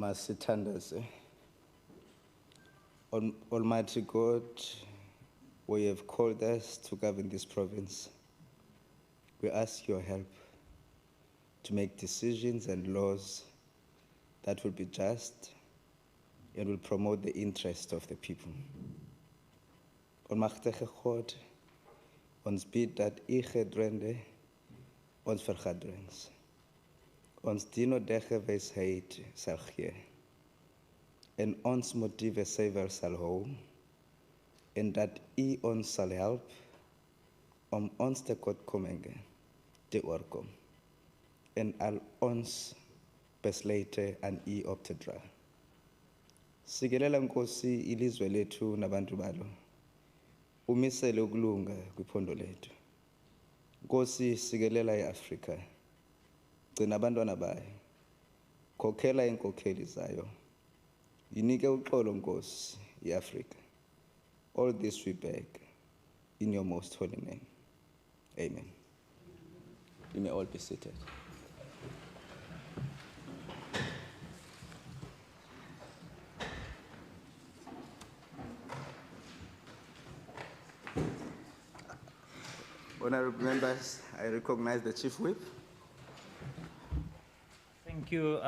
Masithandaze. Almighty God, we have called us to govern this province. We ask your help to make decisions and laws that will be just and will promote the interest of the people. Almachtige God, ons bid dat u gedrende ons vergaderings, ons dienende wijsheid sal gee, en ons motiewe suiwer sal hou, en dat u ons sal help om ons tekortkominge te oorkom, en al ons besluite aan u op te dra. Sikelela Nkosi ilizwe lethu nabantu balo, umisele ukulunga kwiphondo lethu. Nkosi sikelela iAfrika, gcina abantwana bayo, khokhela inkokheli zayo, yinike uxolo Nkosi iAfrika. All this we beg in your most holy name. Amen. You may all be seated. Honorable members, I recognize the Chief Whip. Thank you,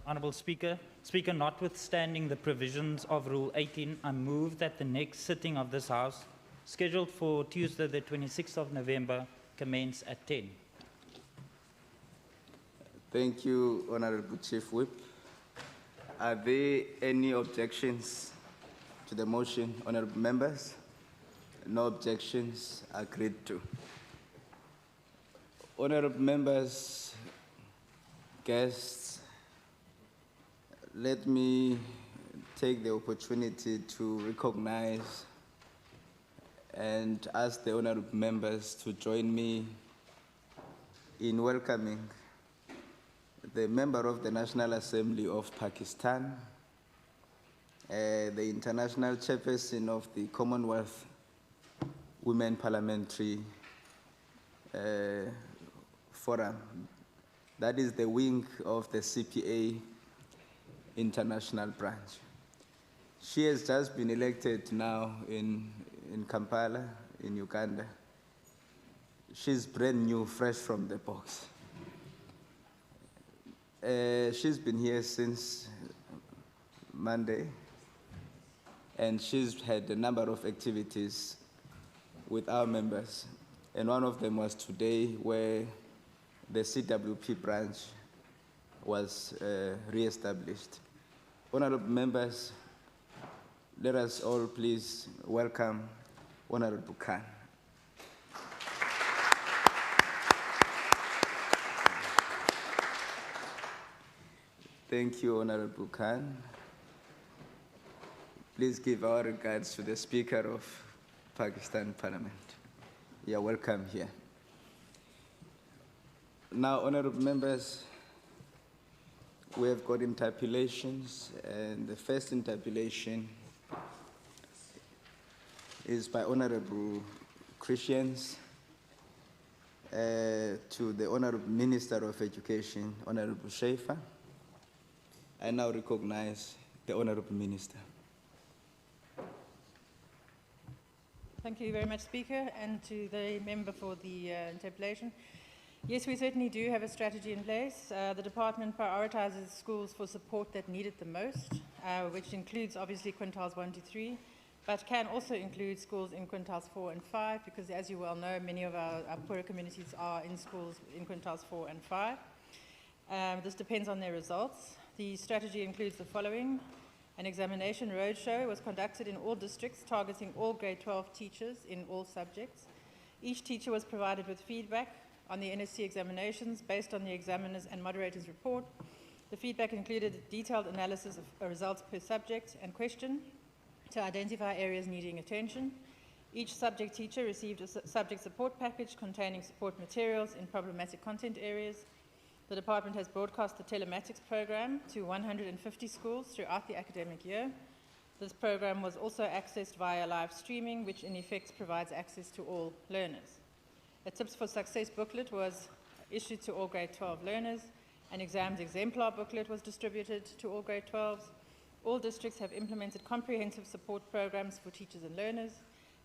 Honourable Speaker. Speaker, notwithstanding the provisions of Rule 18, I move that the next sitting of this House, scheduled for Tuesday, the 26th of November, commence at 10. Thank you, Honorable Chief Whip. Are there any objections to the motion, Honorable members? No objections, agreed to. Honorable members, guests, let me take the opportunity to recognize and ask the honorable members to join me in welcoming the member of the National Assembly of Pakistan, the international chairperson of the Commonwealth Women Parliamentary Forum. That is the wing of the CPA International Branch. She has just been elected now in Kampala, in Uganda. She's brand new, fresh from the box. She's been here since Monday, and she's had a number of activities with our members. And one of them was today, where the CWP branch was re-established. Honorable members, let us all please welcome Honorable Khan. Thank you, Honorable Khan. Please give our regards to the Speaker of Pakistan Parliament. You're welcome here. Now, honorable members, we have got interpellations, and the first interpellation is by Honorable Christians to the Honorable Minister of Education, Honorable Schaefer. I now recognize the Honorable Minister. Thank you very much, Speaker, and to the member for the interpellation. Yes, we certainly do have a strategy in place. The department prioritizes schools for support that need it the most, which includes obviously quintiles 1 to 3, but can also include schools in quintiles 4 and 5, because as you well know, many of our poorer communities are in schools in quintiles 4 and 5. This depends on their results. The strategy includes the following. An examination roadshow was conducted in all districts, targeting all grade 12 teachers in all subjects. Each teacher was provided with feedback on the NSC examinations based on the examiner's and moderator's report. The feedback included a detailed analysis of results per subject and question to identify areas needing attention. Each subject teacher received a subject support package containing support materials in problematic content areas. The department has broadcast the telematics program to 150 schools throughout the academic year. This program was also accessed via live streaming, which in effect provides access to all learners. A Tips for Success booklet was issued to all grade 12 learners, An exams exemplar booklet was distributed to all grade 12s. All districts have implemented comprehensive support programs for teachers and learners.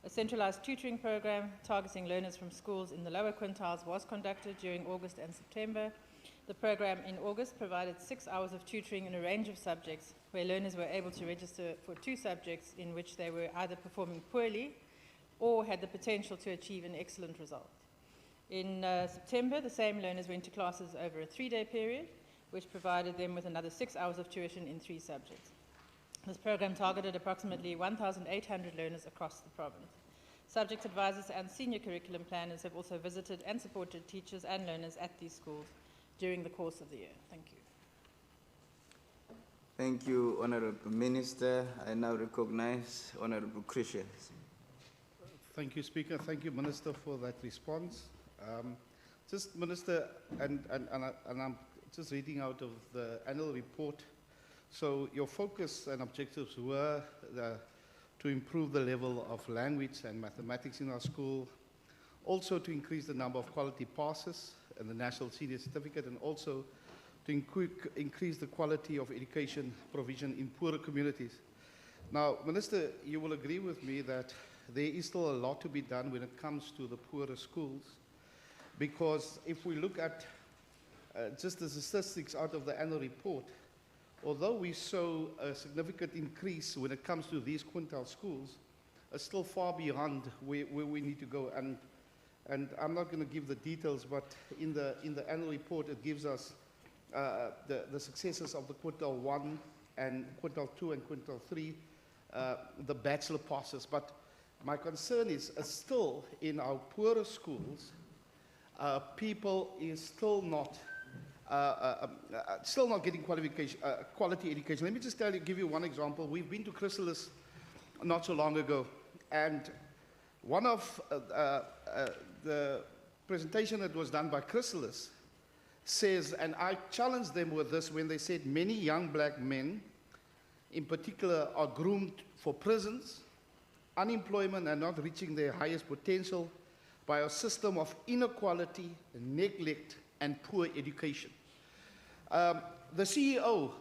A centralized tutoring program targeting learners from schools in the lower quintiles was conducted during August and September. The program in August provided 6 hours of tutoring in a range of subjects where learners were able to register for 2 subjects in which they were either performing poorly or had the potential to achieve an excellent result. In September, the same learners went to classes over a 3-day period, which provided them with another 6 hours of tuition in 3 subjects. This program targeted approximately 1,800 learners across the province. Subject advisors and senior curriculum planners have also visited and supported teachers and learners at these schools during the course of the year. Thank you. Thank you, Honorable Minister. I now recognize Honorable Christians. Thank you, Speaker. Thank you, Minister, for that response. Just, Minister, and I'm just reading out of the annual report. So your focus and objectives were to improve the level of language and mathematics in our school, also to increase the number of quality passes and the National Senior Certificate, and also to increase the quality of education provision in poorer communities. Now, Minister, you will agree with me that there is still a lot to be done when it comes to the poorer schools, because if we look at just the statistics out of the annual report, although we saw a significant increase when it comes to these quintile schools, it's still far beyond where we need to go. And I'm not going to give the details, but in the annual report, it gives us the successes of the quintile 1 and quintile 2 and quintile 3, the bachelor passes. But my concern is still in our poorer schools, people is still not getting quality education. Let me just give you one example. We've been to Chrysalis not so long ago, and one of the presentation that was done by Chrysalis says, and I challenged them with this when they said many young black men, in particular, are groomed for prisons, unemployment, and not reaching their highest potential by a system of inequality, neglect, and poor education. The CEO,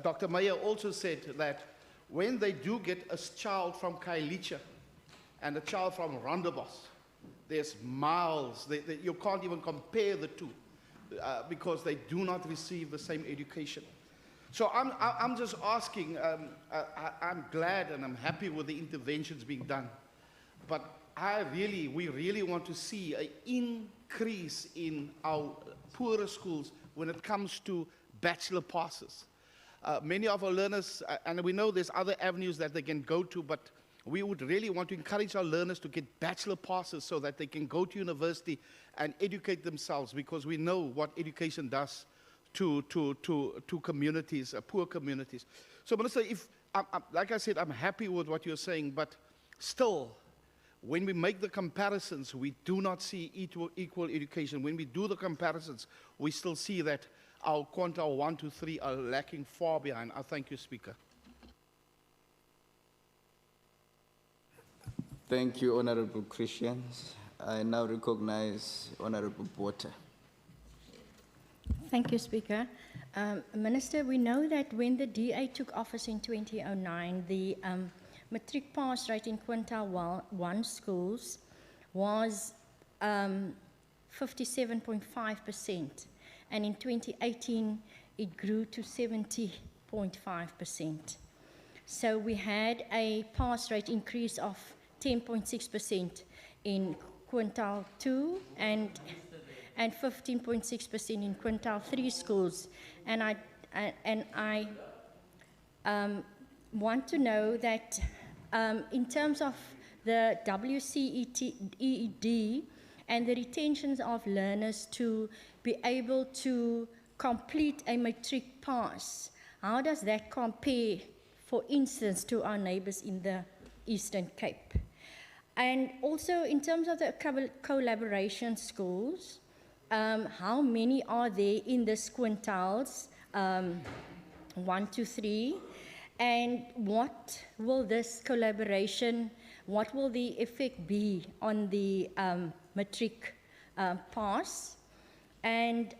Dr. Meyer, also said that when they do get a child from Khayelitsha and a child from Rondebosch, there's miles. You can't even compare the two because they do not receive the same education. So I'm just asking, I'm glad and I'm happy with the interventions being done, but we really want to see an increase in our poorer schools when it comes to bachelor passes. Many of our learners, and we know there's other avenues that they can go to, but we would really want to encourage our learners to get bachelor passes so that they can go to university and educate themselves, because we know what education does to communities, poor communities. So, Minister, like I said, I'm happy with what you're saying, but still, when we make the comparisons, we do not see equal education. When we do the comparisons, we still see that our quintile 1 to 3 are lacking far behind. I thank you, Speaker. Thank you, Honorable Christians. I now recognize Honorable Botha. Thank you, Speaker. Minister, we know that when the DA took office in 2009, the matric pass rate in quintile 1 schools was 57.5%, and in 2018 it grew to 70.5%. So we had a pass rate increase of 10.6% in quintile 2 and 15.6% in quintile 3 schools. And I want to know that in terms of the WCED and the retentions of learners to be able to complete a matric pass, how does that compare, for instance, to our neighbors in the Eastern Cape? And also in terms of the collaboration schools, how many are there in the quintiles 1 to 3? And what will this collaboration, what will the effect be on the matric pass? And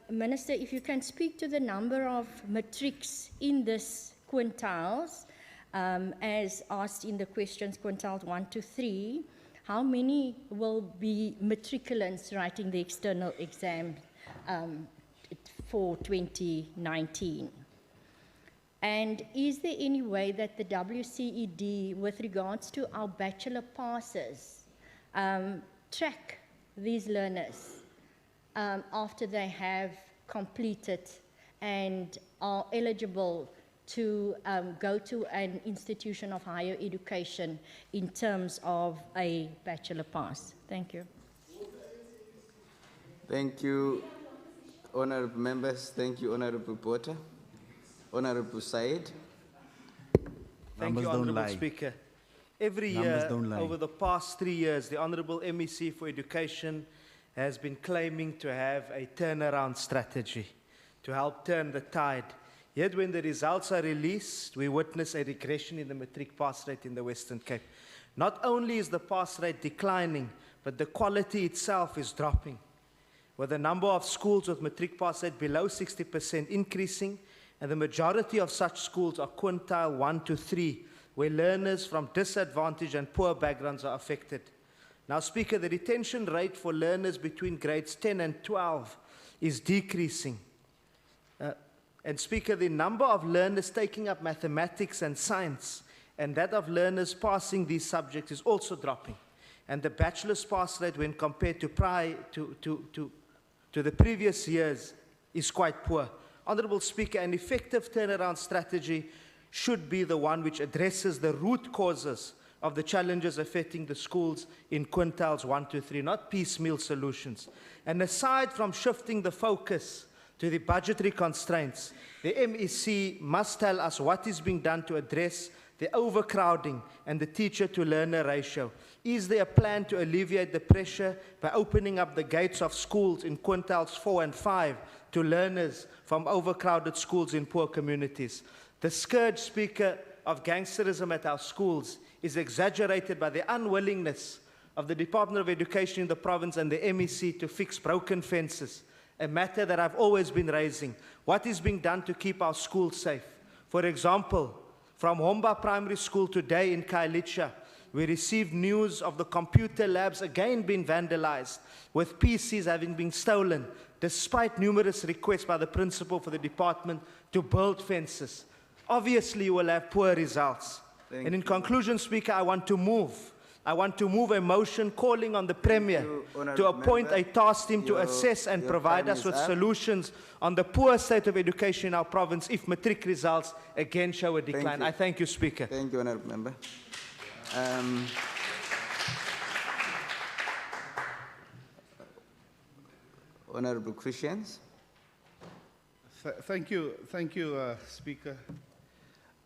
Minister, if you can speak to the number of matrics in this quintiles, as asked in the questions, quintiles 1 to 3, how many will be matriculants writing the external exam for 2019? And is there any way that the WCED, with regards to our bachelor passes, track these learners after they have completed and are eligible to go to an institution of higher education in terms of a bachelor pass? Thank you. Thank you, honorable members. Thank you, Honorable Porter. Honorable Said. Thank Numbers you, don't Honourable lie. Speaker. Every Numbers year, don't lie. over the past 3 years, the Honourable MEC for Education has been claiming to have a turnaround strategy to help turn the tide. Yet when the results are released, we witness a regression in the matric pass rate in the Western Cape. Not only is the pass rate declining, but the quality itself is dropping, with the number of schools with matric pass rate below 60% increasing, and the majority of such schools are quintile 1 to 3, where learners from disadvantaged and poor backgrounds are affected. Now, Speaker, the retention rate for learners between grades 10 and 12 is decreasing. And Speaker, the number of learners taking up mathematics and science and that of learners passing these subjects is also dropping. And the bachelor's pass rate when compared to the previous years is quite poor. Honourable Speaker, an effective turnaround strategy should be the one which addresses the root causes of the challenges affecting the schools in quintiles 1 to 3, not piecemeal solutions. And aside from shifting the focus to the budgetary constraints, the MEC must tell us what is being done to address the overcrowding and the teacher-to-learner ratio. Is there a plan to alleviate the pressure by opening up the gates of schools in quintiles 4 and 5 to learners from overcrowded schools in poor communities? The scourge, Speaker, of gangsterism at our schools is exaggerated by the unwillingness of the Department of Education in the province and the MEC to fix broken fences, a matter that I've always been raising. What is being done to keep our schools safe? For example, from Homba Primary School today in Khayelitsha, we received news of the computer labs again being vandalized, with PCs having been stolen, despite numerous requests by the principal for the department to build fences. Obviously, you will have poor results. And in conclusion, Speaker, I want to move a motion calling on the Premier to appoint a task team to assess and provide us with solutions on the poor state of education in our province if matric results again show a decline. I thank you, Speaker. Thank you, Honourable Member. Honourable Christians. Thank you, Speaker.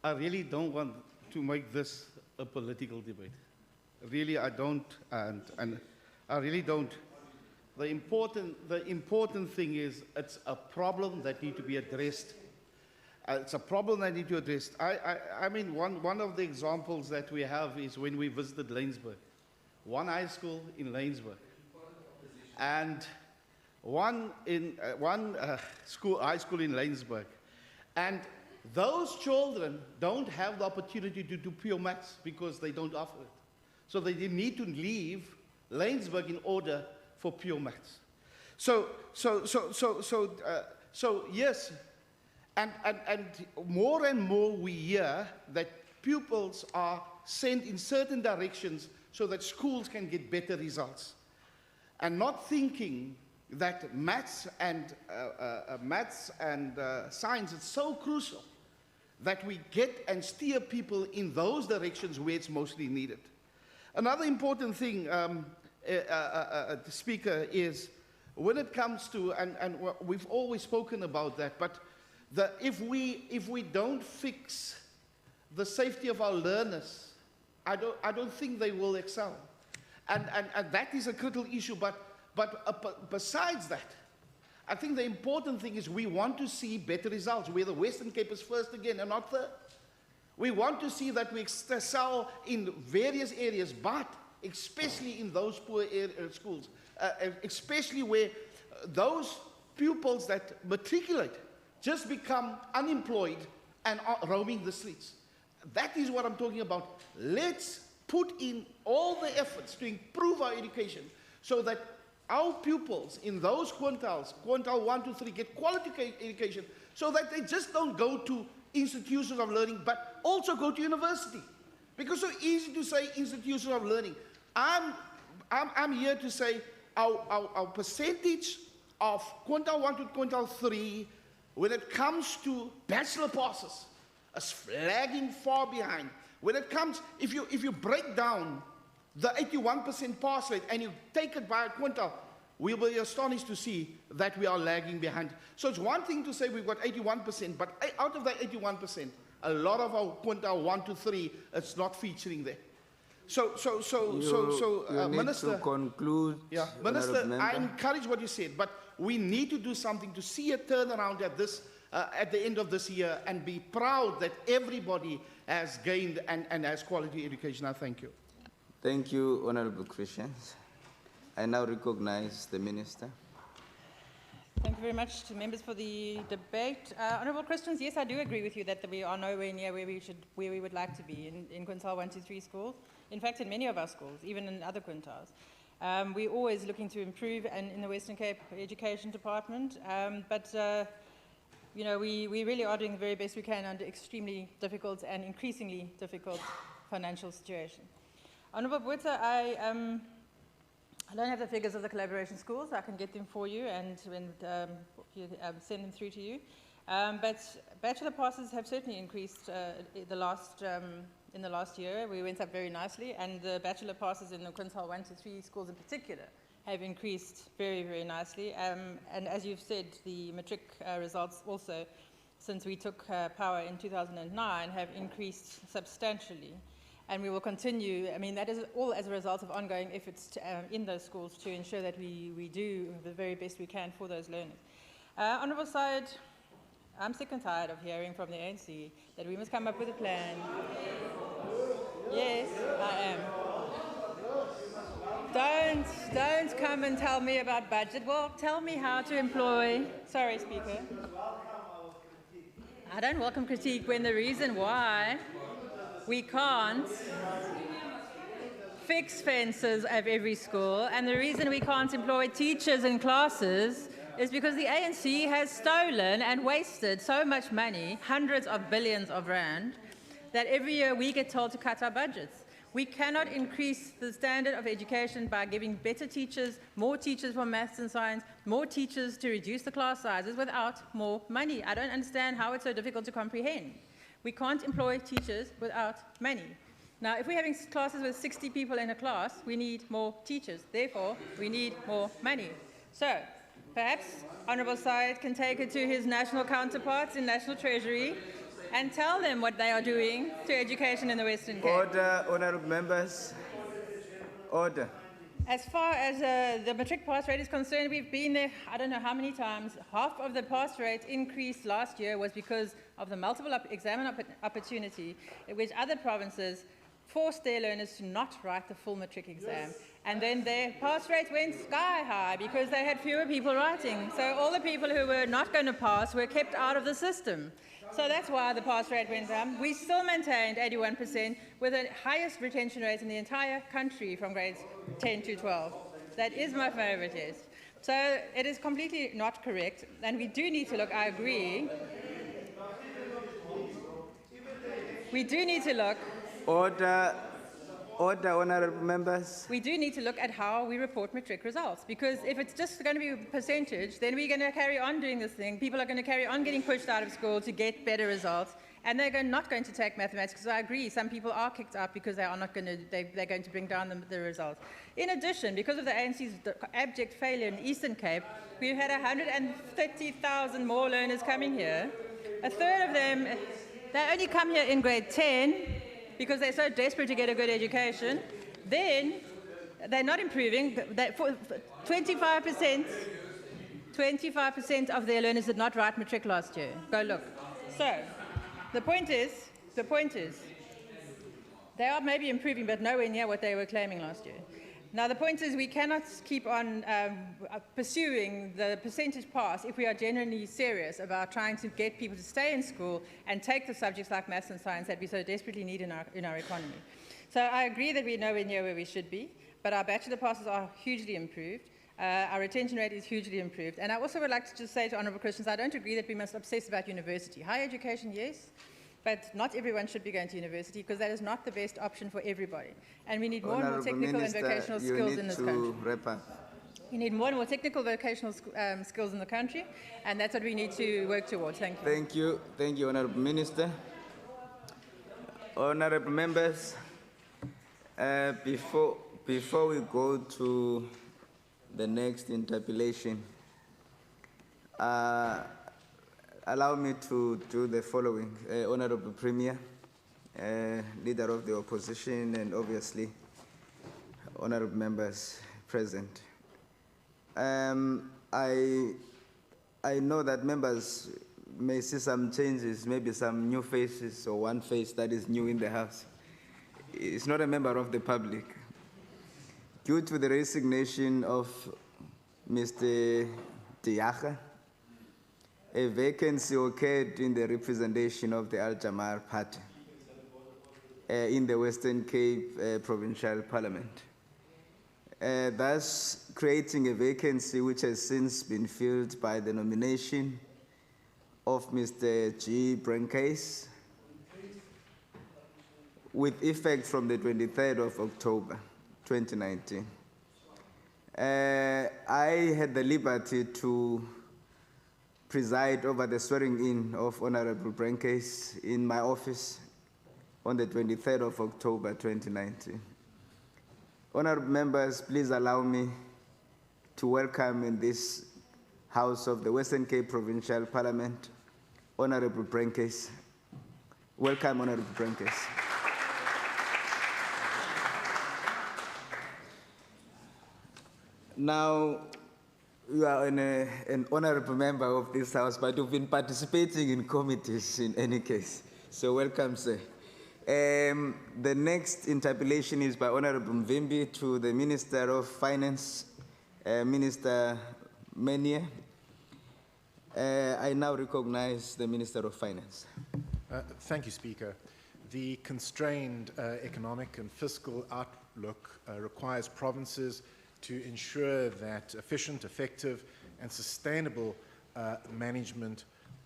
I really don't want to make this a political debate. Really, I don't, and I really don't. The important thing is it's a problem that needs to be addressed. It's a problem that needs to be addressed. I mean, one of the examples that we have is when we visited Laingsburg. One high school in Laingsburg, and one high school in Laingsburg, and those children don't have the opportunity to do pure maths because they don't offer it. So they need to leave Laingsburg in order for pure maths. So yes, and more and more we hear that pupils are sent in certain directions so that schools can get better results, and not thinking that maths and science is so crucial that we get and steer people in those directions where it's mostly needed. Another important thing, Speaker, is when it comes to, and we've always spoken about that, but if we don't fix the safety of our learners, I don't think they will excel, and that is a critical issue. But besides that, I think the important thing is we want to see better results, where the Western Cape is first again and not third. We want to see that we excel in various areas, but especially in those poor schools, especially where those pupils that matriculate just become unemployed and are roaming the streets. That is what I'm talking about. Let's put in all the efforts to improve our education so that our pupils in those quintiles, quintile 1 to 3, get quality education so that they just don't go to institutions of learning but also go to university. Because it's so easy to say institutions of learning. I'm here to say our percentage of quintile 1 to quintile 3 when it comes to bachelor passes is lagging far behind. When it comes, if you break down the 81% pass rate and you take it by a quintile, we will be astonished to see that we are lagging behind. So it's one thing to say we've got 81%, but out of that 81%, a lot of our quintile 1 to 3 is not featuring there. So, You need Minister, to conclude. yeah, Honourable Minister, Member. I encourage what you said, but we need to do something to see a turnaround at this, at the end of this year, and be proud that everybody has gained and has quality education. I thank you. Thank you, Honourable Christians. I now recognize the Minister. Thank you very much to members for the debate. Honourable Christians, yes, I do agree with you that we are nowhere near where we would like to be in quintile 1 to 3 schools. In fact, in many of our schools, even in other quintiles. We're always looking to improve in the Western Cape Education Department, you know, we really are doing the very best we can under extremely difficult and increasingly difficult financial situation. Honourable Botha, I don't have the figures of the collaboration schools. I can get them for you and send them through to you. But bachelor passes have certainly increased in the last year. We went up very nicely, and the bachelor passes in the quintile 1 to 3 schools in particular have increased very, very nicely. And as you've said, the matric results also, since we took power in 2009, have increased substantially. And we will continue. I mean, that is all as a result of ongoing efforts in those schools to ensure that we do the very best we can for those learners. Honourable Side, I'm sick and tired of hearing from the ANC that we must come up with a plan. Yes, I am. Don't come and tell me about budget. Well, tell me how to employ. Sorry, Speaker. I don't welcome critique when the reason why we can't fix fences at every school, and the reason we can't employ teachers in classes is because the ANC has stolen and wasted so much money, hundreds of billions of rand, that every year we get told to cut our budgets. We cannot increase the standard of education by giving better teachers, more teachers for maths and science, more teachers to reduce the class sizes without more money. I don't understand how it's so difficult to comprehend. We can't employ teachers without money. Now, if we're having classes with 60 people in a class, we need more teachers. Therefore, we need more money. So, perhaps Honourable Syed can take it to his national counterparts in National Treasury and tell them what they are doing to education in the Western Cape. Order, Honourable Members. Order. As far as the matric pass rate is concerned, we've been there, I don't know how many times. Half of the pass rate increase last year was because of the multiple exam opportunity, in which other provinces forced their learners to not write the full matric exam. And then their pass rate went sky high because they had fewer people writing. So all the people who were not going to pass were kept out of the system. So that's why the pass rate went down. We still maintained 81% with the highest retention rate in the entire country from grades 10 to 12. That is my favourite test. So it is completely not correct. And we do need to look, I agree. We do need to look. Order. Order, Honourable Members. We do need to look at how we report matric results, because if it's just going to be a percentage, then we're going to carry on doing this thing. People are going to carry on getting pushed out of school to get better results, and they're not going to take mathematics, because I agree, some people are kicked out because they are not going to, they're going to bring down the results. In addition, because of the ANC's abject failure in Eastern Cape, we've had 130,000 more learners coming here. A third of them, they only come here in grade 10, because they're so desperate to get a good education. Then they're not improving. 25% of their learners did not write matric last year. Go look. So the point is, they are maybe improving, but nowhere near what they were claiming last year. Now, the point is we cannot keep on pursuing the percentage pass if we are genuinely serious about trying to get people to stay in school and take the subjects like maths and science that we so desperately need in our economy. So I agree that we're nowhere near where we should be, but our bachelor passes are hugely improved. Our retention rate is hugely improved. And I also would like to just say to Honourable Christians, I don't agree that we must obsess about university. Higher education, yes, but not everyone should be going to university because that is not the best option for everybody. And we need more and more Honourable technical Minister, and vocational you skills need in this to country. wrap up. We need more and more technical vocational skills in the country, and that's what we need to work towards. Thank you. Thank you, Honourable Minister. Honourable members, before we go to the next interpellation, allow me to do the following. Honourable Premier, Leader of the Opposition, and obviously honourable members present. I know that members may see some changes, maybe some new faces or one face that is new in the House. It's not a member of the public. Due to the resignation of Mr. Diaga, a vacancy occurred in the representation of the Al-Jamar Party in the Western Cape Provincial Parliament, thus creating a vacancy which has since been filled by the nomination of Mr. G. Brenkase with effect from the 23rd of October 2019. I had the liberty to preside over the swearing-in of Honourable Brenkase in my office on the 23rd of October 2019. Honourable members, please allow me to welcome in this House of the Western Cape Provincial Parliament, Honourable Brenkase. Welcome, Honourable Brenkase. Now, you are an honourable member of this House, but you've been participating in committees in any case. So welcome, sir. The next interpellation is by Honourable Mvimbi to the Minister of Finance, Minister Menier. I now recognize the Minister of Finance. Thank you, Speaker. The constrained economic and fiscal outlook requires provinces to ensure that efficient, effective, and sustainable management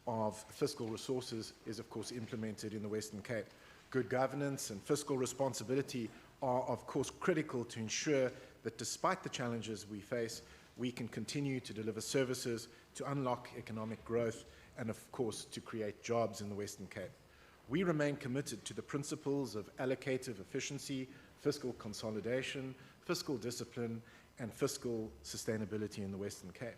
of fiscal resources is, of course, implemented in the Western Cape. Good governance and fiscal responsibility are, of course, critical to ensure that despite the challenges we face, we can continue to deliver services to unlock economic growth and, of course, to create jobs in the Western Cape. We remain committed to the principles of allocative efficiency, fiscal consolidation, fiscal discipline, and fiscal sustainability in the Western Cape.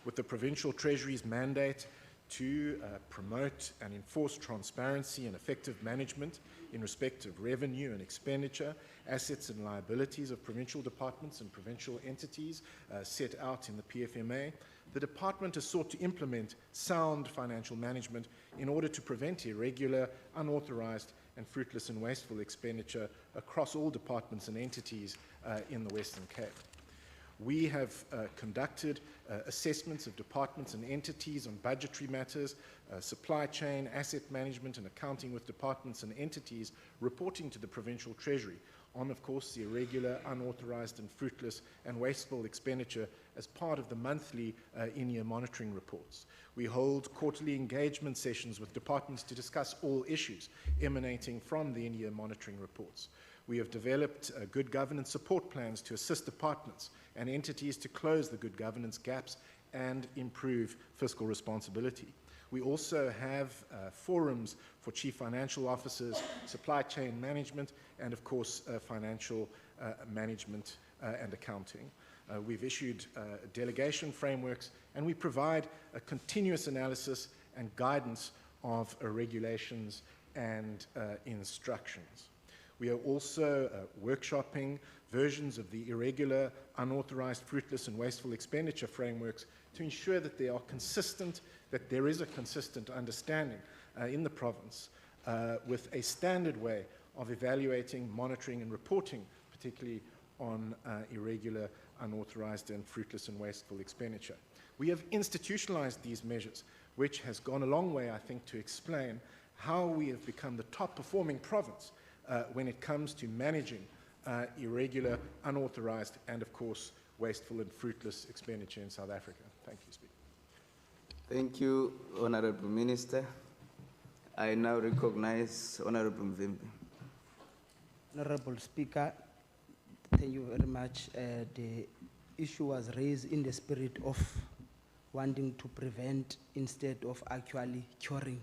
With the Provincial Treasury's mandate to promote and enforce transparency and effective management in respect of revenue and expenditure, assets and liabilities of provincial departments and provincial entities set out in the PFMA, the department has sought to implement sound financial management in order to prevent irregular, unauthorized, and fruitless and wasteful expenditure across all departments and entities in the Western Cape. We have conducted assessments of departments and entities on budgetary matters, supply chain, asset management, and accounting with departments and entities reporting to the Provincial Treasury on, of course, the irregular, unauthorized, and fruitless and wasteful expenditure as part of the monthly in-year monitoring reports. We hold quarterly engagement sessions with departments to discuss all issues emanating from the in-year monitoring reports. We have developed good governance support plans to assist departments and entities to close the good governance gaps and improve fiscal responsibility. We also have forums for chief financial officers, supply chain management, and of course financial management and accounting. We've issued delegation frameworks, and we provide a continuous analysis and guidance of regulations and instructions. We are also workshopping versions of the irregular, unauthorized, fruitless, and wasteful expenditure frameworks to ensure that they are consistent, that there is a consistent understanding in the province with a standard way of evaluating, monitoring, and reporting, particularly on irregular, unauthorized, and fruitless and wasteful expenditure. We have institutionalized these measures, which has gone a long way, I think, to explain how we have become the top performing province when it comes to managing irregular, unauthorized, and of course, wasteful and fruitless expenditure in South Africa. Thank you, Speaker. Thank you, Honorable Minister. I now recognize Honorable Mvimbi. Honorable Speaker, thank you very much. The issue was raised in the spirit of wanting to prevent instead of actually curing.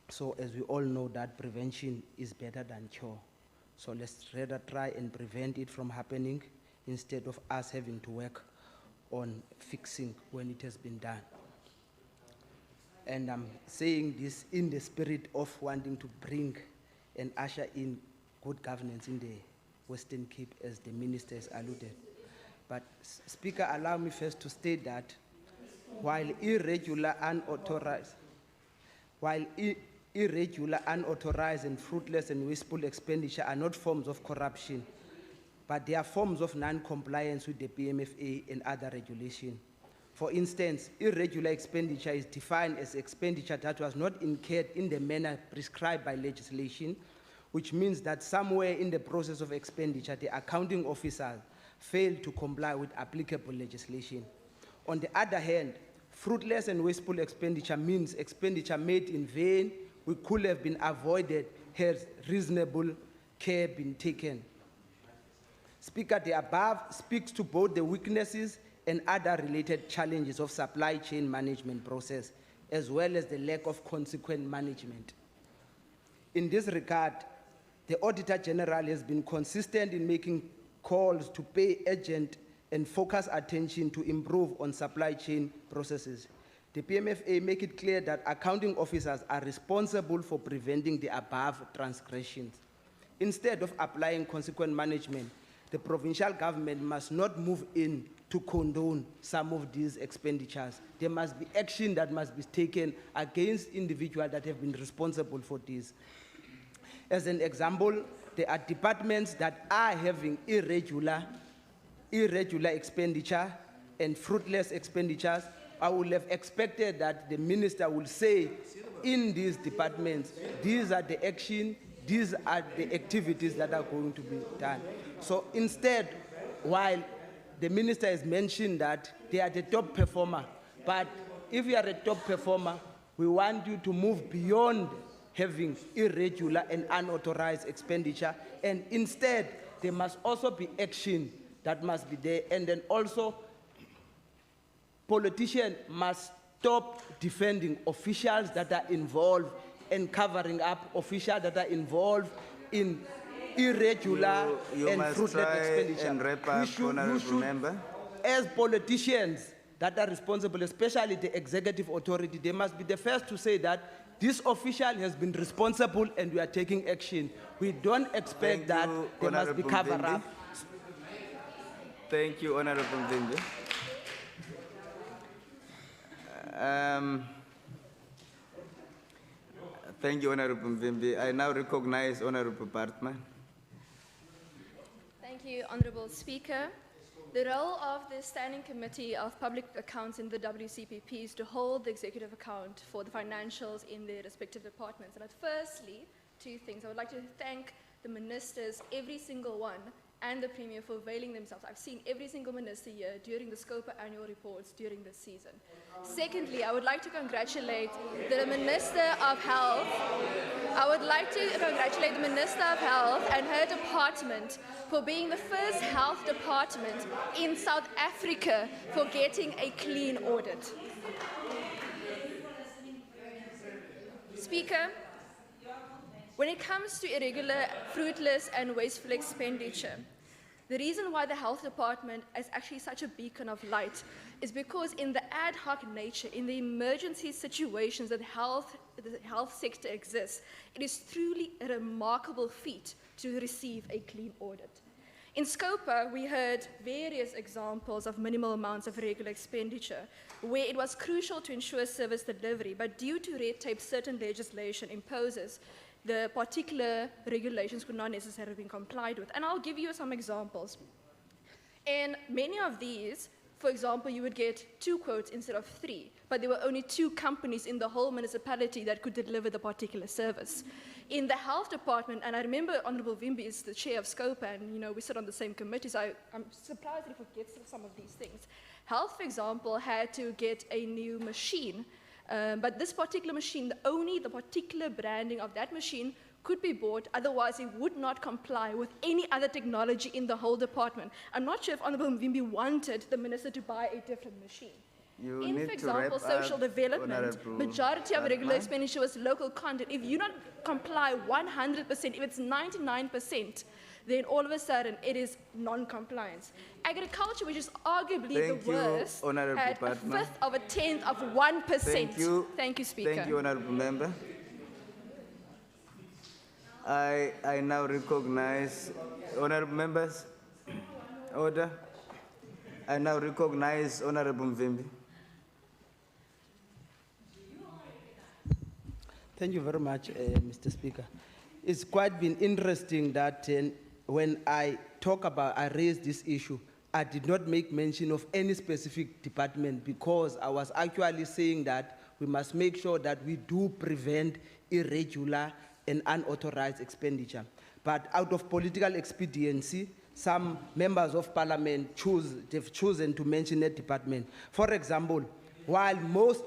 So as we all know that prevention is better than cure. So let's rather try and prevent it from happening instead of us having to work on fixing when it has been done. And I'm saying this in the spirit of wanting to bring and usher in good governance in the Western Cape, as the minister has alluded. But Speaker, allow me first to state that while irregular, unauthorized, and fruitless and wasteful expenditure are not forms of corruption, but they are forms of non-compliance with the PMFA and other regulation. For instance, irregular expenditure is defined as expenditure that was not incurred in the manner prescribed by legislation, which means that somewhere in the process of expenditure, the accounting officer failed to comply with applicable legislation. On the other hand, fruitless and wasteful expenditure means expenditure made in vain, which could have been avoided had reasonable care been taken. Speaker, the above speaks to both the weaknesses and other related challenges of supply chain management process, as well as the lack of consequent management. In this regard, the Auditor General has been consistent in making calls to pay urgent and focus attention to improve on supply chain processes. The PMFA make it clear that accounting officers are responsible for preventing the above transgressions. Instead of applying consequent management, the provincial government must not move in to condone some of these expenditures. There must be action that must be taken against individuals that have been responsible for this. As an example, there are departments that are having irregular expenditure and fruitless expenditures. I would have expected that the minister will say in these departments, these are the action, these are the activities that are going to be done. So instead, while the minister has mentioned that they are the top performer, but if you are a top performer, we want you to move beyond having irregular and unauthorized expenditure, and instead, there must also be action that must be there, and then also, politicians must stop defending officials that are involved and covering up officials that are involved in irregular You and must fruitless try expenditure. and wrap up, Honorable Member. As politicians that are responsible, especially the executive authority, they must be the first to say that this official has been responsible and we are taking action. We don't expect Thank that you, there must be Honorable cover Mvimbi. up. Thank you, Honorable Mvimbi. Thank you, Honorable Mvimbi. I now recognize Honorable Bartman. Thank you, Honourable Speaker. The role of the Standing Committee of Public Accounts in the WCPP is to hold the executive account for the financials in their respective departments. And firstly, two things. I would like to thank the ministers, every single one, and the Premier for availing themselves. I've seen every single minister here during the SCOPA annual reports during this season. Secondly, I would like to congratulate the Minister of Health. I would like to congratulate the Minister of Health and her department for being the first health department in South Africa for getting a clean audit. Speaker, when it comes to irregular, fruitless, and wasteful expenditure, the reason why the health department is actually such a beacon of light is because in the ad hoc nature, in the emergency situations that the health sector exists, it is truly a remarkable feat to receive a clean audit. In SCOPA, we heard various examples of minimal amounts of regular expenditure, where it was crucial to ensure service delivery, but due to red tape certain legislation imposes, the particular regulations could not necessarily have been complied with. And I'll give you some examples. In many of these, for example, you would get 2 quotes instead of 3, but there were only 2 companies in the whole municipality that could deliver the particular service. In the health department, and I remember Honorable Vimbi is the chair of SCOPA, and we sit on the same committee, so I'm surprised that he forgets some of these things. Health, for example, had to get a new machine, but this particular machine, only the particular branding of that machine could be bought, otherwise it would not comply with any other technology in the whole department. I'm not sure if Honorable Mvimbi wanted the minister to buy a different machine. For example, social development, majority of regular expenditure was local content. If you don't comply 100%, if it's 99%, then all of a sudden it is non-compliance. Agriculture, which is arguably the worst, had a fifth of a tenth of 1%. Thank you. Thank you, Speaker. Thank you, Honourable Member. I now recognize, Honourable Members, order. I now recognize Honourable Mvimbi. Thank you very much, Mr. Speaker. It's quite been interesting that when I raised this issue, I did not make mention of any specific department because I was actually saying that we must make sure that we do prevent irregular and unauthorized expenditure. But out of political expediency, some members of parliament they've chosen to mention that department. For example, while most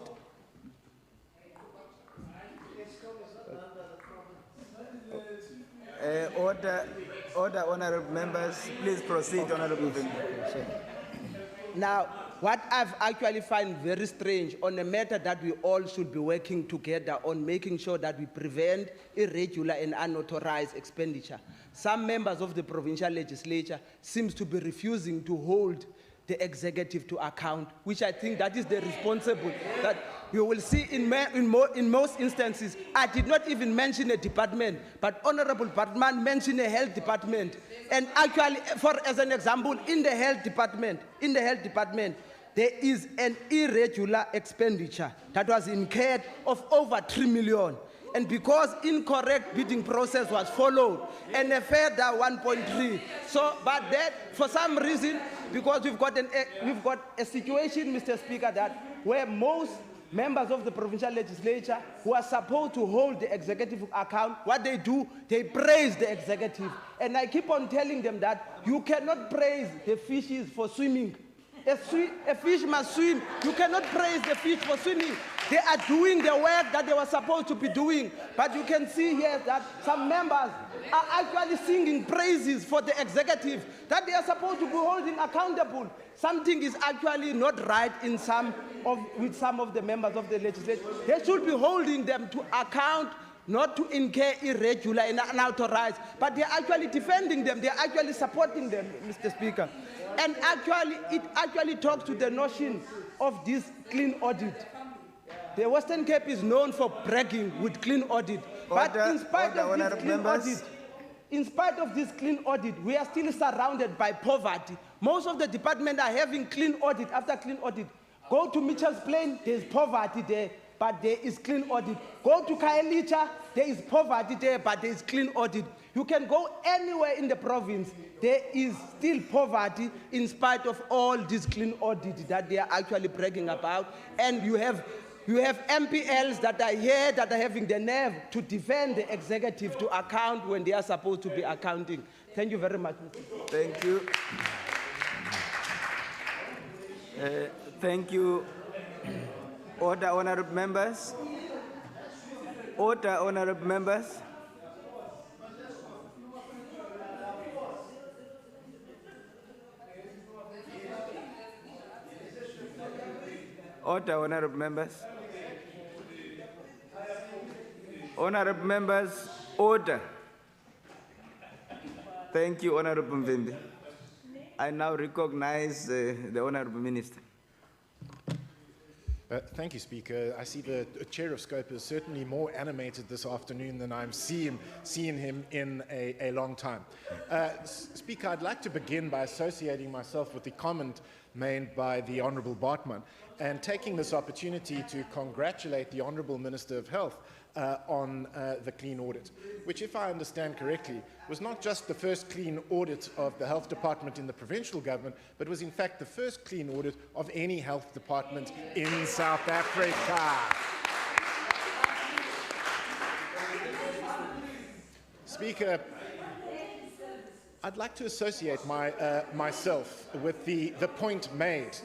Order, honourable members. Please proceed, Honourable Mvimbi. Now, what I've actually find very strange on a matter that we all should be working together on making sure that we prevent irregular and unauthorized expenditure. Some members of the provincial legislature seems to be refusing to hold the executive to account, which I think that is the responsible. That you will see in most instances, I did not even mention a department, but Honorable Bartman mentioned a health department. And actually, as an example, in the health department, there is an irregular expenditure that was incurred of over 3 million. And because incorrect bidding process was followed, and a further 1.3. So, but that, for some reason, because we've got a situation, Mr. Speaker, that where most members of the provincial legislature who are supposed to hold the executive account, what they do, they praise the executive. And I keep on telling them that you cannot praise the fishes for swimming. A fish must swim. You cannot praise the fish for swimming. They are doing the work that they were supposed to be doing. But you can see here that some members are actually singing praises for the executive that they are supposed to be holding accountable. Something is actually not right with some of the members of the legislature. They should be holding them to account, not to incur irregular and unauthorized, but they are actually defending them. They are actually supporting them, Mr. Speaker. And actually, it actually talks to the notion of this clean audit. The Western Cape is known for bragging with clean audit. But in spite of this clean audit, we are still surrounded by poverty. Most of the departments are having clean audit after clean audit. Go to Mitchell's Plain, there's poverty there, but there is clean audit. Go to Khayelitsha, there is poverty there, but there is clean audit. You can go anywhere in the province, there is still poverty in spite of all this clean audit that they are actually bragging about. And you have MPLs that are here that are having the nerve to defend the executive to account when they are supposed to be accounting. Thank you very much, Mr. Thank you. Thank you. Order, honourable members. Order, honourable members. Order, honourable members. Honourable members, order. Thank you, Honourable Mvimbi. I now recognize the Honourable Minister. Thank you, Speaker. I see the Chair of SCOPA is certainly more animated this afternoon than I've seen him in a long time. Speaker, I'd like to begin by associating myself with the comment made by the Honourable Bartman, and taking this opportunity to congratulate the Honourable Minister of Health on the clean audit, which, if I understand correctly, was not just the first clean audit of the health department in the provincial government, but was in fact the first clean audit of any health department in South Africa. Speaker, I'd like to associate myself with the point made.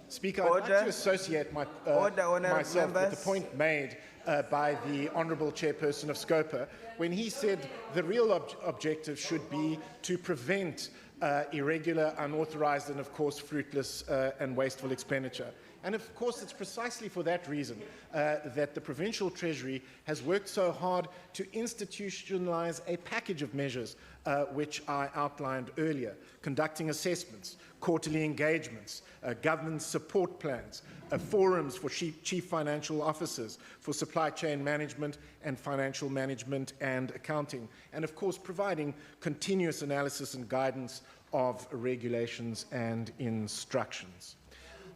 Speaker, I'd like to associate myself with the point made by the Honourable Chairperson of SCOPA when he said the real objective should be to prevent irregular, unauthorised and, of course, fruitless and wasteful expenditure. And of course, it's precisely for that reason that the Provincial Treasury has worked so hard to institutionalise a package of measures which I outlined earlier, conducting assessments, quarterly engagements, government support plans, forums for chief financial officers, for supply chain management and financial management and accounting, and of course providing continuous analysis and guidance of regulations and instructions.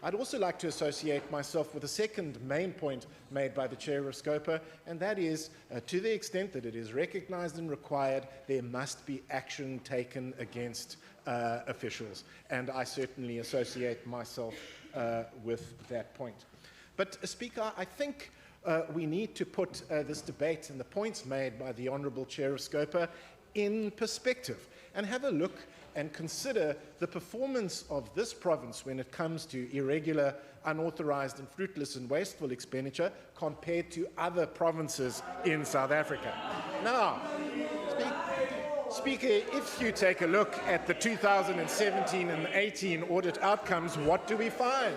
I'd also like to associate myself with the second main point made by the Chair of SCOPA, and that is, to the extent that it is recognised and required, there must be action taken against officials. And I certainly associate myself with that point. But, Speaker, I think we need to put this debate and the points made by the Honourable Chair of SCOPA in perspective and have a look and consider the performance of this province when it comes to irregular, unauthorised and fruitless and wasteful expenditure compared to other provinces in South Africa. Now, Speaker, if you take a look at the 2017 and 18 audit outcomes, what do we find?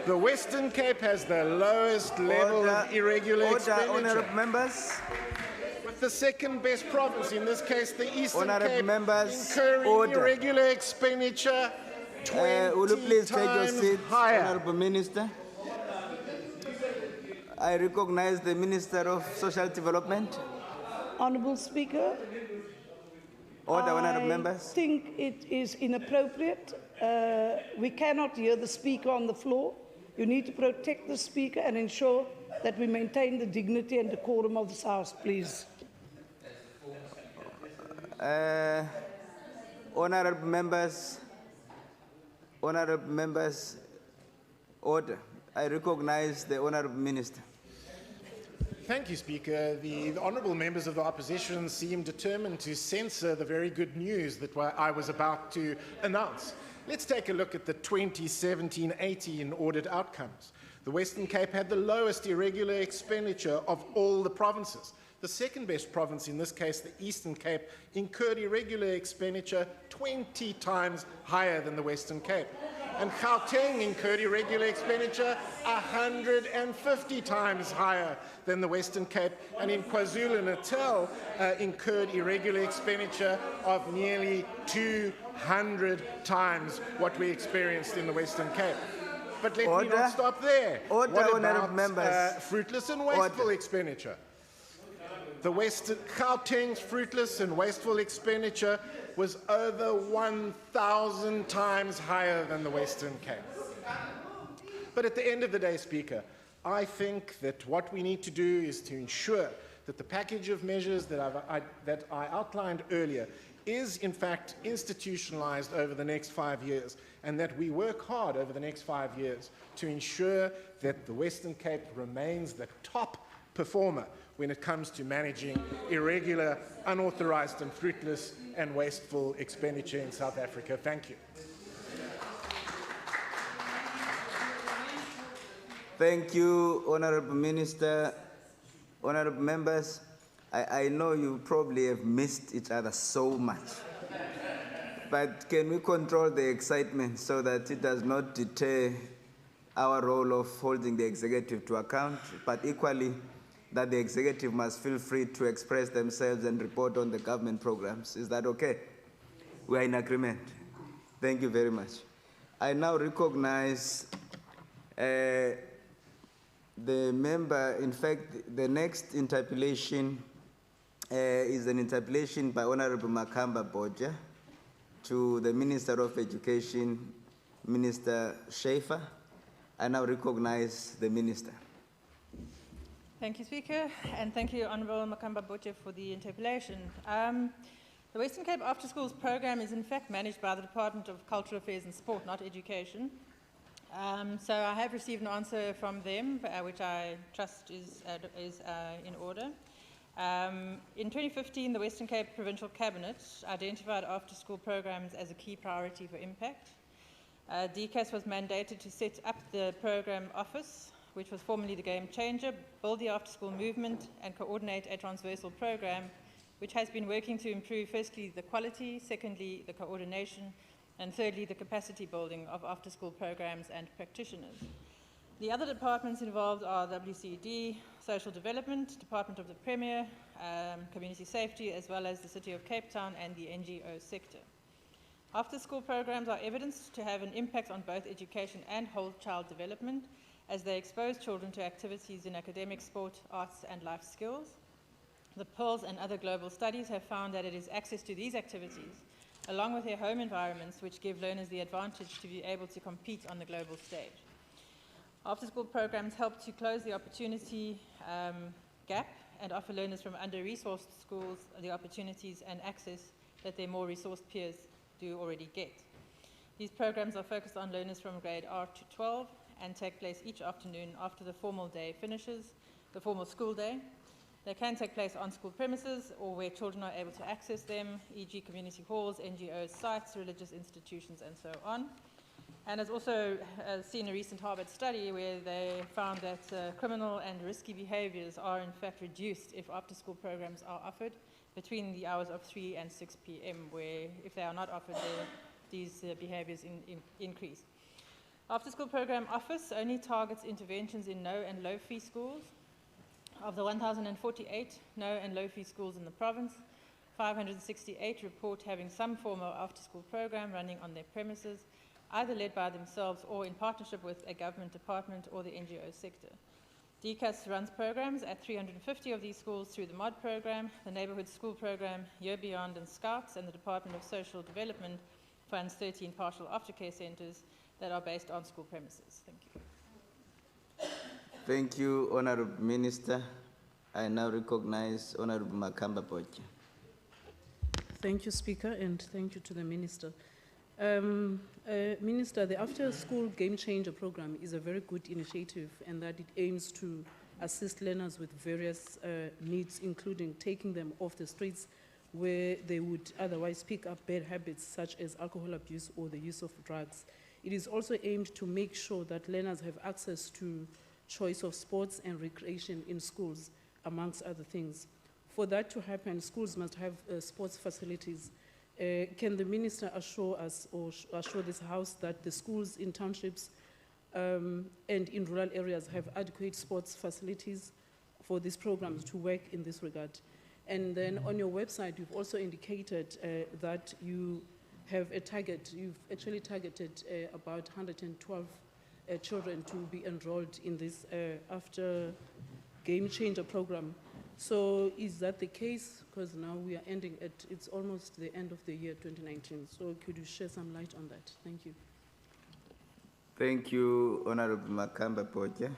The Western Cape has the lowest level of irregular expenditure. Honourable members. The second best province, in this case the Eastern Cape, members, incurring irregular expenditure 20 will you please take your times seat, higher. Honourable Minister? I recognize the Minister of Social Development. Honourable Speaker, Honourable I members. think it is inappropriate. We cannot hear the Speaker on the floor. You need to protect the Speaker and ensure that we maintain the dignity and decorum of this House, please. Honourable members, order. I recognize the Honourable Minister. Thank you, Speaker. The honourable members of the opposition seem determined to censor the very good news that I was about to announce. Let's take a look at the 2017-18 audit outcomes. The Western Cape had the lowest irregular expenditure of all the provinces. The second best province, in this case the Eastern Cape, incurred irregular expenditure 20 times higher than the Western Cape. And Gauteng incurred irregular expenditure 150 times higher than the Western Cape. And in KwaZulu-Natal incurred irregular expenditure of nearly 200 times what we experienced in the Western Cape. But let me not stop there. What about fruitless and wasteful expenditure? The Gauteng's fruitless and wasteful expenditure was over 1,000 times higher than the Western Cape. But at the end of the day, Speaker, I think that what we need to do is to ensure that the package of measures that I outlined earlier is in fact institutionalized over the next 5 years, and that we work hard over the next 5 years to ensure that the Western Cape remains the top performer when it comes to managing irregular, unauthorized and fruitless and wasteful expenditure in South Africa. Thank you. Thank you, Honourable Minister. Honourable members, I know you probably have missed each other so much. But can we control the excitement so that it does not deter our role of holding the executive to account, but equally that the executive must feel free to express themselves and report on the government programs? Is that okay? We are in agreement. Thank you very much. I now recognize the member. In fact, the next interpellation is an interpellation by Honorable Makamba Boja to the Minister of Education, Minister Schaefer. I now recognize the Minister. Thank you, Speaker, and thank you, Honourable Makamba Botje, for the interpellation. The Western Cape After Schools program is in fact managed by the Department of Cultural Affairs and Sport, not Education. So I have received an answer from them, which I trust is in order. In 2015, the Western Cape Provincial Cabinet identified after-school programs as a key priority for impact. DCAS was mandated to set up the program office, which was formerly the Game Changer, build the after-school movement, and coordinate a transversal program, which has been working to improve, firstly, the quality, secondly, the coordination, and thirdly, the capacity building of after-school programs and practitioners. The other departments involved are WCED, Social Development, Department of the Premier, Community Safety, as well as the City of Cape Town and the NGO sector. After-school programs are evidenced to have an impact on both education and whole child development, as they expose children to activities in academic, sport, arts, and life skills. The PEARLS and other global studies have found that it is access to these activities, along with their home environments, which give learners the advantage to be able to compete on the global stage. After-school programs help to close the opportunity gap and offer learners from under-resourced schools the opportunities and access that their more resourced peers do already get. These programs are focused on learners from grade R to 12 and take place each afternoon after the formal day finishes, the formal school day. They can take place on school premises or where children are able to access them, e.g. community halls, NGOs, sites, religious institutions, and so on. And has also seen a recent Harvard study where they found that criminal and risky behaviors are in fact reduced if after-school programs are offered between the hours of 3 and 6 p.m., where if they are not offered, these behaviors increase. After-school program office only targets interventions in no and low-fee schools. Of the 1,048 no and low-fee schools in the province, 568 report having some form of after-school program running on their premises, either led by themselves or in partnership with a government department or the NGO sector. DCAS runs programs at 350 of these schools through the MOD program, the Neighbourhood School Program, Year Beyond and Scouts, and the Department of Social Development funds 13 partial aftercare centres that are based on school premises. Thank you. Thank you, Honourable Minister. I now recognize Honourable Makamba Botje. Thank you, Speaker, and thank you to the Minister. Minister, the after-school Game Changer program is a very good initiative, and that it aims to assist learners with various needs, including taking them off the streets where they would otherwise pick up bad habits such as alcohol abuse or the use of drugs. It is also aimed to make sure that learners have access to choice of sports and recreation in schools, amongst other things. For that to happen, schools must have sports facilities. Can the Minister assure us or assure this House that the schools in townships and in rural areas have adequate sports facilities for these programs to work in this regard? And then on your website, you've also indicated that you have a target. You've actually targeted about 112 children to be enrolled in this after Game Changer program. So is that the case? Because now we are ending at, it's almost the end of the year 2019. So could you shed some light on that? Thank you. Thank you, Honourable Makamba Botje.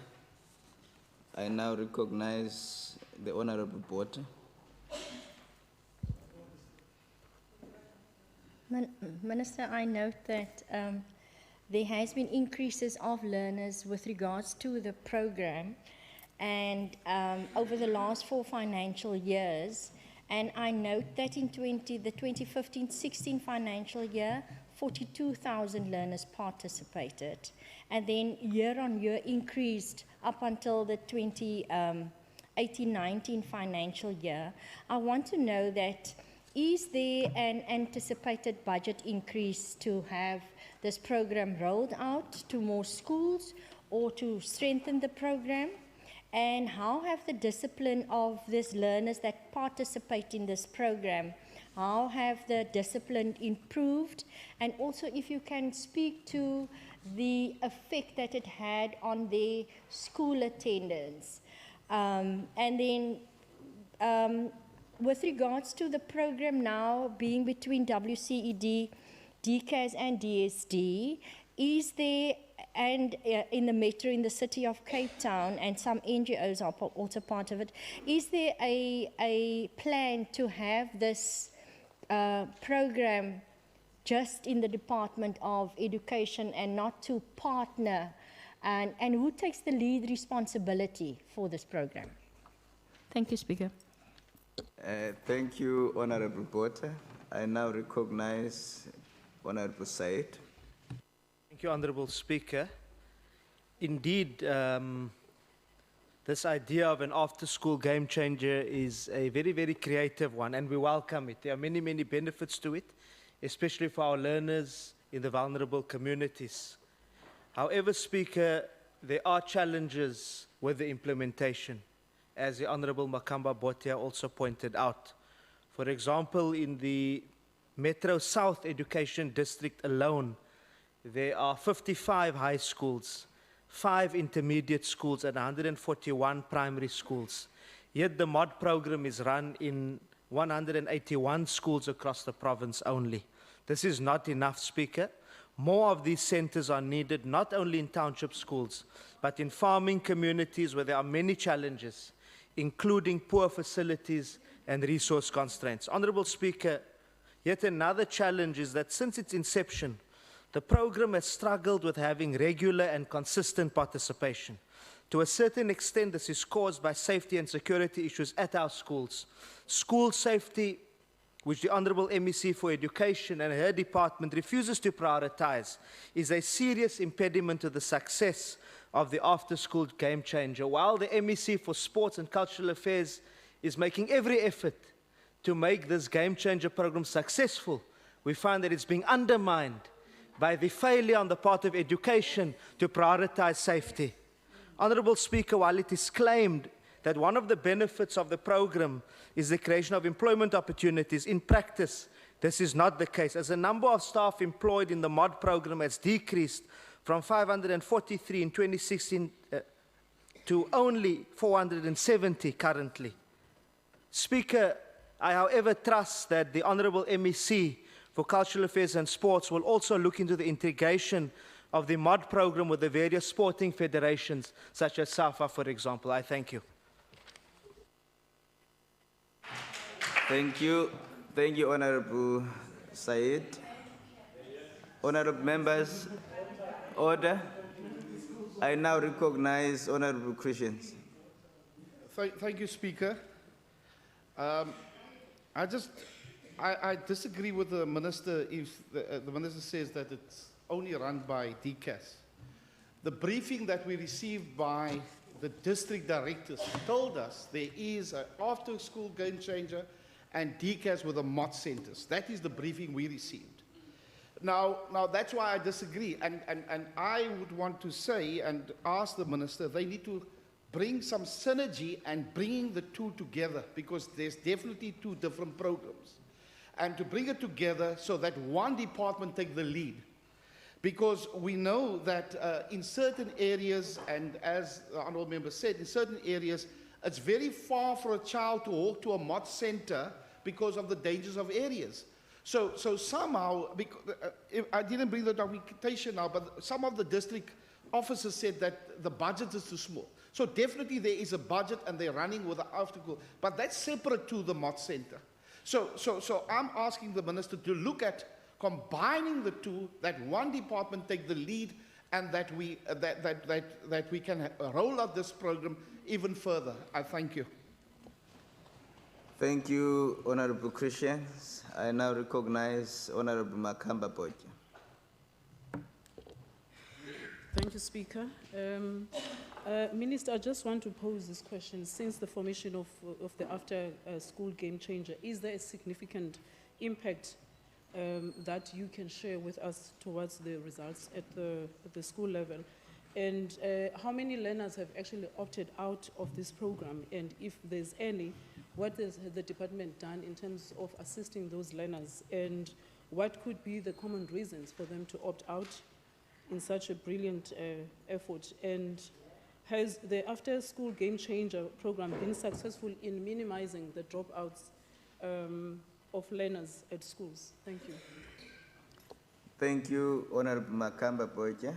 I now recognize the Honourable Botje. Minister, I note that there has been increases of learners with regards to the program and over the last 4 financial years, and I note that in the 2015-16 financial year, 42,000 learners participated, and then year on year increased up until the 2018-19 financial year. I want to know that, is there an anticipated budget increase to have this program rolled out to more schools or to strengthen the program? And how have the discipline of these learners that participate in this program, how have the discipline improved? And also if you can speak to the effect that it had on their school attendance. And then with regards to the program now being between WCED, DCAS and DSD, is there, and in the metro in the city of Cape Town, and some NGOs are also part of it, is there a plan to have this program just in the Department of Education and not to partner? And who takes the lead responsibility for this program? Thank you, Speaker. Thank you, Honorable Botha. I now recognize Honorable Said. Thank you, Honorable Speaker. Indeed, this idea of an after-school game changer is a very, very creative one, and we welcome it. There are many, many benefits to it, especially for our learners in the vulnerable communities. However, Speaker, there are challenges with the implementation, as the Honorable Makamba Botha also pointed out. For example, in the Metro South Education District alone, there are 55 high schools, 5 intermediate schools, and 141 primary schools. Yet the MOD program is run in 181 schools across the province only. This is not enough, Speaker. More of these centers are needed, not only in township schools, but in farming communities where there are many challenges, including poor facilities and resource constraints. Honorable Speaker, yet another challenge is that since its inception, the program has struggled with having regular and consistent participation. To a certain extent, this is caused by safety and security issues at our schools. School safety, which the Honorable MEC for Education and her department refuses to prioritize, is a serious impediment to the success of the after-school game changer, while the MEC for Sports and Cultural Affairs is making every effort to make this game changer program successful. We find that it's being undermined by the failure on the part of education to prioritize safety. Honorable Speaker, while it is claimed that one of the benefits of the program is the creation of employment opportunities, in practice, this is not the case, as the number of staff employed in the MOD program has decreased from 543 in 2016 to only 470 currently. Speaker, I however trust that the Honorable MEC for Cultural Affairs and Sports will also look into the integration of the MOD program with the various sporting federations, such as SAFA, for example. I thank you. Thank you. Thank you, Honorable Said. Honorable members, order. I now recognize Honorable Christians. Thank you, Speaker. I disagree with the Minister if the Minister says that it's only run by DCAS. The briefing that we received by the district directors told us there is an after-school game changer and DCAS with the MOD centers. That is the briefing we received. Now that's why I disagree, and I would want to say and ask the Minister, they need to bring some synergy and bringing the two together, because there's definitely two different programs. And to bring it together so that one department take the lead. Because we know that in certain areas, and as the Honourable Member said, in certain areas, it's very far for a child to walk to a MOD centre because of the dangers of areas. So somehow, I didn't bring the documentation now, but some of the district officers said that the budget is too small. So definitely there is a budget and they're running with the after-school, but that's separate to the MOD centre. So I'm asking the Minister to look at combining the two, that one department take the lead, and that we can roll out this program even further. I thank you. Thank you, Honorable Christians. I now recognize Honorable Makamba Botha. Thank you, Speaker. Minister, I just want to pose this question. Since the formation of the after-school game changer, is there a significant impact that you can share with us towards the results at the school level? And how many learners have actually opted out of this program? And if there's any, what has the department done in terms of assisting those learners? And what could be the common reasons for them to opt out in such a brilliant effort? And has the after-school game changer program been successful in minimizing the dropouts of learners at schools? Thank you. Thank you, Honorable Makamba Boyke.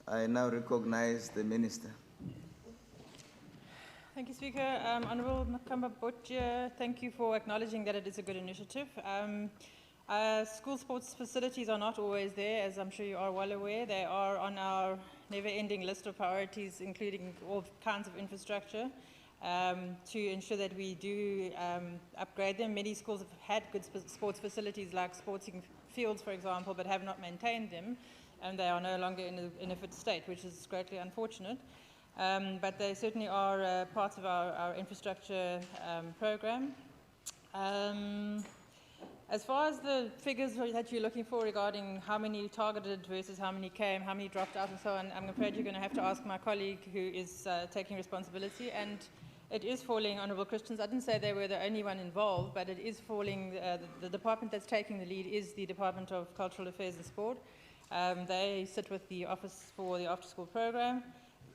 I now recognize the Minister. Thank you, Speaker. Honourable Makamba Botja, thank you for acknowledging that it is a good initiative. School sports facilities are not always there, as I'm sure you are well aware. They are on our never-ending list of priorities, including all kinds of infrastructure, to ensure that we do upgrade them. Many schools have had good sports facilities, like sporting fields, for example, but have not maintained them, and they are no longer in a fit state, which is greatly unfortunate. But they certainly are part of our infrastructure program. As far as the figures that you're looking for regarding how many targeted versus how many came, how many dropped out and so on, I'm afraid you're going to have to ask my colleague who is taking responsibility. And it is falling, Honourable Christians, I didn't say they were the only one involved, but it is falling, the department that's taking the lead is the Department of Cultural Affairs and Sport. They sit with the Office for the After School Program,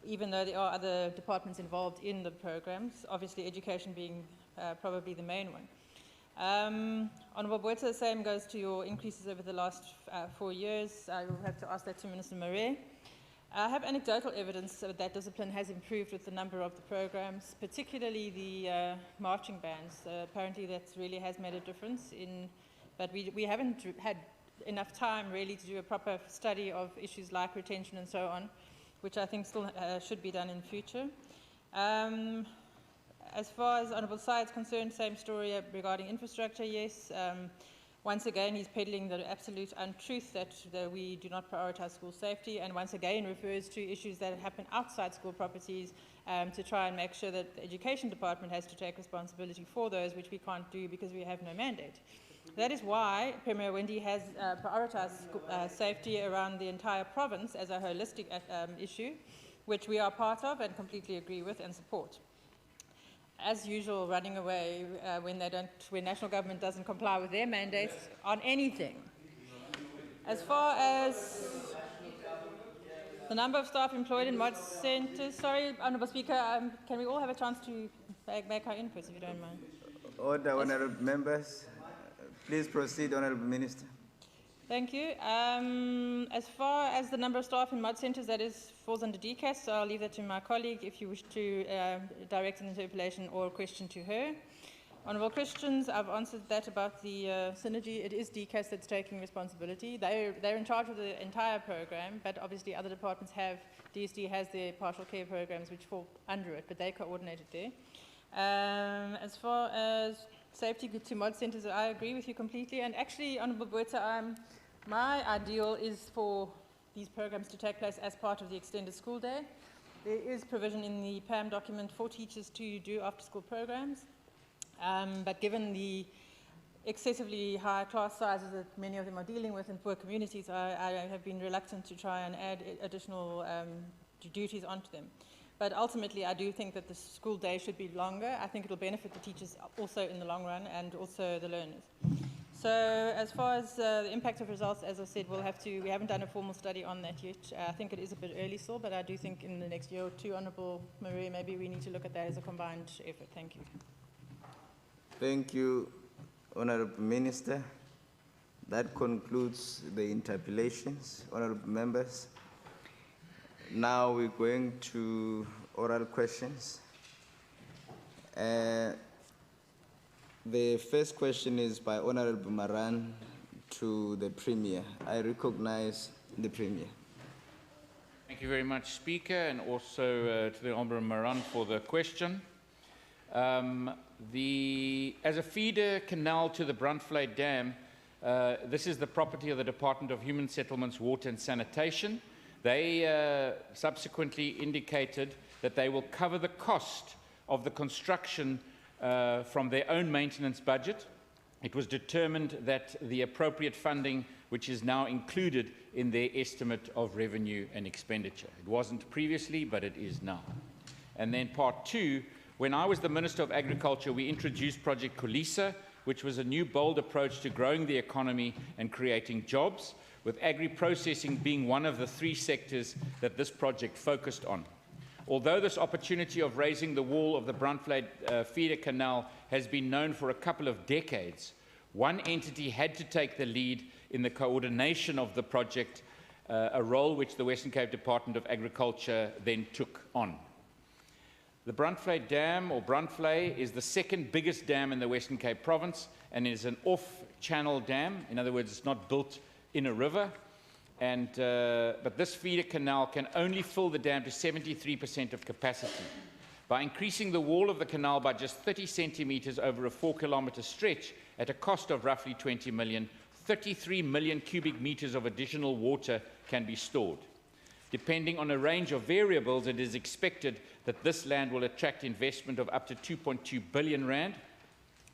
even though there are other departments involved in the programs, obviously education being probably the main one. Honourable Botja, the same goes to your increases over the last 4 years. I will have to ask that to Minister Marais. I have anecdotal evidence that discipline has improved with the number of the programs, particularly the marching bands. Apparently that really has made a difference, but we haven't had enough time really to do a proper study of issues like retention and so on, which I think still should be done in future. As far as Honourable Sai is concerned, same story regarding infrastructure, yes. Once again, he's peddling the absolute untruth that we do not prioritise school safety, and once again refers to issues that happen outside school properties to try and make sure that the Education Department has to take responsibility for those, which we can't do because we have no mandate. That is why Premier Wendy has prioritised safety around the entire province as a holistic issue, which we are part of and completely agree with and support. As usual, running away when national government doesn't comply with their mandates on anything. As far as the number of staff employed in mod centres, sorry, Honourable Speaker, can we all have a chance to make our inputs, if you don't mind? Order, Honourable Members. Please proceed, Honourable Minister. Thank you. As far as the number of staff in mod centres, that falls under DCAS, so I'll leave that to my colleague if you wish to direct an interpellation or a question to her. Honourable Christians, I've answered that about the synergy. It is DCAS that's taking responsibility. They're in charge of the entire program, but obviously other departments have, DSD has their partial care programs which fall under it, but they coordinate it there. As far as safety to mod centres, I agree with you completely. And actually, Honourable Botja, my ideal is for these programs to take place as part of the extended school day. There is provision in the PAM document for teachers to do after-school programs, but given the excessively high class sizes that many of them are dealing with in poor communities, I have been reluctant to try and add additional duties onto them. But ultimately, I do think that the school day should be longer. I think it will benefit the teachers also in the long run and also the learners. So as far as the impact of results, as I said, we haven't done a formal study on that yet. I think it is a bit early still, but I do think in the next year or two, Honourable Marais, maybe we need to look at that as a combined effort. Thank you. Thank you, Honourable Minister. That concludes the interpellations, Honourable Members. Now we're going to oral questions. The first question is by Honourable Maran to the Premier. I recognize the Premier. Thank you very much, Speaker, and also to the Honourable Maran for the question. As a feeder canal to the Bruntvlei Dam, this is the property of the Department of Human Settlements, Water and Sanitation. They subsequently indicated that they will cover the cost of the construction from their own maintenance budget. It was determined that the appropriate funding, which is now included in their estimate of revenue and expenditure. It wasn't previously, but it is now. And then part two, when I was the Minister of Agriculture, we introduced Project Khulisa, which was a new bold approach to growing the economy and creating jobs, with agri-processing being one of the 3 sectors that this project focused on. Although this opportunity of raising the wall of the Bruntvlei feeder canal has been known for a couple of decades, one entity had to take the lead in the coordination of the project, a role which the Western Cape Department of Agriculture then took on. The Bruntvlei Dam, or Bruntvlei, is the second biggest dam in the Western Cape province and is an off-channel dam. In other words, it's not built in a river. But this feeder canal can only fill the dam to 73% of capacity. By increasing the wall of the canal by just 30 centimetres over a 4-kilometre stretch at a cost of roughly 20 million, 33 million cubic metres of additional water can be stored. Depending on a range of variables, it is expected that this land will attract investment of up to 2.2 billion rand,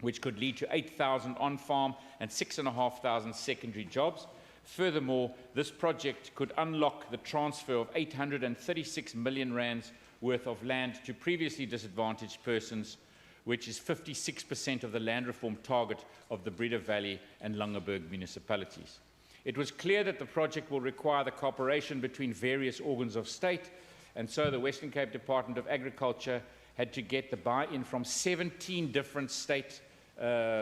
which could lead to 8,000 on-farm and 6,500 secondary jobs. Furthermore, this project could unlock the transfer of 836 million rands worth of land to previously disadvantaged persons, which is 56% of the land reform target of the Breeda Valley and Langeberg municipalities. It was clear that the project will require the cooperation between various organs of state, and so the Western Cape Department of Agriculture had to get the buy-in from 17 different state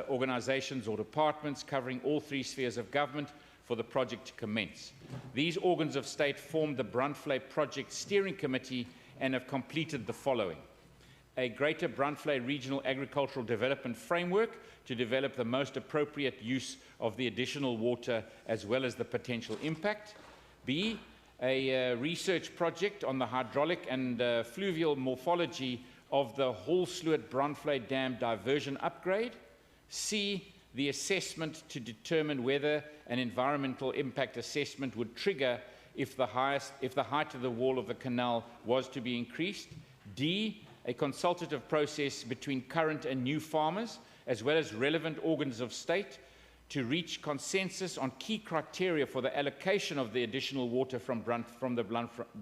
organisations or departments covering all 3 spheres of government for the project to commence. These organs of state formed the Bruntvlei Project Steering Committee and have completed the following: a Greater Bruntvlei Regional Agricultural Development Framework to develop the most appropriate use of the additional water as well as the potential impact. B, a research project on the hydraulic and fluvial morphology of the Hallsloot Bruntvlei Dam diversion upgrade. C, the assessment to determine whether an environmental impact assessment would trigger if the height of the wall of the canal was to be increased. D, a consultative process between current and new farmers, as well as relevant organs of state, to reach consensus on key criteria for the allocation of the additional water from the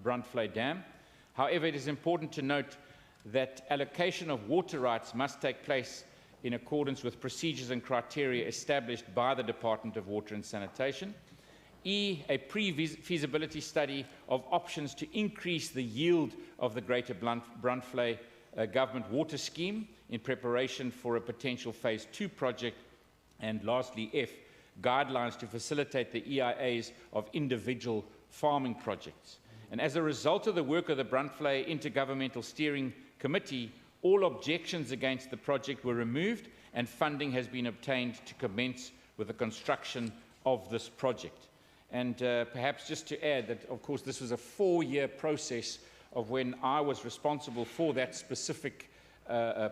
Bruntvlei Dam. However, it is important to note that allocation of water rights must take place in accordance with procedures and criteria established by the Department of Water and Sanitation. E, a pre-feasibility study of options to increase the yield of the Greater Bruntvlei Government Water Scheme in preparation for a potential Phase 2 project. And lastly, F, guidelines to facilitate the EIAs of individual farming projects. And as a result of the work of the Bruntvlei Intergovernmental Steering Committee, all objections against the project were removed and funding has been obtained to commence with the construction of this project. And perhaps just to add that, of course, this was a 4-year process of when I was responsible for that specific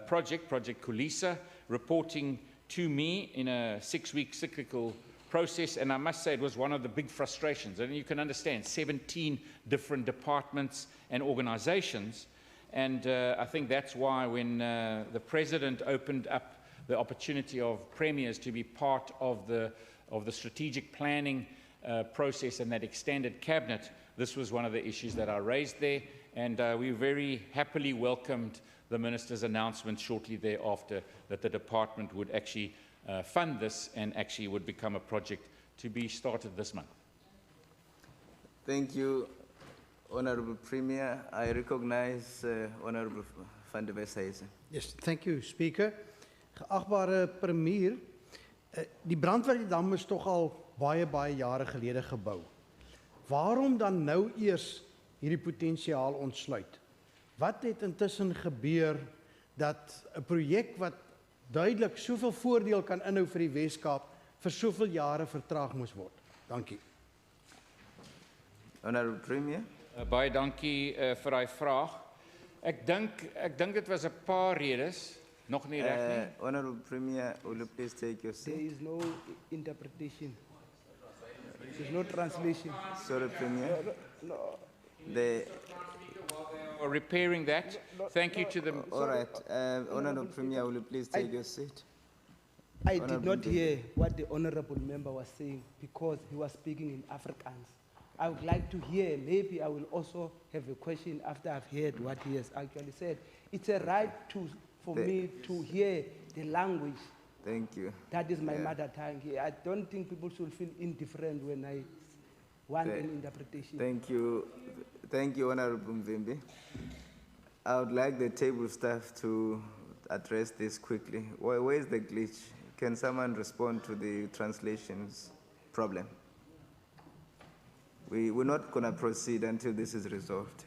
project, Project Kulisa, reporting to me in a 6-week cyclical process. And I must say it was one of the big frustrations. And you can understand, 17 different departments and organizations. And I think that's why when the President opened up the opportunity of premiers to be part of the strategic planning process and that extended cabinet, this was one of the issues that I raised there, and we very happily welcomed the Minister's announcement shortly thereafter that the department would actually fund this and actually would become a project to be started this month. Thank you, Honourable Premier. I recognize Honourable van der Westhuizen. Yes, thank you, Speaker. Geachtbare Premier, die Brandwaterdam Dam is toch al baie jare gelede gebou. Waarom dan nou eers hierdie potensiaal ontsluit? Wat het intussen gebeur dat 'n projek wat duidelik soveel voordeel kan inhou vir die Weskaap vir soveel jare vertraag moes word? Dankie. Honourable Premier. Baie dankie vir daai vraag. Ek dink dit was 'n paar redes, nog nie reg nie. Honourable Premier, will you please take your seat? There is no interpretation. There's no translation. Sorry, Premier. No. Or repairing that. Thank you to the... All right. Honourable Premier, will you please take your seat? I did not hear what the honourable member was saying because he was speaking in Afrikaans. I would like to hear, maybe I will also have a question after I've heard what he has actually said. It's a right for me to hear the language. Thank you. That is my mother tongue. I don't think people should feel indifferent when I want an interpretation. Thank you. Thank you, Honourable Mvimbi. I would like the table staff to address this quickly. Where is the glitch? Can someone respond to the translations problem. We're not going to proceed until this is resolved.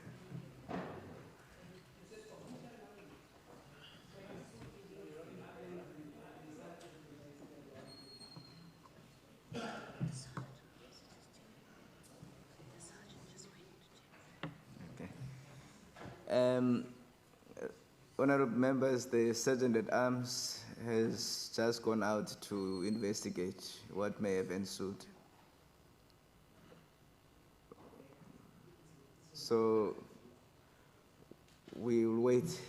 Honorable members, the Sergeant at Arms has just gone out to investigate what may have ensued. So we will wait.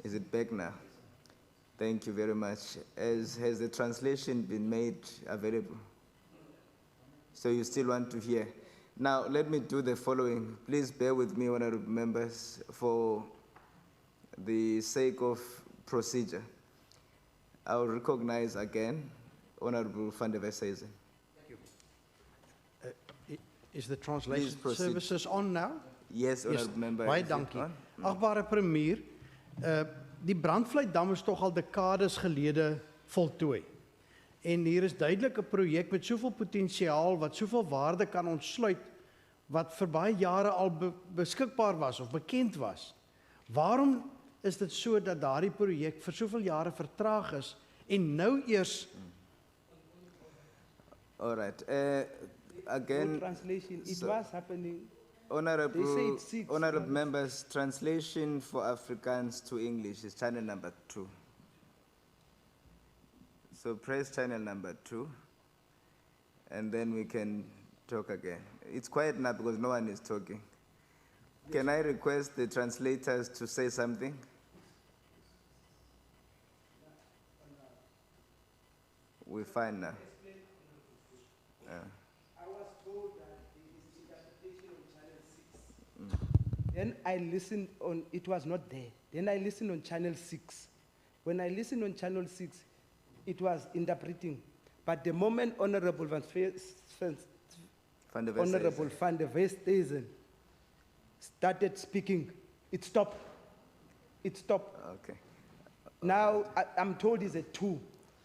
Is it back now? Thank you very much. Has the translation been made available? So you still want to hear? Now, let me do the following. Please bear with me, honorable members, for the sake of procedure. I will recognize again Honorable Van der Westhuizen. Is the translation Please proceed. services on now? Yes, honorable member. Baie is it dankie. on? Agbare premier, die Brandvleitdam is tog al dekades gelede voltooi. En hier is duidelik 'n projek met soveel potensiaal wat soveel waarde kan ontsluit wat vir baie jare al beskikbaar was of bekend was. Waarom is dit so dat daardie projek vir soveel jare vertraag is en nou eers All right. Again, translation, it so- was happening. Honorable, They say it's 6, honorable members, translation for Afrikaans to English is channel number 2. So press channel number 2, and then we can talk again. It's quiet now because no one is talking. Can I request the translators to say something? We're fine now. I was told that it is interpretation on channel 6. Then I listened on, it was not there. Then I listened on channel 6. When I listened on channel 6, it was interpreting. But the moment Honorable Van der Westhuizen started speaking, it stopped. It stopped. Okay. Now I'm told it's a 2.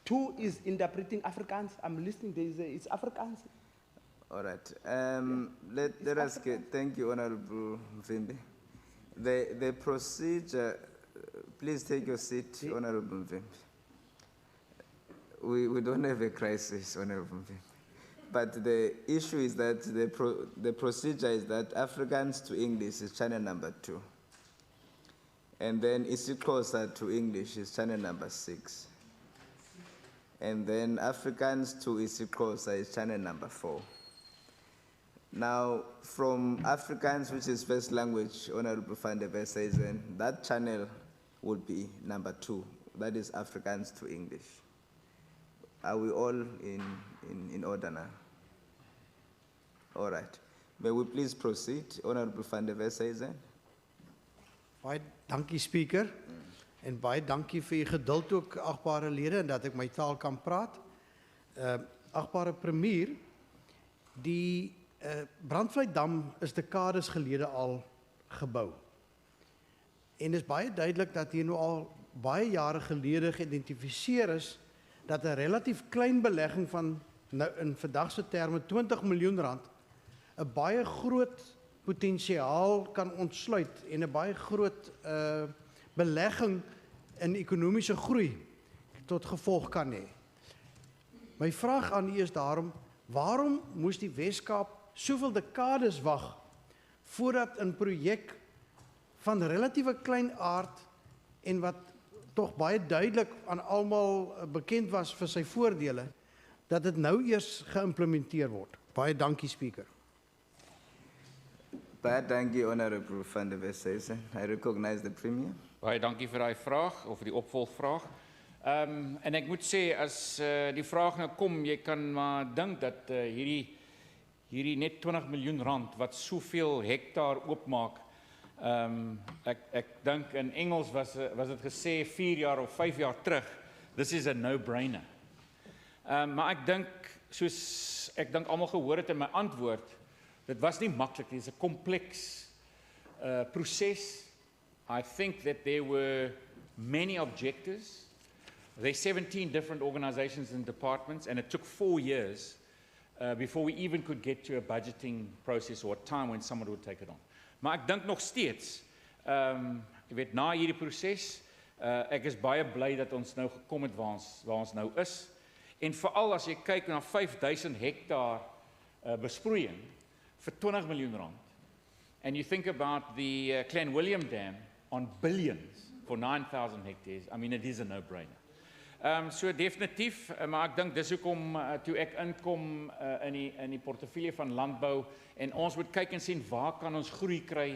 2 is interpreting Afrikaans. I'm listening. It's Afrikaans. All right. Let us get. Thank you, Honorable Mvimbi. The procedure. Please take your seat, Honorable Mvimbi. We don't have a crisis, Honorable Mvimbi. But the issue is that the procedure is that Afrikaans to English is channel number 2. And then isiXhosa to English is channel number 6. And then Afrikaans to isiXhosa is channel number 4. Now, from Afrikaans, which is first language, Honorable Van der Westhuizen, that channel would be number 2. That is Afrikaans to English. Are we all in order now? All right. May we please proceed, Honorable Van der Westhuizen? baie dankie speaker en baie dankie vir u geduld ook agbare lede en dat ek my taal kan praat. Agbare premier, die Brandvleitdam is dekades gelede al gebou. En is baie duidelik dat hier nou al baie jare gelede geïdentifiseer is dat 'n relatief klein belegging van nou in vandag se terme 20 miljoen rand 'n baie groot potensiaal kan ontsluit en 'n baie groot belegging in ekonomiese groei tot gevolg kan hê. My vraag aan u is daarom, waarom moes die Weskaap soveel dekades wag voordat 'n projek van relatiewe klein aard en wat tog baie duidelik aan almal bekend was vir sy voordele, dat dit nou eers geïmplementeer word? Baie dankie, speaker. Baie dankie, Honorable Van der Westhuizen. I recognize the Premier. Baie dankie vir daai vraag of die opvolgvraag. En ek moet sê as die vraag nou kom, jy kan maar dink dat hierdie net 20 miljoen rand wat soveel hektaar oopmaak. Ek dink in Engels was dit gesê 4 jaar of 5 jaar terug. This is a no-brainer. Maar ek dink almal gehoor het in my antwoord, dit was nie maklik nie, dit is 'n kompleks proses. I think that there were many objectives. There's 17 different organizations and departments, and it took 4 years before we even could get to a budgeting process or a time when someone would take it on. Maar ek dink nog steeds, jy weet, na hierdie proses, ek is baie bly dat ons nou gekom het waar ons nou is. En veral as jy kyk na 5000 hektaar besproeiing vir 20 miljoen rand. And you think about the Clanwilliam Dam on billions for 9,000 hectares. I mean, it is a no-brainer. So definitief, maar ek dink dis hoekom toe ek inkom in die portefeulje van landbou en ons moet kyk en sien waar kan ons groei kry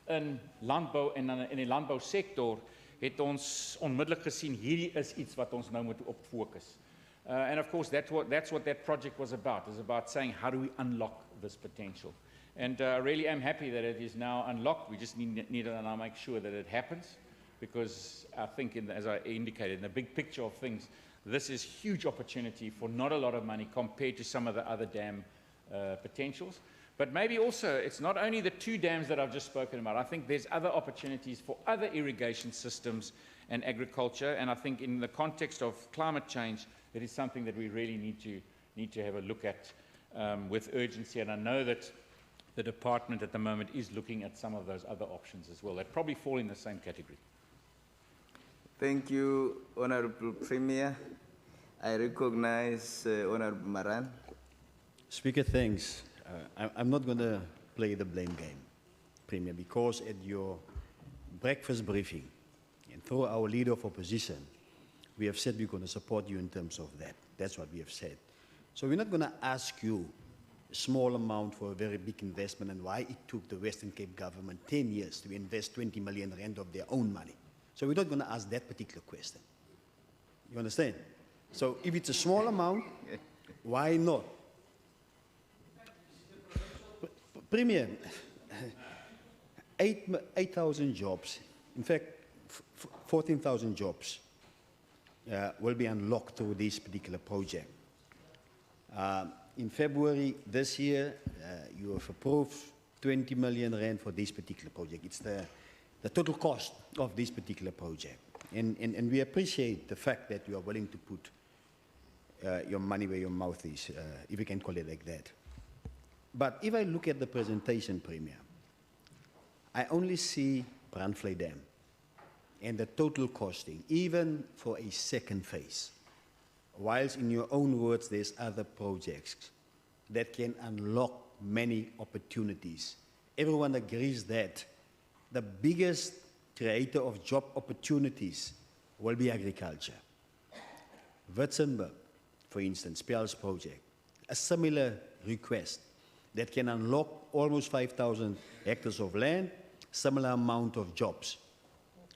in landbou en in die landbousektor, het ons onmiddellik gesien hierdie is iets wat ons nou moet op fokus. And of course that's what that project was about. It's about saying how do we unlock this potential. And I really am happy that it is now unlocked. We just need to now make sure that it happens. Because I think, as I indicated, in the big picture of things, this is huge opportunity for not a lot of money compared to some of the other dam potentials. But maybe also, it's not only the 2 dams that I've just spoken about. I think there's other opportunities for other irrigation systems and agriculture. And I think in the context of climate change, it is something that we really need to have a look at with urgency. And I know that the department at the moment is looking at some of those other options as well. That probably fall in the same category. Thank you, Honorable Premier. I recognize Honorable Maran. Speaker, thanks. I'm not going to play the blame game, Premier, because at your breakfast briefing and through our leader of opposition, we have said we're going to support you in terms of that. That's what we have said. So we're not going to ask you a small amount for a very big investment and why it took the Western Cape government 10 years to invest 20 million rand of their own money. So we're not going to ask that particular question. You understand? So if it's a small amount, why not? Premier, 8,000 jobs, in fact, 14,000 jobs will be unlocked through this particular project. In February this year, you have approved 20 million rand for this particular project. It's the total cost of this particular project. And we appreciate the fact that you are willing to put your money where your mouth is, if you can call it like that. But if I look at the presentation, Premier, I only see Brandvlei Dam and the total costing, even for a second phase. Whilst in your own words, there's other projects that can unlock many opportunities. Everyone agrees that the biggest creator of job opportunities will be agriculture. Witzenberg, for instance, Pels project, a similar request that can unlock almost 5,000 hectares of land, similar amount of jobs.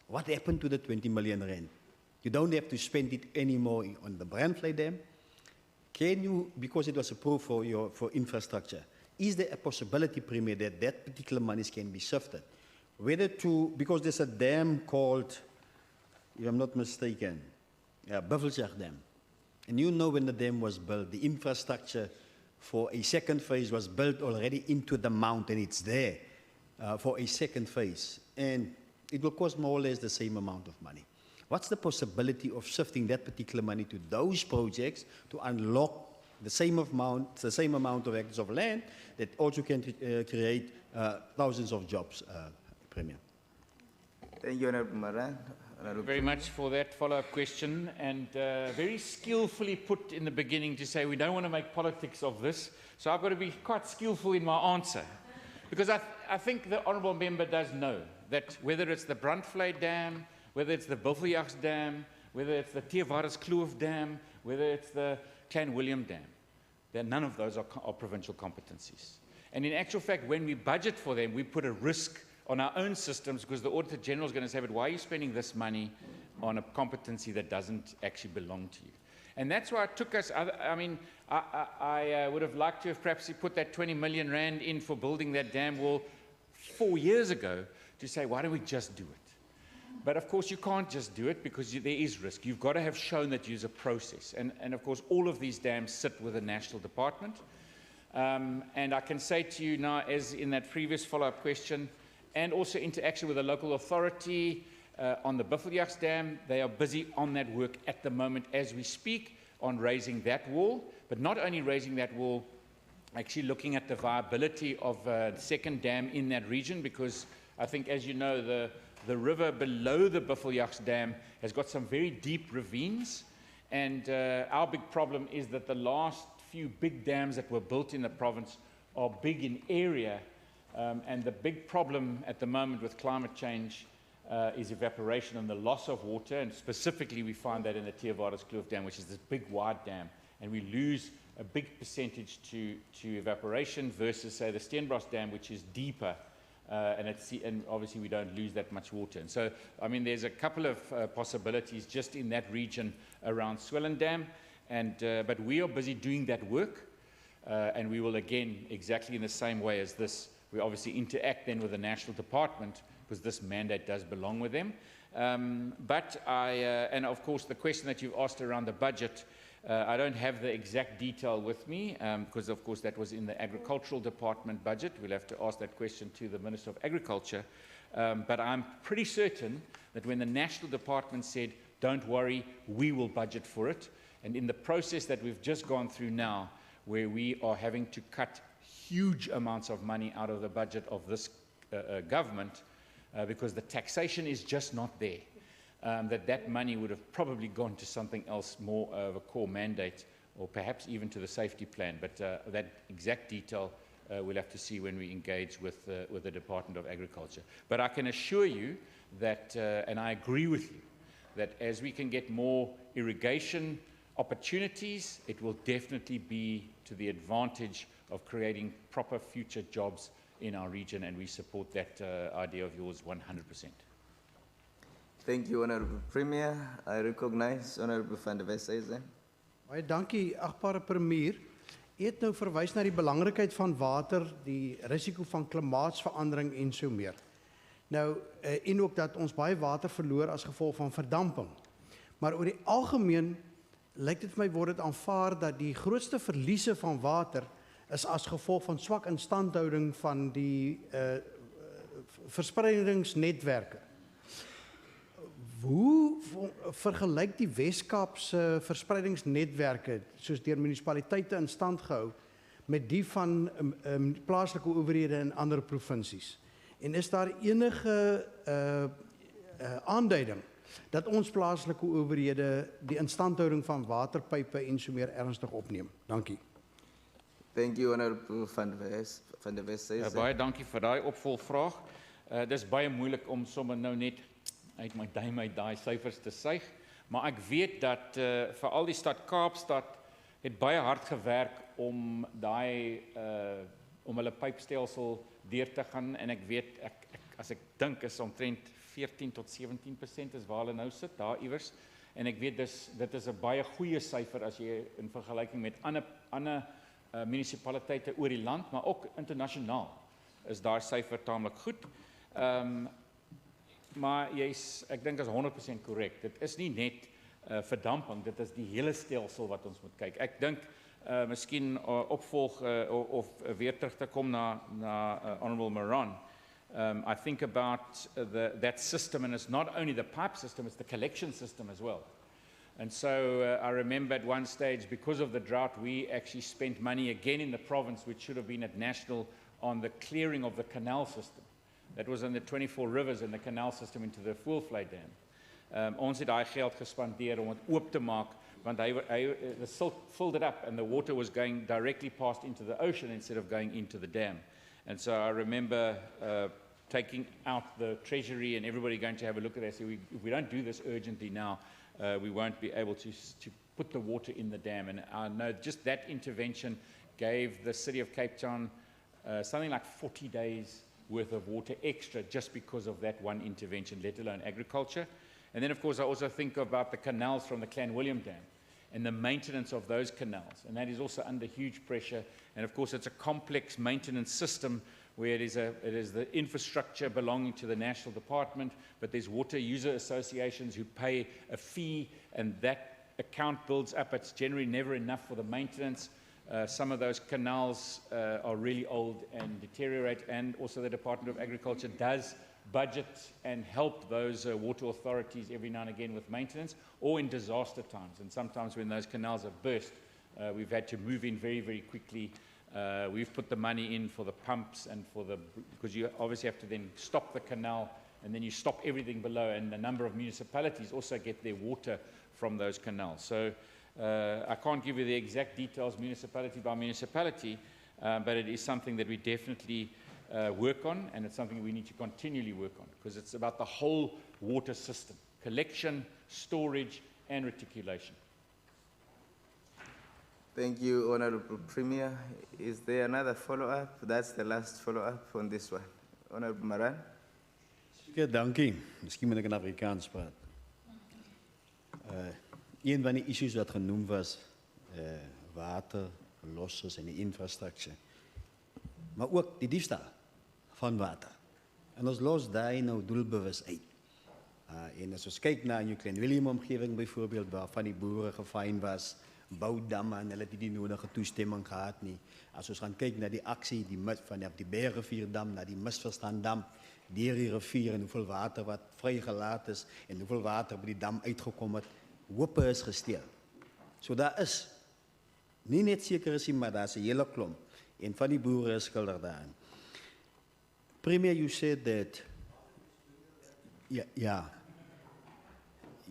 What happened to the 20 million rand? You don't have to spend it anymore on the Brandvlei Dam. Can you, because it was approved for infrastructure, is there a possibility, Premier, that that particular monies can be shifted? Whether to, because there's a dam called, if I'm not mistaken, Buffelsjag Dam. And you know when the dam was built, the infrastructure for a second phase was built already into the mountain. It's there for a second phase. And it will cost more or less the same amount of money. What's the possibility of shifting that particular money to those projects to unlock the same amount of acres of land that also can create thousands of jobs, Premier? Thank you, Honorable Maran. Thank you very much for that follow-up question, and very skillfully put in the beginning to say we don't want to make politics of this, so I've got to be quite skillful in my answer. Because I think the Honourable Member does know that whether it's the Brandvlei Dam, whether it's the Buffelsjag Dam, whether it's the Theewaris Kloof Dam, whether it's the Clanwilliam Dam, that none of those are provincial competencies. And in actual fact, when we budget for them, we put a risk on our own systems because the Auditor General is going to say, but why are you spending this money on a competency that doesn't actually belong to you? And that's why it took us, I mean, I would have liked to have perhaps put that 20 million rand in for building that dam wall 4 years ago to say, why don't we just do it? But of course, you can't just do it because there is risk. You've got to have shown that there's a process. And of course, all of these dams sit with the National Department. And I can say to you now, as in that previous follow-up question, and also interaction with the local authority, On the Biffeljachts Dam, they are busy on that work at the moment as we speak on raising that wall, but not only raising that wall, actually looking at the viability of the second dam in that region, because I think, as you know, the river below the Biffeljachts Dam has got some very deep ravines, and our big problem is that the last few big dams that were built in the province are big in area, and the big problem at the moment with climate change is evaporation and the loss of water, and specifically we find that in the Theewaterskloof Dam, which is this big wide dam, and we lose a big percentage to evaporation versus, say, the Steenbros Dam, which is deeper, and obviously we don't lose that much water. And so, I mean, there's a couple of possibilities just in that region around Swellendam, but we are busy doing that work, and we will, again, exactly in the same way as this, we obviously interact then with the national department, because this mandate does belong with them. And of course, the question that you've asked around the budget, I don't have the exact detail with me, because of course that was in the Agricultural Department budget. We'll have to ask that question to the Minister of Agriculture. But I'm pretty certain that when the National Department said, don't worry, we will budget for it, and in the process that we've just gone through now, where we are having to cut huge amounts of money out of the budget of this government, because the taxation is just not there, that money would have probably gone to something else, more of a core mandate, or perhaps even to the safety plan. But that exact detail we'll have to see when we engage with the Department of Agriculture. But I can assure you that, and I agree with you, that as we can get more irrigation opportunities, it will definitely be to the advantage of creating proper future jobs in our region, and we support that idea of yours 100%. Thank you, Honourable Premier. I recognize Honourable van der Westhuizen. Baie dankie, agbare Premier. U het nou verwys na die belangrikheid van water, die risiko van klimaatsverandering en so meer. Nou, en ook dat ons baie water verloor as gevolg van verdamping. Maar oor die algemeen lyk dit my word dit aanvaar dat die grootste verliese van water is as gevolg van swak instandhouding van die verspreidingsnetwerke. Hoe vergelyk die Wes-Kaapse verspreidingsnetwerke, soos deur munisipaliteite in stand gehou, met die van plaaslike owerhede in ander provinsies? En is daar enige aanduiding dat ons plaaslike owerhede die instandhouding van waterpype en so meer ernstig opneem? Dankie. Thank you, Honourable van der Westhuizen. Baie dankie vir daai opvolgvraag. Dis baie moeilik om sommer nou net uit my duim uit daai syfers te suig, maar ek weet dat veral die stad Kaapstad het baie hard gewerk om daai om hulle pypstelsel deur te gaan, en ek weet as ek dink is omtrent 14 tot 17% is waar hulle nou sit, daar iewers, en ek weet dit is 'n baie goeie syfer as jy in vergelyking met ander munisipaliteite oor die land, maar ook internasionaal is daai syfer taamlik goed. Maar ek dink is 100% korrek. Dit is nie net verdamping, dit is die hele stelsel wat ons moet kyk. Ek dink miskien opvolg of weer terug te kom na Honourable Moran. I think about that system, and it's not only the pipe system, it's the collection system as well. And so I remember at one stage, because of the drought, we actually spent money again in the province, which should have been at national, on the clearing of the canal system. That was on the 24 rivers and the canal system into the Voelvlei Dam. Ons het daai geld gespandeer om dit oop te maak, want the silt filled it up and the water was going directly past into the ocean instead of going into the dam. And so I remember taking out the treasury and everybody going to have a look at that. So if we don't do this urgently now, we won't be able to put the water in the dam. And I know just that intervention gave the city of Cape Town something like 40 days worth of water extra just because of that one intervention, let alone agriculture. And then, of course, I also think about the canals from the Clanwilliam Dam and the maintenance of those canals. And that is also under huge pressure. And, of course, it's a complex maintenance system where it is the infrastructure belonging to the National Department, but there's water user associations who pay a fee, and that account builds up. It's generally never enough for the maintenance. Some of those canals are really old and deteriorate, and also the Department of Agriculture does budget and help those water authorities every now and again with maintenance or in disaster times. And sometimes when those canals have burst, we've had to move in very, very quickly. We've put the money in for the pumps and for the, because you obviously have to then stop the canal and then you stop everything below, and a number of municipalities also get their water from those canals. So I can't give you the exact details municipality by municipality, but it is something that we definitely work on, and it's something we need to continually work on, because it's about the whole water system: collection, storage, and reticulation. Thank you, Honorable Premier. Is there another follow-up? That's the last follow-up on this one. Honorable Maran. Ja, dankie. Miskien moet ek in Afrikaans praat. Een van die issues wat genoem was, water, losses en die infrastructuur. Maar ook die diefstal van water. En ons los daai nou doelbewus uit. En as ons kyk na in Klein Willem omgewing byvoorbeeld, waarvan die boere gefyn was, boudamme en hulle het nie die nodige toestemming gehad nie. As ons gaan kyk na die aksie van die Bergrivierdam na die Misverstanddam, deur die rivier en hoeveel water wat vrygelaat is en hoeveel water by die dam uitgekom het, hope is gesteel. So daar is, nie net seker is nie, maar daar is 'n hele klomp. En van die boere is skuldig daaraan. Premier, you said that,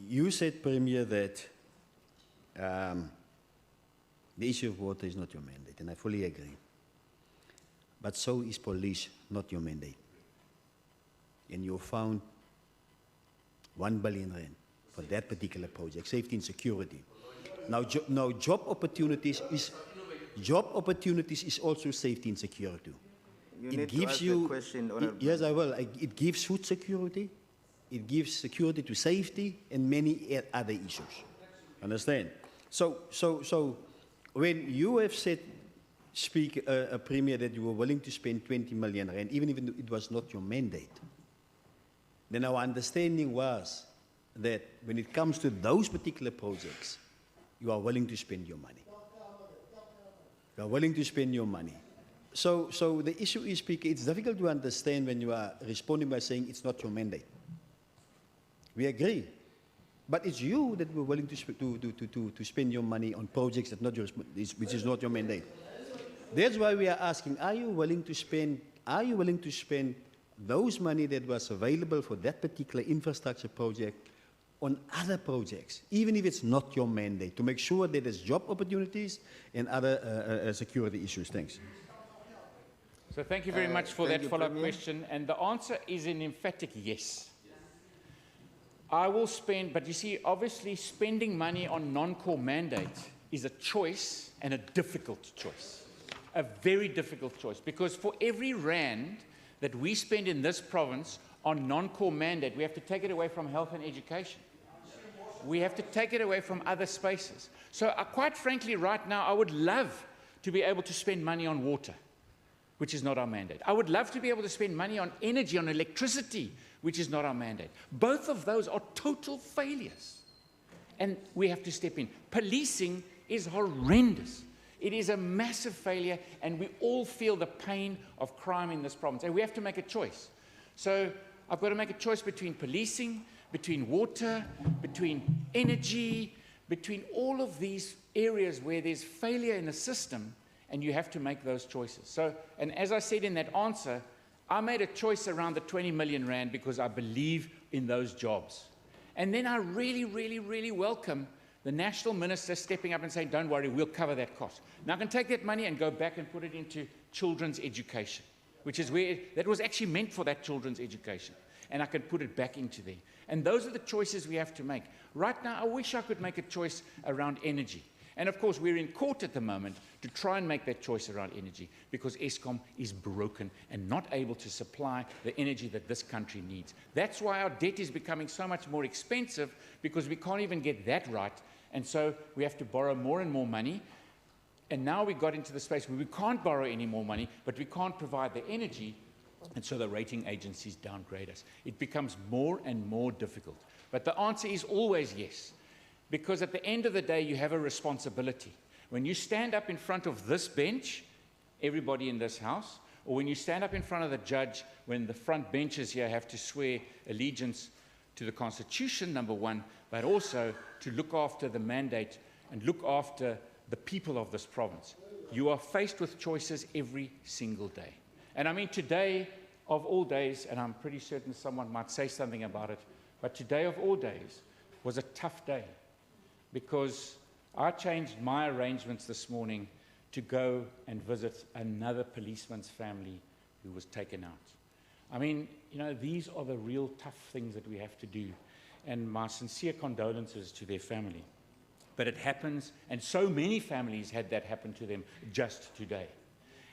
you said, Premier, that the issue of water is not your mandate, and I fully agree. But so is police not your mandate. And you found 1 billion rand for that particular project, safety and security. Now, job opportunities is also safety and security. You need to ask the question, Honorable. Yes, I will. It gives food security, it gives security to safety, and many other issues. Understand? So when you have said, Premier, that you were willing to spend 20 million rand, even if it was not your mandate, then our understanding was that when it comes to those particular projects, you are willing to spend your money. You are willing to spend your money. So the issue is, Speaker, it's difficult to understand when you are responding by saying it's not your mandate. We agree. But it's you that were willing to spend your money on projects that not yours, which is not your mandate. That's why we are asking, are you willing to spend those money that was available for that particular infrastructure project on other projects, even if it's not your mandate, to make sure that there's job opportunities and other security issues? Thanks. So thank you very much for that follow-up question. And the answer is an emphatic yes. I will spend, but you see, obviously spending money on non-core mandates is a choice, and a difficult choice. A very difficult choice, because for every rand that we spend in this province on non-core mandate, we have to take it away from health and education. We have to take it away from other spaces. So quite frankly, right now, I would love to be able to spend money on water, which is not our mandate. I would love to be able to spend money on energy, on electricity, which is not our mandate. Both of those are total failures, and we have to step in. Policing is horrendous. It is a massive failure, and we all feel the pain of crime in this province, and we have to make a choice. So I've got to make a choice between policing, between water, between energy, between all of these areas where there's failure in the system, and you have to make those choices. So, and as I said in that answer, I made a choice around the 20 million rand because I believe in those jobs. And then I really, really, really welcome the national minister stepping up and saying, don't worry, we'll cover that cost. Now I can take that money and go back and put it into children's education, which is where that was actually meant for, that children's education. And I can put it back into there. And those are the choices we have to make. Right now, I wish I could make a choice around energy. And of course, we're in court at the moment to try and make that choice around energy, because Eskom is broken and not able to supply the energy that this country needs. That's why our debt is becoming so much more expensive, because we can't even get that right. And so we have to borrow more and more money. And now we got into the space where we can't borrow any more money, but we can't provide the energy. And so the rating agencies downgrade us. It becomes more and more difficult. But the answer is always yes. Because at the end of the day, you have a responsibility. When you stand up in front of this bench, everybody in this house, or when you stand up in front of the judge, when the front benches here have to swear allegiance to the Constitution, number one, but also to look after the mandate and look after the people of this province. You are faced with choices every single day. And I mean, today of all days, and I'm pretty certain someone might say something about it, but today of all days was a tough day because I changed my arrangements this morning to go and visit another policeman's family who was taken out. I mean, you know, these are the real tough things that we have to do. And my sincere condolences to their family. But it happens, and so many families had that happen to them just today.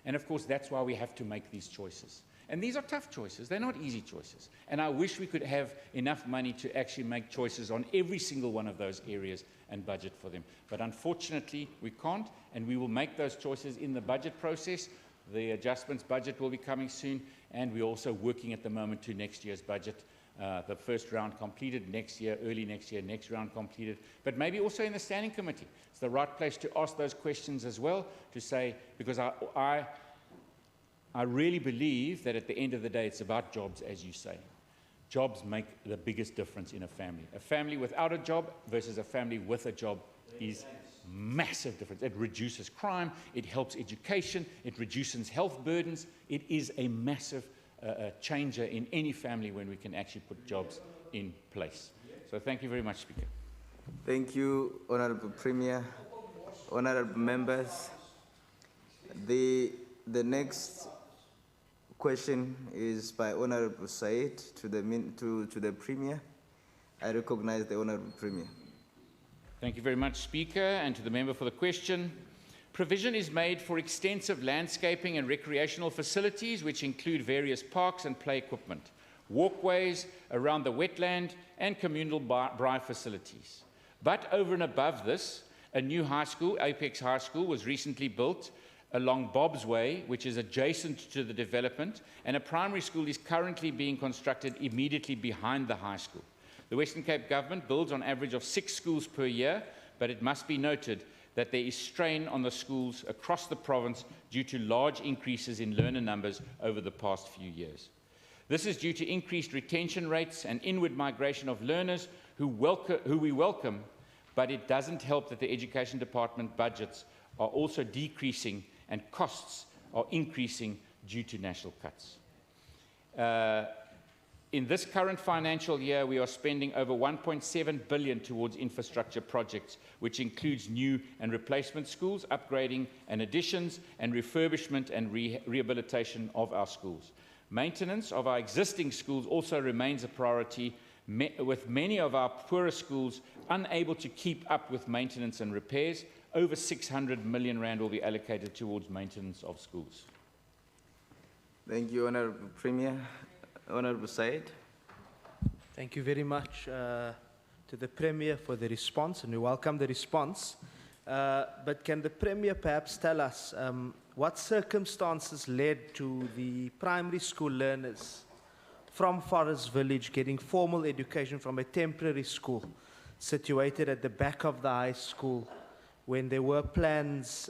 And of course, that's why we have to make these choices. And these are tough choices. They're not easy choices. And I wish we could have enough money to actually make choices on every single one of those areas and budget for them. But unfortunately, we can't, and we will make those choices in the budget process. The adjustments budget will be coming soon, and we're also working at the moment to next year's budget. The first round completed next year, early next year, next round completed, but maybe also in the standing committee. It's the right place to ask those questions as well, to say, because I really believe that at the end of the day, it's about jobs, as you say. Jobs make the biggest difference in a family. A family without a job versus a family with a job is massive difference. It reduces crime, it helps education, it reduces health burdens. It is a massive changer in any family when we can actually put jobs in place. So thank you very much, Speaker. Thank you, Honourable Premier, honourable members. The next question is by Honourable Said to the Premier. I recognize the Honourable Premier. Thank you very much, Speaker, and to the member for the question. Provision is made for extensive landscaping and recreational facilities, which include various parks and play equipment, walkways around the wetland, and communal braai facilities. But over and above this, a new high school, Apex High School, was recently built along Bob's Way, which is adjacent to the development, and a primary school is currently being constructed immediately behind the high school. The Western Cape government builds on average of 6 schools per year, but it must be noted that there is strain on the schools across the province due to large increases in learner numbers over the past few years. This is due to increased retention rates and inward migration of learners who we welcome, but it doesn't help that the Education Department budgets are also decreasing and costs are increasing due to national cuts. In this current financial year, we are spending over 1.7 billion towards infrastructure projects, which includes new and replacement schools, upgrading and additions, and refurbishment and rehabilitation of our schools. Maintenance of our existing schools also remains a priority, with many of our poorer schools unable to keep up with maintenance and repairs. Over 600 million rand will be allocated towards maintenance of schools. Thank you, Honourable Premier. Honourable Said. Thank you very much to the Premier for the response, and we welcome the response. But can the Premier perhaps tell us what circumstances led to the primary school learners from Forest Village getting formal education from a temporary school situated at the back of the high school when there were plans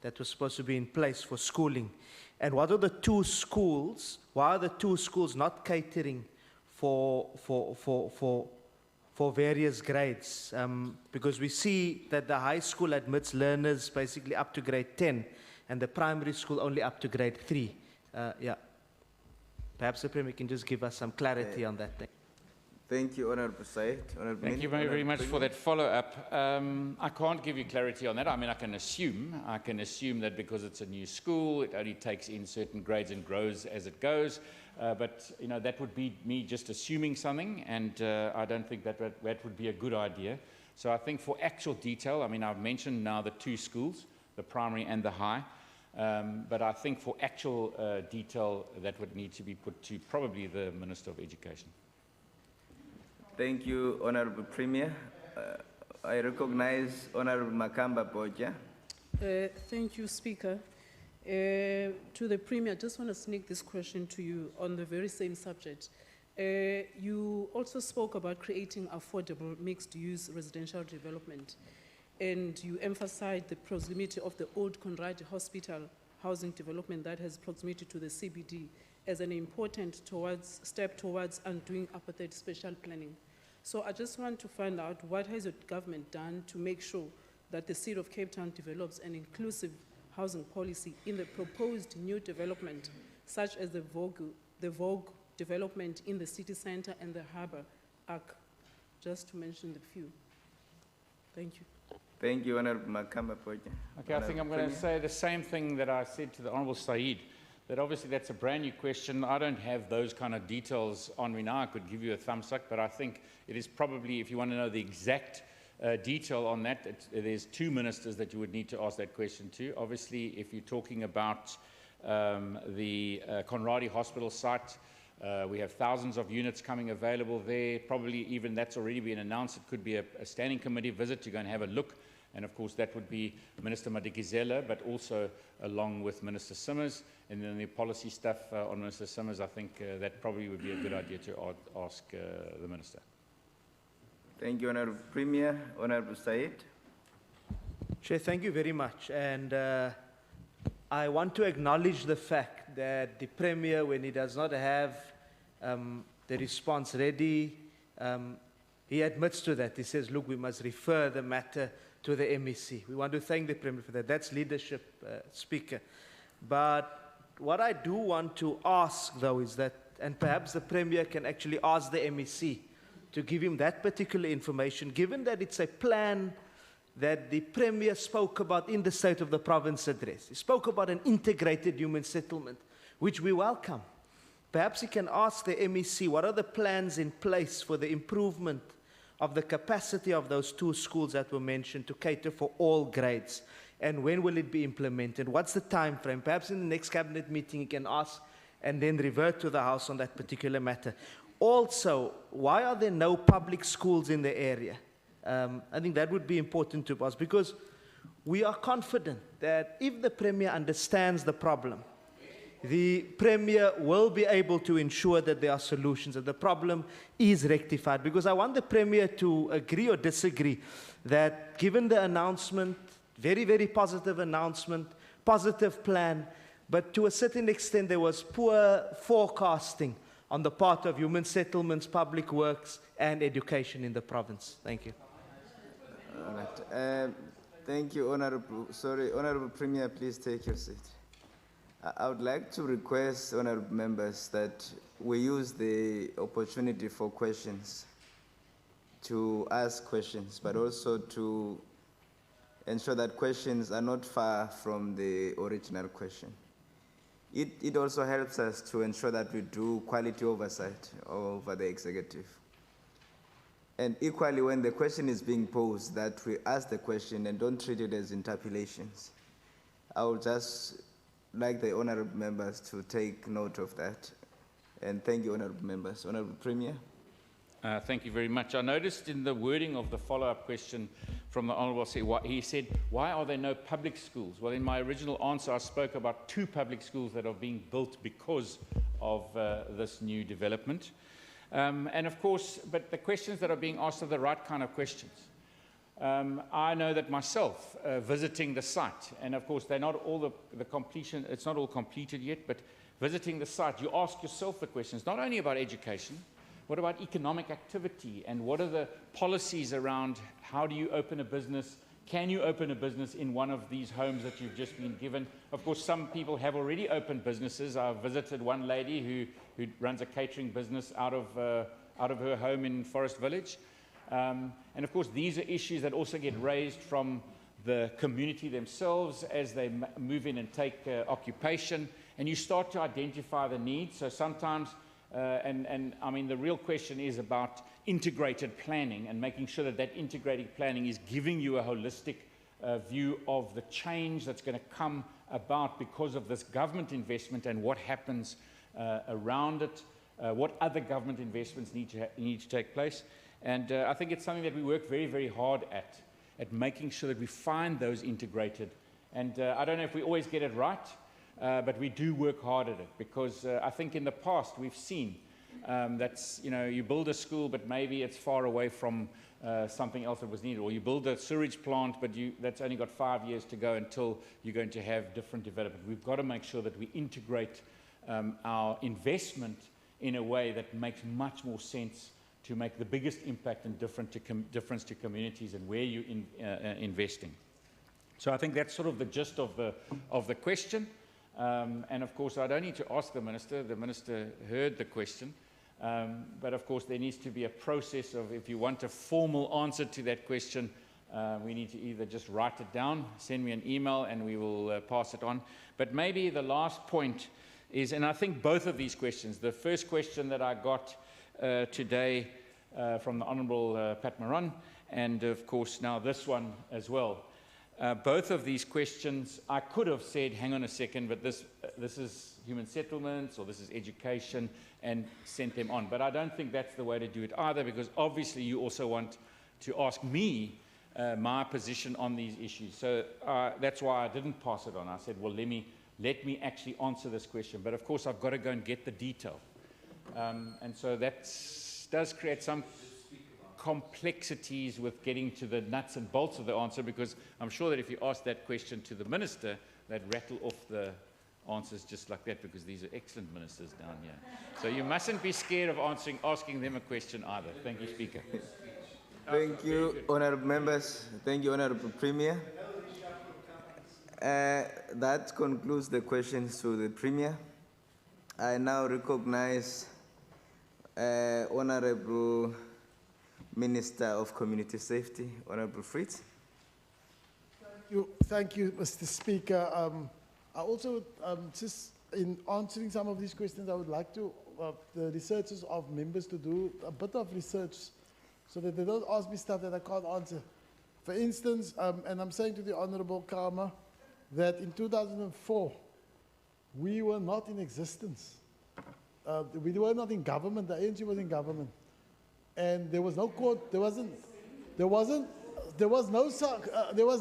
that were supposed to be in place for schooling? And what are the two schools? Why are the two schools not catering for various grades? Because we see that the high school admits learners basically up to grade 10, and the primary school only up to grade 3. Yeah. Perhaps the Premier can just give us some clarity on that thing. Thank you, Honourable Said. Thank you very much for that follow-up. I can't give you clarity on that. I mean, I can assume that because it's a new school, it only takes in certain grades and grows as it goes. But you know, that would be me just assuming something, and I don't think that would be a good idea. So I think for actual detail, I mean, I've mentioned now the two schools, the primary and the high. But I think for actual detail, that would need to be put to probably the Minister of Education. Thank you, Honourable Premier. I recognize Honourable Makamba Boja. Thank you, Speaker. To the Premier, I just want to sneak this question to you on the very same subject. You also spoke about creating affordable mixed-use residential development. and you emphasized the proximity of the old Conrad Hospital housing development that has proximity to the CBD as an important step towards undoing apartheid special planning. So I just want to find out, what has your government done to make sure that the City of Cape Town develops an inclusive housing policy in the proposed new development, such as the Vogue development in the city center and the Harbour Arc, just to mention the few. Thank you. Thank you, Honorable Makamba Poja. Okay, I think I'm going to say the same thing that I said to the Honorable Said, that obviously that's a brand new question. I don't have those kind of details on me now. I could give you a thumbs up, but I think it is probably, if you want to know the exact detail on that, there's two ministers that you would need to ask that question to. Obviously, if you're talking about the Conradi Hospital site, we have thousands of units coming available there. Probably even that's already been announced. It could be a standing committee visit to go and have a look. And of course, that would be Minister Madikizela, but also along with Minister Simmers. And then the policy stuff on Minister Simmers, I think that probably would be a good idea to ask the Minister. Thank you, Honorable Premier. Honorable Said. Chair, thank you very much. And I want to acknowledge the fact that the Premier, when he does not have the response ready, he admits to that. He says, look, we must refer the matter to the MEC. We want to thank the Premier for that. That's leadership, Speaker. But what I do want to ask, though, is that, and perhaps the Premier can actually ask the MEC to give him that particular information, given that it's a plan that the Premier spoke about in the State of the Province address. He spoke about an integrated human settlement, which we welcome. Perhaps he can ask the MEC, what are the plans in place for the improvement of the capacity of those two schools that were mentioned to cater for all grades? And when will it be implemented? What's the time frame? Perhaps in the next cabinet meeting he can ask and then revert to the House on that particular matter. Also, why are there no public schools in the area? I think that would be important to us, because we are confident that if the Premier understands the problem, the Premier will be able to ensure that there are solutions and the problem is rectified. Because I want the Premier to agree or disagree that given the announcement, very, very positive announcement, positive plan, but to a certain extent there was poor forecasting on the part of human settlements, public works, and education in the province. Thank you. All right. Thank you, Honorable Premier, please take your seat. I would like to request, honorable members, that we use the opportunity for questions to ask questions, but also to ensure that questions are not far from the original question. It also helps us to ensure that we do quality oversight over the executive. And equally, when the question is being posed, that we ask the question and don't treat it as interpellations. I would just like the honorable members to take note of that. And thank you, honorable members. Honorable Premier. Thank you very much. I noticed in the wording of the follow-up question from the Honourable, he said, why are there no public schools? Well, in my original answer, I spoke about 2 public schools that are being built because of this new development. And of course, but the questions that are being asked are the right kind of questions. I know that myself, visiting the site, and of course, they're not all the completion, it's not all completed yet, but visiting the site, you ask yourself the questions, not only about education, what about economic activity, and what are the policies around how do you open a business? Can you open a business in one of these homes that you've just been given? Of course, some people have already opened businesses. I visited one lady who runs a catering business out of her home in Forest Village. And of course, these are issues that also get raised from the community themselves as they move in and take occupation. And you start to identify the needs. So sometimes, and I mean, the real question is about integrated planning and making sure that that integrated planning is giving you a holistic view of the change that's going to come about because of this government investment and what happens around it, what other government investments need to take place. And I think it's something that we work very, very hard at making sure that we find those integrated. And I don't know if we always get it right, but we do work hard at it, because I think in the past we've seen That's, you build a school, but maybe it's far away from something else that was needed. Or you build a sewage plant, but that's only got 5 years to go until you're going to have different development. We've got to make sure that we integrate our investment in a way that makes much more sense to make the biggest impact and difference to communities and where you're investing. So I think that's sort of the gist of the question. And of course, I don't need to ask the Minister. The Minister heard the question. But of course, there needs to be a process of, if you want a formal answer to that question, we need to either just write it down, send me an email, and we will pass it on. But maybe the last point is, and I think both of these questions, the first question that I got today from the Honourable Pat Moran, and of course now this one as well. Both of these questions, I could have said, hang on a second, but this is human settlements or this is education, and sent them on. But I don't think that's the way to do it either, because obviously you also want to ask me my position on these issues. So that's why I didn't pass it on. I said, well, let me actually answer this question. But of course, I've got to go and get the detail. And so that does create some complexities with getting to the nuts and bolts of the answer, because I'm sure that if you ask that question to the Minister, they'd rattle off the answers just like that, because these are excellent ministers down here. So you mustn't be scared of asking them a question either. Thank you, Speaker. Thank you, honourable members. Thank you, honourable Premier. That concludes the questions to the Premier. I now recognize Honourable Minister of Community Safety, Honourable Fritz. Thank you, Mr. Speaker. I also, just in answering some of these questions, I would like to the researchers of members to do a bit of research so that they don't ask me stuff that I can't answer. For instance, and I'm saying to the Honourable Kama that in 2004, we were not in existence. We were not in government. The ANC was in government, and there was no court. There was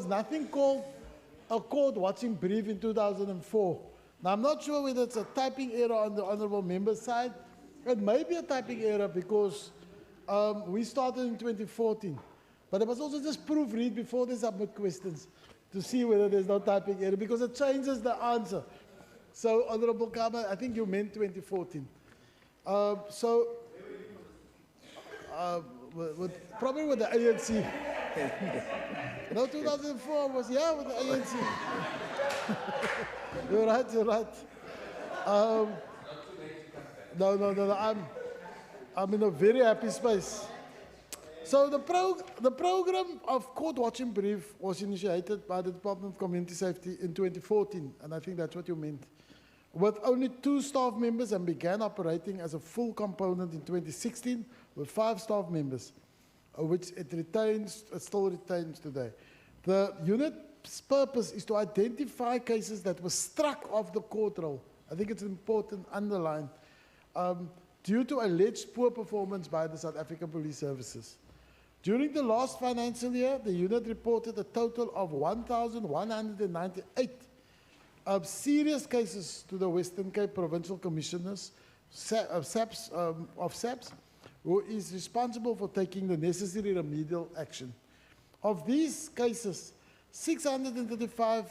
nothing called a court watching brief in 2004. Now, I'm not sure whether it's a typing error on the honourable member's side. It may be a typing error because we started in 2014. But I must also just proofread before they submit questions to see whether there's no typing error, because it changes the answer. So, Honourable Kama, I think you meant 2014. Probably with the ANC. No, 2004 was, yeah, with the ANC. You're right. No, I'm in a very happy space. So the program of court watching brief was initiated by the Department of Community Safety in 2014, and I think that's what you meant, with only 2 staff members, and began operating as a full component in 2016 with 5 staff members, which it still retains today. The unit's purpose is to identify cases that were struck off the court roll. I think it's important to underline, due to alleged poor performance by the South African Police Services. During the last financial year, the unit reported a total of 1,198 serious cases to the Western Cape Provincial Commissioners of SAPS, who is responsible for taking the necessary remedial action. Of these cases, 635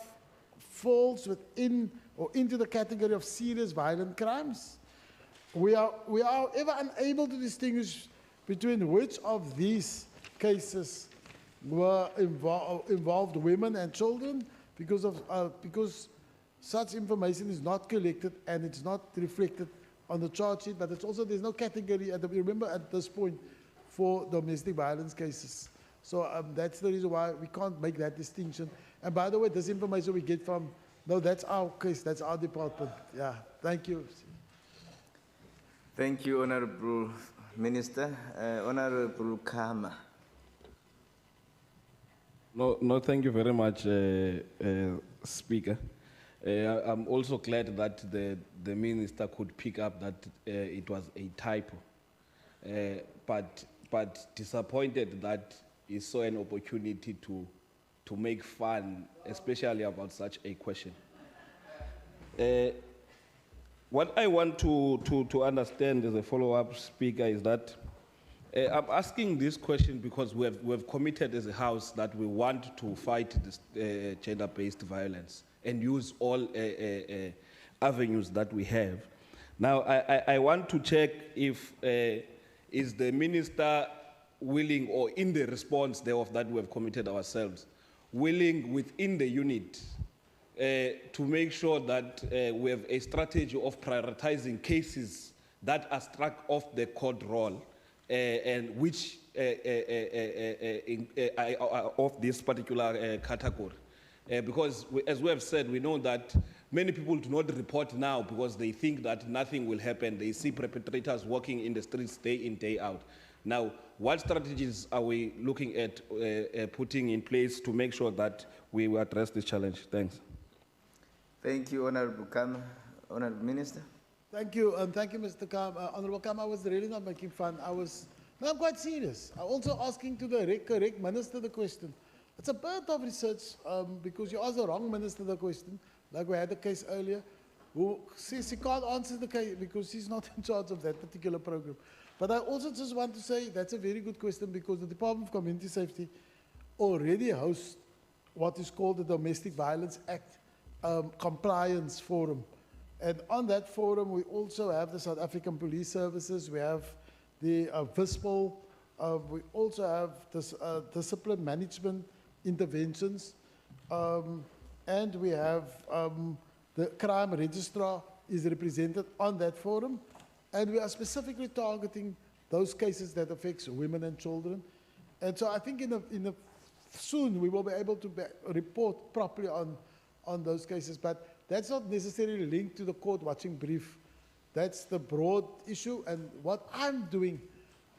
falls within or into the category of serious violent crimes. We are ever unable to distinguish between which of these cases were involved women and children, because such information is not collected and it's not reflected on the charge sheet, but it's also, there's no category, remember at this point, for domestic violence cases. So that's the reason why we can't make that distinction. And by the way, this information we get from, no, that's our case, that's our department. Yeah, thank you. Thank you, Honourable Minister. Honourable Kama. No, thank you very much, Speaker. I'm also glad that the Minister could pick up that it was a typo, but disappointed that he saw an opportunity to make fun, especially about such a question. What I want to understand as a follow-up, Speaker, is that I'm asking this question because we've committed as a House that we want to fight this gender-based violence and use all avenues that we have. Now, I want to check if is the Minister willing, or in the response thereof that we have committed ourselves, willing within the unit to make sure that we have a strategy of prioritizing cases that are struck off the court roll and which of this particular category. Because as we have said, we know that many people do not report now because they think that nothing will happen. They see perpetrators walking in the streets day in, day out. Now, what strategies are we looking at putting in place to make sure that we will address this challenge? Thanks. Thank you, Honorable Kama. Honorable Minister. Thank you, and thank you, Mr. Kama. Honorable Kama, I was really not making fun. I'm quite serious. I'm also asking to the correct minister the question. It's a bit of research because you asked the wrong minister the question, like we had a case earlier, who says she can't answer the case because she's not in charge of that particular program. But I also just want to say that's a very good question because the Department of Community Safety already hosts what is called the Domestic Violence Act Compliance Forum. And on that forum, we also have the South African Police Services, we have the VISPOL, we also have this, discipline management interventions, and we have the crime registrar is represented on that forum, and we are specifically targeting those cases that affects women and children. And so I think soon we will be able to report properly on those cases, but that's not necessarily linked to the court watching brief. That's the broad issue, and what I'm doing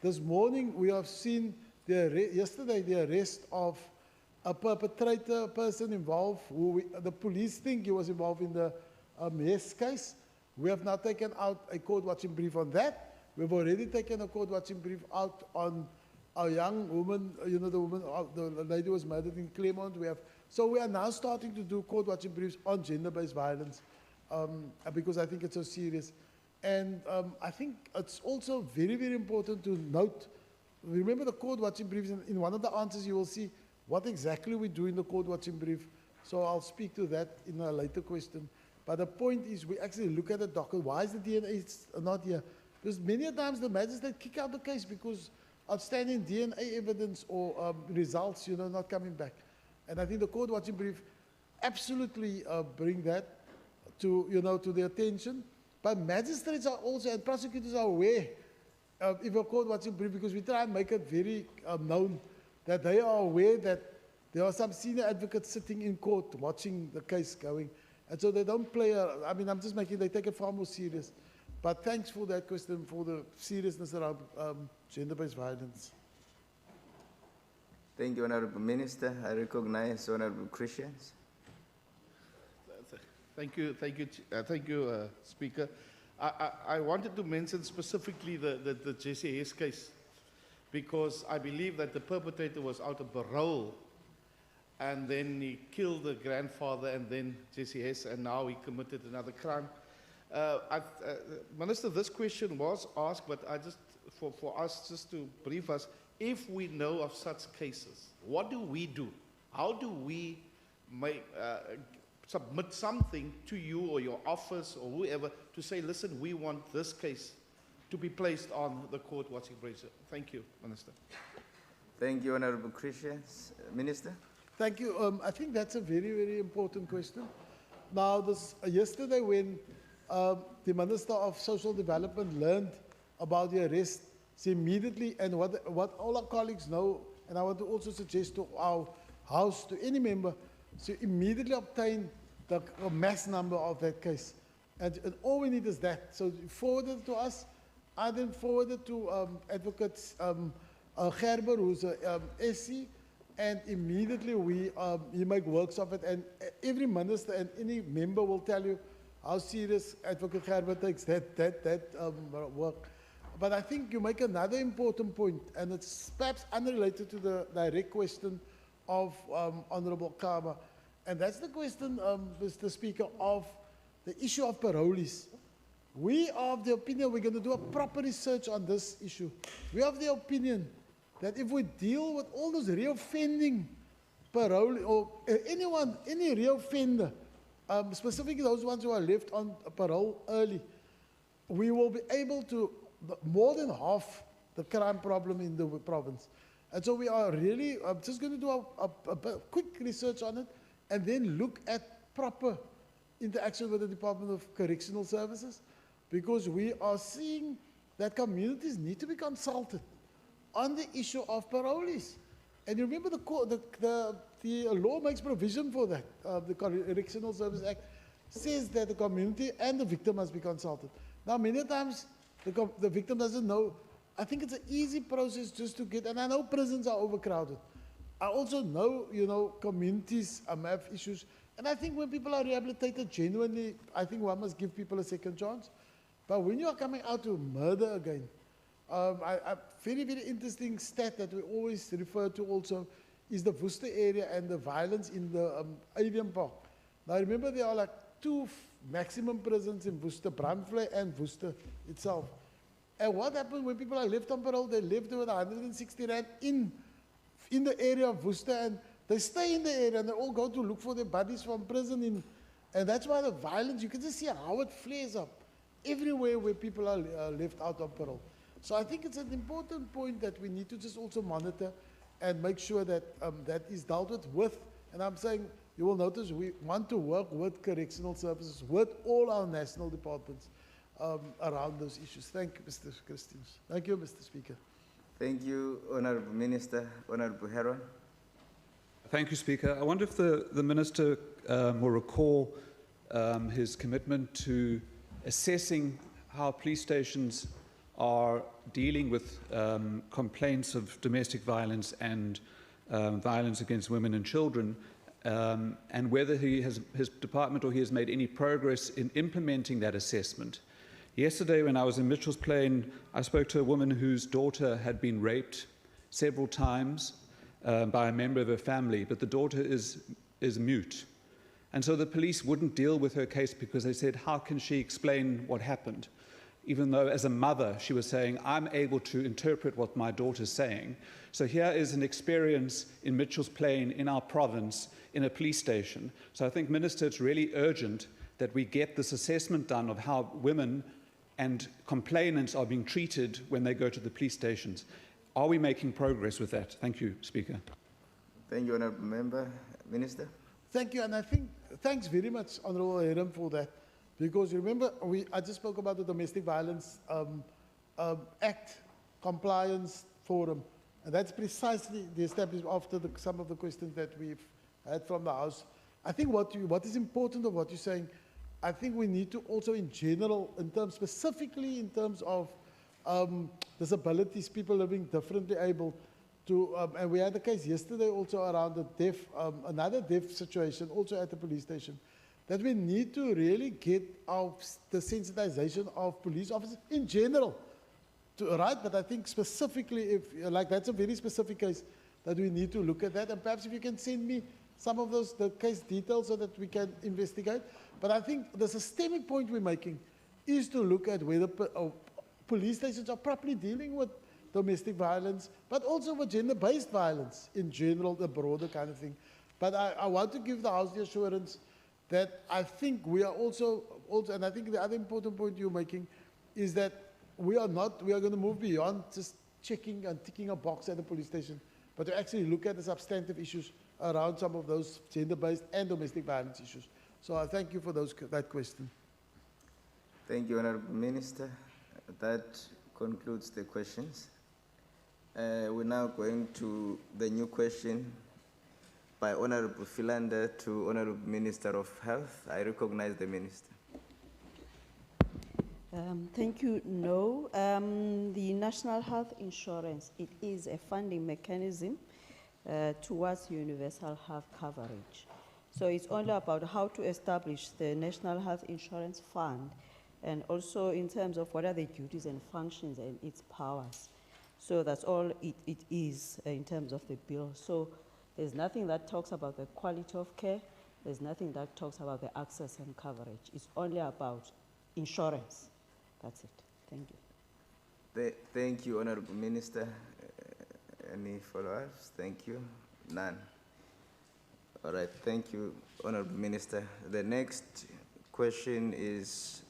this morning, we have seen yesterday the arrest of a perpetrator, person involved, who the police think he was involved in the Hess case. We have now taken out a court watching brief on that. We've already taken a court watching brief out on a young woman, the lady who was murdered in Claremont. So we are now starting to do court watching briefs on gender-based violence because I think it's so serious. And I think it's also very, very important to note, remember the court watching briefs, in one of the answers you will see what exactly we do in the court watching brief. So I'll speak to that in a later question. But the point is we actually look at the docket. Why is the DNA not here? Because many times the magistrate kick out the case because outstanding DNA evidence or results, not coming back. And I think the court watching brief absolutely bring that to, to their attention. But magistrates are also, and prosecutors are aware if a court watching brief, because we try and make it very known that they are aware that there are some senior advocates sitting in court watching the case going. And so they don't play, I'm just they take it far more serious. But thanks for that question, for the seriousness around gender-based violence. Thank you, Honorable Minister. I recognize Honorable Christians. Thank you, Speaker. I wanted to mention specifically the Jesse Hess case because I believe that the perpetrator was out of parole and then he killed the grandfather and then Jesse Hess, and now he committed another crime. Minister, this question was asked, but I just, for us just to brief us, if we know of such cases, what do we do? How do we submit something to you or your office or whoever to say, listen, we want this case to be placed on the court watching brief? Thank you, Minister. Thank you, Honorable Christians. Minister? Thank you. I think that's a very, very important question. Now, yesterday when the Minister of Social Development learned about the arrest, she immediately, and what all our colleagues know, and I want to also suggest to our House, to any member, to immediately obtain the mass number of that case. And all we need is that. So forward it to us. I then forwarded to Advocate Gerber, who's a SC, and immediately he make works of it. And every minister and any member will tell you how serious Advocate Gerber takes that work. But I think you make another important point, and it's perhaps unrelated to the direct question of Honorable Kama. And that's the question, Mr. Speaker, of the issue of parolees. We are of the opinion we're going to do a proper research on this issue. We are of the opinion that if we deal with all those reoffending parole or anyone, any reoffender, specifically those ones who are left on parole early, we will be able to more than half the crime problem in the province. And so we are really just going to do a quick research on it and then look at proper interaction with the Department of Correctional Services, because we are seeing that communities need to be consulted on the issue of parolees. And you remember the law makes provision for that. The Correctional Service Act says that the community and the victim must be consulted. Now, many times the victim doesn't know. I think it's an easy process just to get, and I know prisons are overcrowded. I also know, you know, communities have issues. And I think when people are rehabilitated genuinely, I think one must give people a second chance. But when you are coming out to murder again, a very, very interesting stat that we always refer to also is the Worcester area and the violence in the Avian Park. Now remember, there are like two maximum prisons in Worcester, Brandvlei and Worcester itself. And what happens when people are left on parole? They live there with 160 rand in the area of Worcester, and they stay in the area and they all go to look for their buddies from prison. And that's why the violence, you can just see how it flares up everywhere where people are left out on parole. So I think it's an important point that we need to just also monitor and make sure that that is dealt with. And I'm saying, you will notice we want to work with correctional services, with all our national departments around those issues. Thank you, Mr. Christians. Thank you, Mr. Speaker. Thank you, Honourable Minister. Honourable Heron. Thank you, Speaker. I wonder if the Minister will recall his commitment to assessing how police stations are dealing with complaints of domestic violence and violence against women and children, and whether his department or he has made any progress in implementing that assessment. Yesterday, when I was in Mitchell's Plain, I spoke to a woman whose daughter had been raped several times by a member of her family, but the daughter is mute. And so the police wouldn't deal with her case because they said, how can she explain what happened? Even though as a mother, she was saying, I'm able to interpret what my daughter's saying. So here is an experience in Mitchell's Plain, in our province, in a police station. So I think, Minister, it's really urgent that we get this assessment done of how women and complainants are being treated when they go to the police stations. Are we making progress with that? Thank you, Speaker. Thank you, Honourable Member. Minister. Thank you, and I think, thanks very much, Honourable Heron, for that. Because remember, I just spoke about the Domestic Violence Act Compliance Forum, and that's precisely the establishment after some of the questions that we've had from the House. I think what is important of what you're saying, I think we need to also in general, specifically in terms of disabilities, people living differently able to, and we had a case yesterday also around the another deaf situation also at the police station, that we need to really get the sensitization of police officers in general, right? But I think specifically, that's a very specific case that we need to look at that. And perhaps if you can send me some of the case details so that we can investigate. But I think the systemic point we're making is to look at whether police stations are properly dealing with domestic violence, but also with gender-based violence in general, the broader kind of thing. But I want to give the House the assurance that I think we are also, and I think the other important point you're making is that we are going to move beyond just checking and ticking a box at the police station, but to actually look at the substantive issues around some of those gender-based and domestic violence issues. So I thank you for that question. Thank you, Honourable Minister. That concludes the questions. We're now going to the new question by Honourable Philander to Honourable Minister of Health. I recognize the Minister. Thank you. No, the National Health Insurance, it is a funding mechanism towards universal health coverage. So it's only about how to establish the National Health Insurance Fund, and also in terms of what are the duties and functions and its powers. So that's all it is in terms of the bill. So there's nothing that talks about the quality of care. There's nothing that talks about the access and coverage. It's only about insurance. That's it. Thank you. Thank you, Honorable Minister. Any follow-ups? Thank you. None. All right, thank you, Honorable Minister. The next question is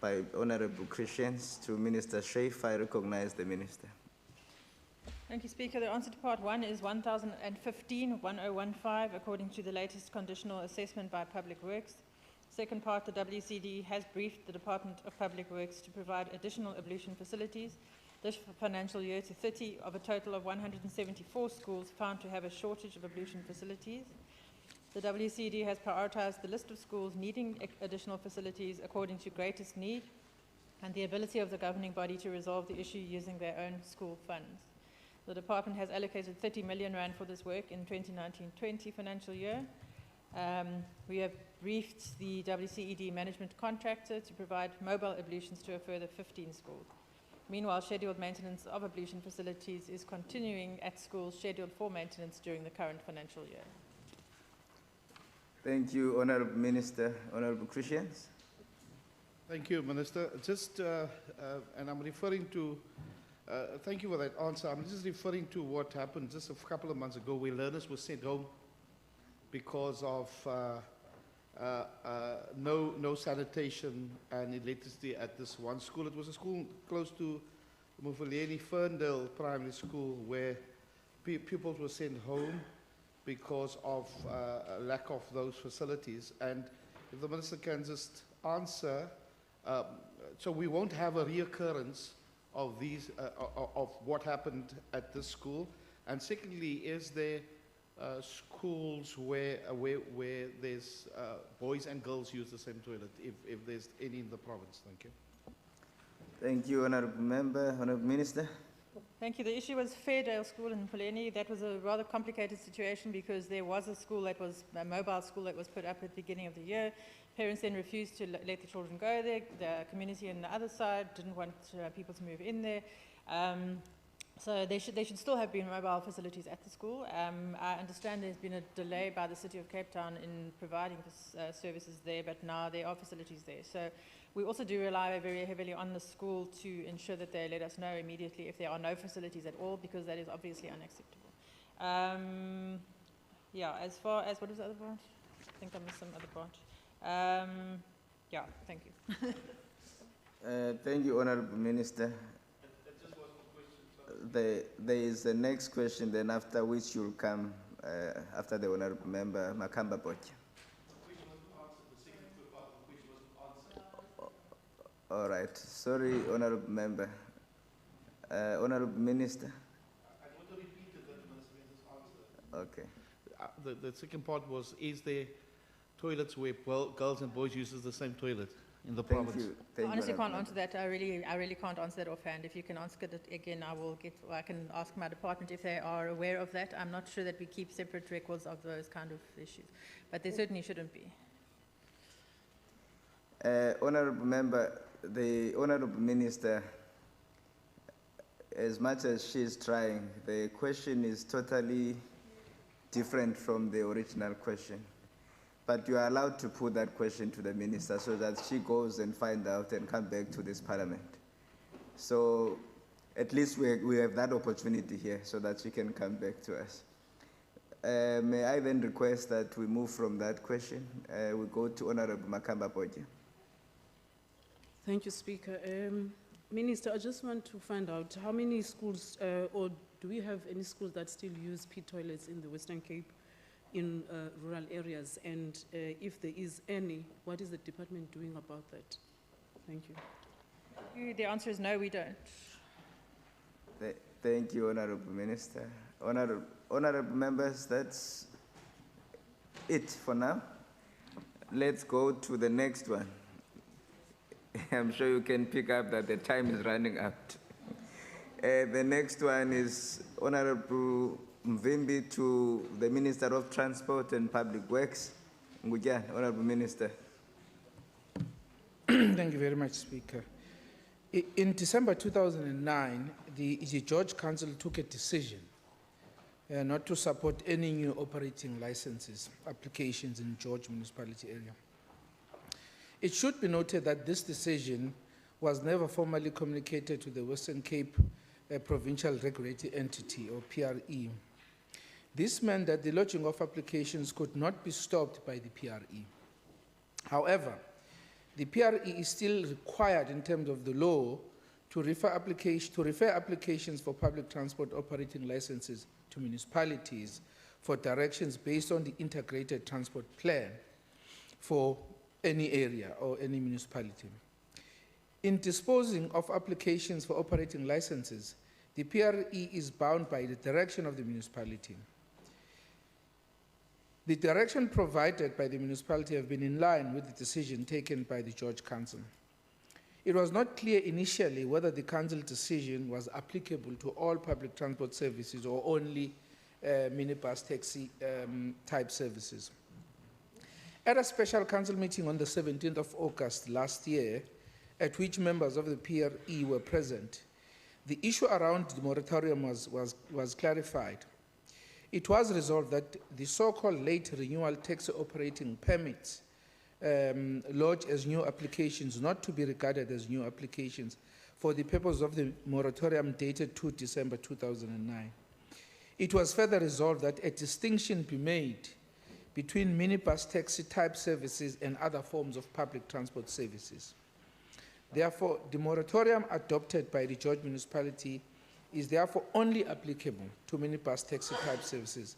by Honorable Christians to Minister Shaif. I recognize the Minister. Thank you, Speaker. The answer to part 1 is 1015 according to the latest conditional assessment by Public Works. Second part, the WCD has briefed the Department of Public Works to provide additional ablution facilities this financial year to 30 of a total of 174 schools found to have a shortage of ablution facilities. The WCD has prioritized the list of schools needing additional facilities according to greatest need and the ability of the governing body to resolve the issue using their own school funds. The department has allocated 30 million rand for this work in 2019-20 financial year. We have briefed the WCED management contractor to provide mobile ablutions to a further 15 schools. Meanwhile, scheduled maintenance of ablution facilities is continuing at schools scheduled for maintenance during the current financial year. Thank you, Honorable Minister. Honorable Christians. Thank you, Minister. Just, and I'm referring to, thank you for that answer. I'm just referring to what happened just a couple of months ago where learners were sent home because of no sanitation and electricity at this one school. It was a school close to Mufuleni Ferndale Primary School where pupils were sent home because of a lack of those facilities. And if the Minister can just answer, so we won't have a reoccurrence of these, of what happened at this school. And secondly, is there schools where there's boys and girls use the same toilet, if there's any in the province? Thank you. Thank you, Honorable Member. Honorable Minister. Thank you. The issue was Fairdale School in Puleni. That was a rather complicated situation because there was a school that was a mobile school that was put up at the beginning of the year. Parents then refused to let the children go there. The community on the other side didn't want people to move in there. So they should still have been mobile facilities at the school. I understand there's been a delay by the City of Cape Town in providing services there, but now there are facilities there. So we also do rely very heavily on the school to ensure that they let us know immediately if there are no facilities at all, because that is obviously unacceptable. Yeah, as far as, what is the other branch? I think I missed some other branch. Yeah, thank you. Thank you, Honorable Minister. There is the next question, then after which you'll come, after the Honorable Member, Makamba Boch. All right. Sorry, Honorable Member. Honorable Minister. I want to repeat it, that the Minister Okay. The second part was, is there toilets where girls and boys use the same toilet in the province? I honestly can't answer that. I really can't answer that offhand. If you can ask it again, I can ask my department if they are aware of that. I'm not sure that we keep separate records of those kind of issues, but there certainly shouldn't be. Honorable Member, the Honorable Minister, as much as she is trying, the question is totally different from the original question. But you are allowed to put that question to the Minister so that she goes and find out and come back to this Parliament. So at least we have that opportunity here so that she can come back to us. May I then request that we move from that question? We go to Honorable Makamba Boja. Thank you, Speaker. Minister, I just want to find out how many schools, or do we have any schools that still use pit toilets in the Western Cape in rural areas? And if there is any, what is the department doing about that? Thank you. The answer is no, we don't. Thank you, Honorable Minister. Honorable members, that's it for now. Let's go to the next one. I'm sure you can pick up that the time is running out. The next one is Honorable Mvimbi to the Minister of Transport and Public Works. Ngujan, Honorable Minister. Thank you very much, Speaker. In December 2009, the George Council took a decision not to support any new operating licenses applications in George municipality area. It should be noted that this decision was never formally communicated to the Western Cape Provincial Regulatory Entity, or PRE. This meant that the lodging of applications could not be stopped by the PRE. However, the PRE is still required in terms of the law to refer applications for public transport operating licenses to municipalities for directions based on the integrated transport plan for any area or any municipality. In disposing of applications for operating licenses, the PRE is bound by the direction of the municipality. The direction provided by the municipality have been in line with the decision taken by the George Council. It was not clear initially whether the council decision was applicable to all public transport services or only minibus taxi type services. At a special council meeting on the 17th of August last year, at which members of the PRE were present, the issue around the moratorium was clarified. It was resolved that the so-called late renewal taxi operating permits lodged as new applications not to be regarded as new applications for the purpose of the moratorium dated 2 December 2009. It was further resolved that a distinction be made between minibus taxi type services and other forms of public transport services. Therefore, the moratorium adopted by the George municipality is therefore only applicable to minibus taxi type services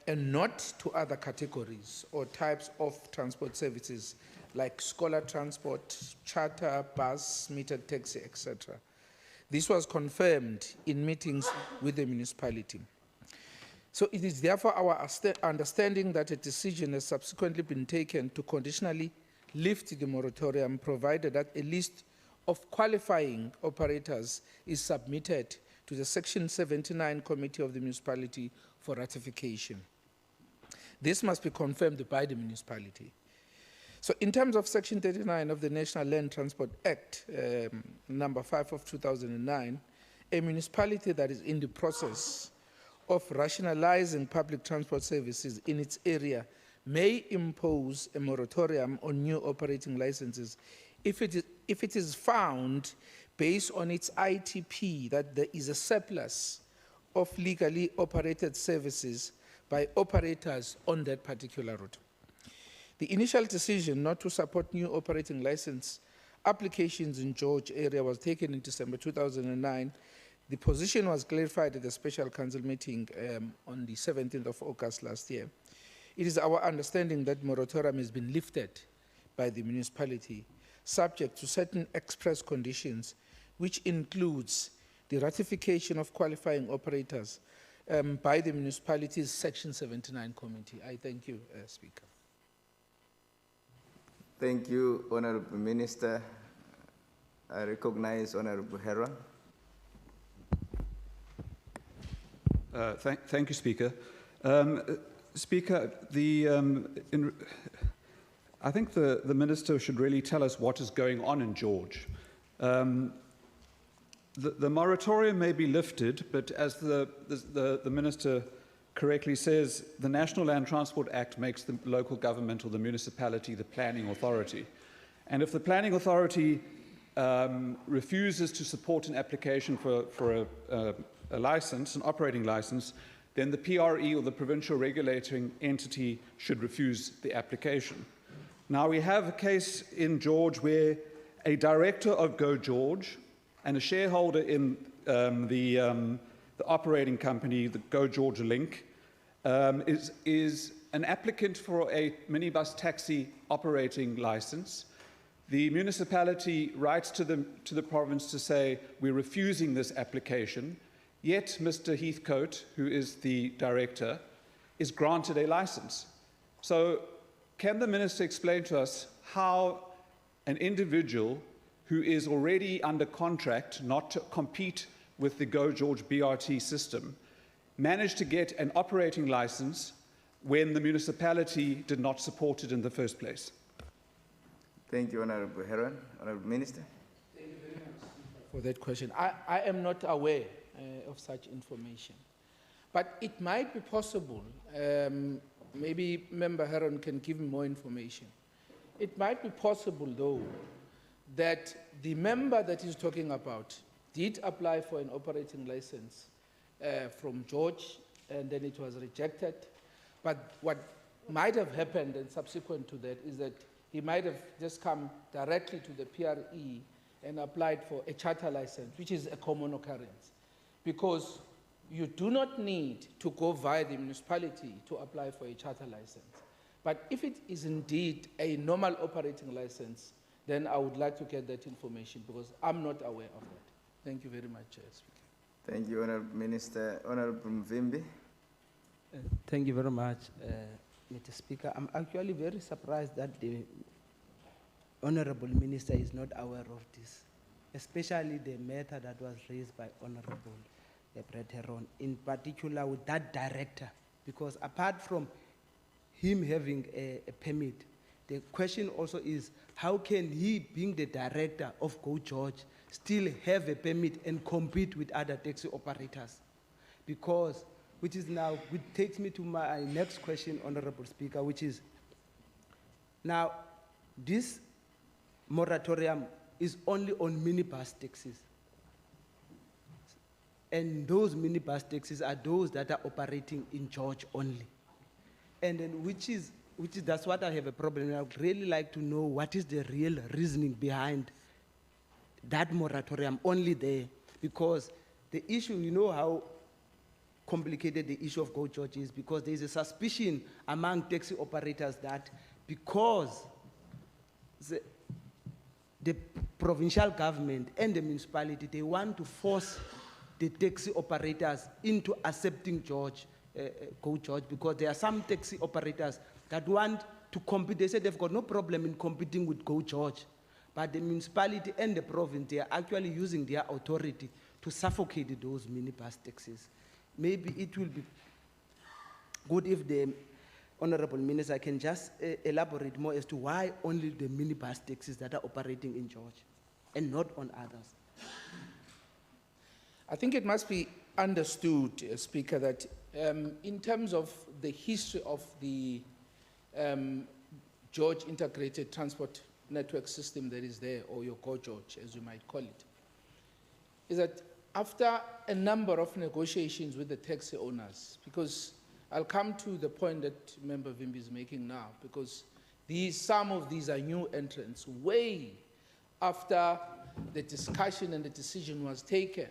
and not to other categories or types of transport services like scholar transport, charter, bus, metered taxi, etc. This was confirmed in meetings with the municipality. So it is therefore our understanding that a decision has subsequently been taken to conditionally lift the moratorium, provided that a list of qualifying operators is submitted to the Section 79 Committee of the municipality for ratification. This must be confirmed by the municipality. So in terms of Section 39 of the National Land Transport Act, number 5 of 2009, a municipality that is in the process of rationalizing public transport services in its area may impose a moratorium on new operating licenses if it is found, based on its ITP, that there is a surplus of legally operated services by operators on that particular route. The initial decision not to support new operating license applications in George area was taken in December 2009. The position was clarified at the special council meeting on the 17th of August last year. It is our understanding that moratorium has been lifted by the municipality, subject to certain express conditions, which includes the ratification of qualifying operators by the municipality's Section 79 committee. I thank you, Speaker. Thank you, Honorable Minister. I recognize Honorable Heron. Thank you, Speaker. Speaker, I think the Minister should really tell us what is going on in George. The moratorium may be lifted, but as the Minister correctly says, the National Land Transport Act makes the local government or the municipality the planning authority. And if the planning authority refuses to support an application for a license, an operating license, then the PRE or the provincial regulating entity should refuse the application. Now, we have a case in George where a director of Go George and a shareholder in the operating company, the Go George Link, is an applicant for a minibus taxi operating license. The municipality writes to the province to say, we're refusing this application, yet Mr. Heathcote, who is the director, is granted a license. So can the minister explain to us how an individual who is already under contract not to compete with the Go George BRT system managed to get an operating license when the municipality did not support it in the first place? Thank you, Honorable Heron. Honorable Minister. Thank you very much for that question. I am not aware of such information, but it might be possible. Maybe Member Heron can give me more information. It might be possible, though, that the member that he's talking about did apply for an operating license from George, and then it was rejected. But what might have happened and subsequent to that is that he might have just come directly to the PRE and applied for a charter license, which is a common occurrence, because you do not need to go via the municipality to apply for a charter license. But if it is indeed a normal operating license, then I would like to get that information, because I'm not aware of that. Thank you very much, Speaker. Thank you, Honourable Minister. Honourable Mvimbi. Thank you very much, Mr. Speaker. I'm actually very surprised that the Honourable Minister is not aware of this, especially the matter that was raised by Honourable Brett Heron, in particular with that director, because apart from him having a permit, the question also is, how can he, being the director of Go George, still have a permit and compete with other taxi operators? Because, which takes me to my next question, Honorable Speaker, which is, now, this moratorium is only on minibus taxis. And those minibus taxis are those that are operating in George only. And then that's what I have a problem. I would really like to know what is the real reasoning behind that moratorium only there. Because the issue, you know how complicated the issue of Go George is, because there is a suspicion among taxi operators that because the provincial government and the municipality, they want to force the taxi operators into accepting Go George, because there are some taxi operators that want to compete. They say they've got no problem in competing with Go George, but the municipality and the province, they are actually using their authority to suffocate those minibus taxis. Maybe it will be good if the Honourable Minister can just elaborate more as to why only the minibus taxis that are operating in George and not on others. I think it must be understood, Speaker, that in terms of the history of the George Integrated Transport Network System that is there, or your Go George, as you might call it, is that after a number of negotiations with the taxi owners, because I'll come to the point that Member Vimbi is making now, because some of these are new entrants, way after the discussion and the decision was taken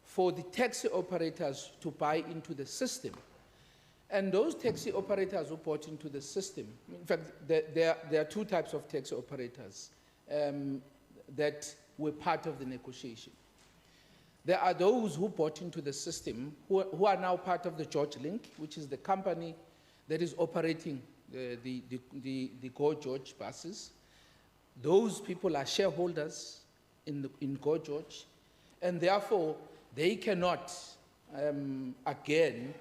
for the taxi operators to buy into the system. And those taxi operators who bought into the system, in fact, there are two types of taxi operators that were part of the negotiation. There are those who bought into the system who are now part of the George Link, which is the company that is operating the Go George buses. Those people are shareholders in Go George, and therefore they cannot, again,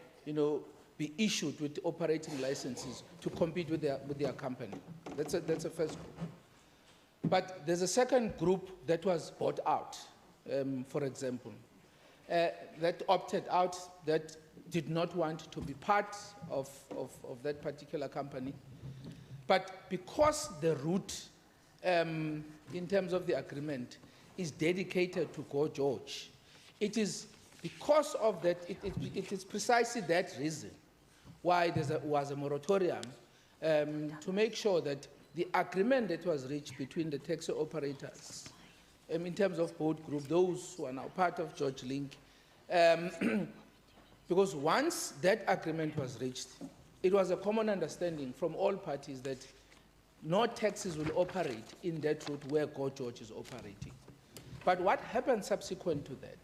be issued with operating licenses to compete with their company. That's a first group. But there's a second group that was bought out, for example, that opted out, that did not want to be part of that particular company. But because the route, in terms of the agreement, is dedicated to Go George, it is because of that, it is precisely that reason why there was a moratorium to make sure that the agreement that was reached between the taxi operators, in terms of both groups, those who are now part of George Link, because once that agreement was reached, it was a common understanding from all parties that no taxis will operate in that route where Go George is operating. But what happened subsequent to that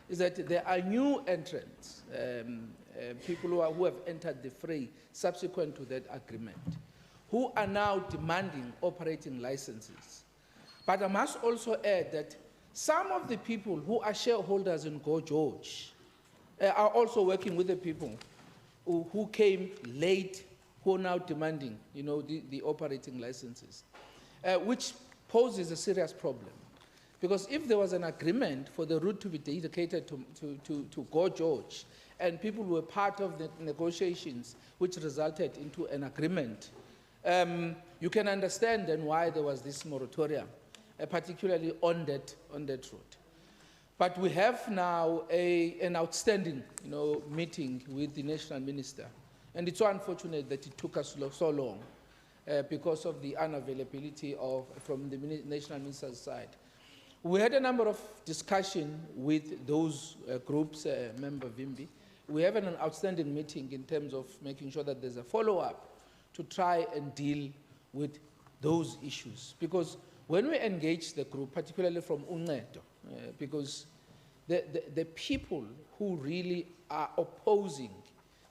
is that there are new entrants, people who have entered the fray subsequent to that agreement, who are now demanding operating licenses. But I must also add that some of the people who are shareholders in Go George are also working with the people who came late, who are now demanding, the operating licenses, which poses a serious problem. Because if there was an agreement for the route to be dedicated to Go George, and people were part of the negotiations which resulted into an agreement you can understand then why there was this moratorium, particularly on that route. But we have now an outstanding meeting with the national minister. And it's so unfortunate that it took us so long because of the unavailability from the national minister's side. We had a number of discussions with those groups, Member Vimbi. We have an outstanding meeting in terms of making sure that there's a follow-up to try and deal with those issues. Because when we engage the group, particularly from UNEDO, because the people who really are opposing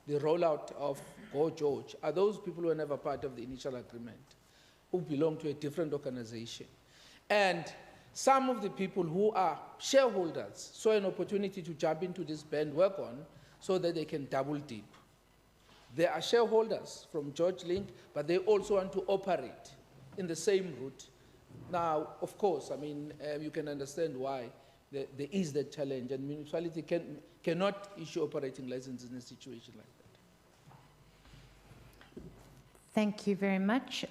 the rollout of Go George are those people who were never part of the initial agreement, who belong to a different organization. And some of the people who are shareholders saw an opportunity to jump into this bandwagon so that they can double dip. They are shareholders from George Link, but they also want to operate in the same route. Now, of course, I mean, you can understand why there is that challenge, and municipality cannot issue operating licenses in a situation like that. Thank you very much.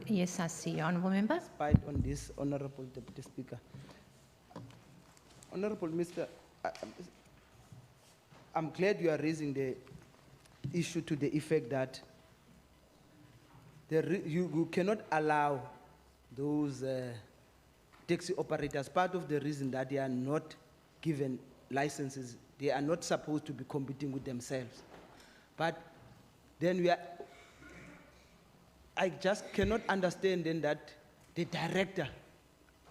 Yes, I see you, Honourable Member. Despite on this, Honourable Deputy Speaker. Honourable Mr. I'm glad you are raising the issue to the effect that you cannot allow those taxi operators, part of the reason that they are not given licenses, they are not supposed to be competing with themselves. But then I just cannot understand then that the director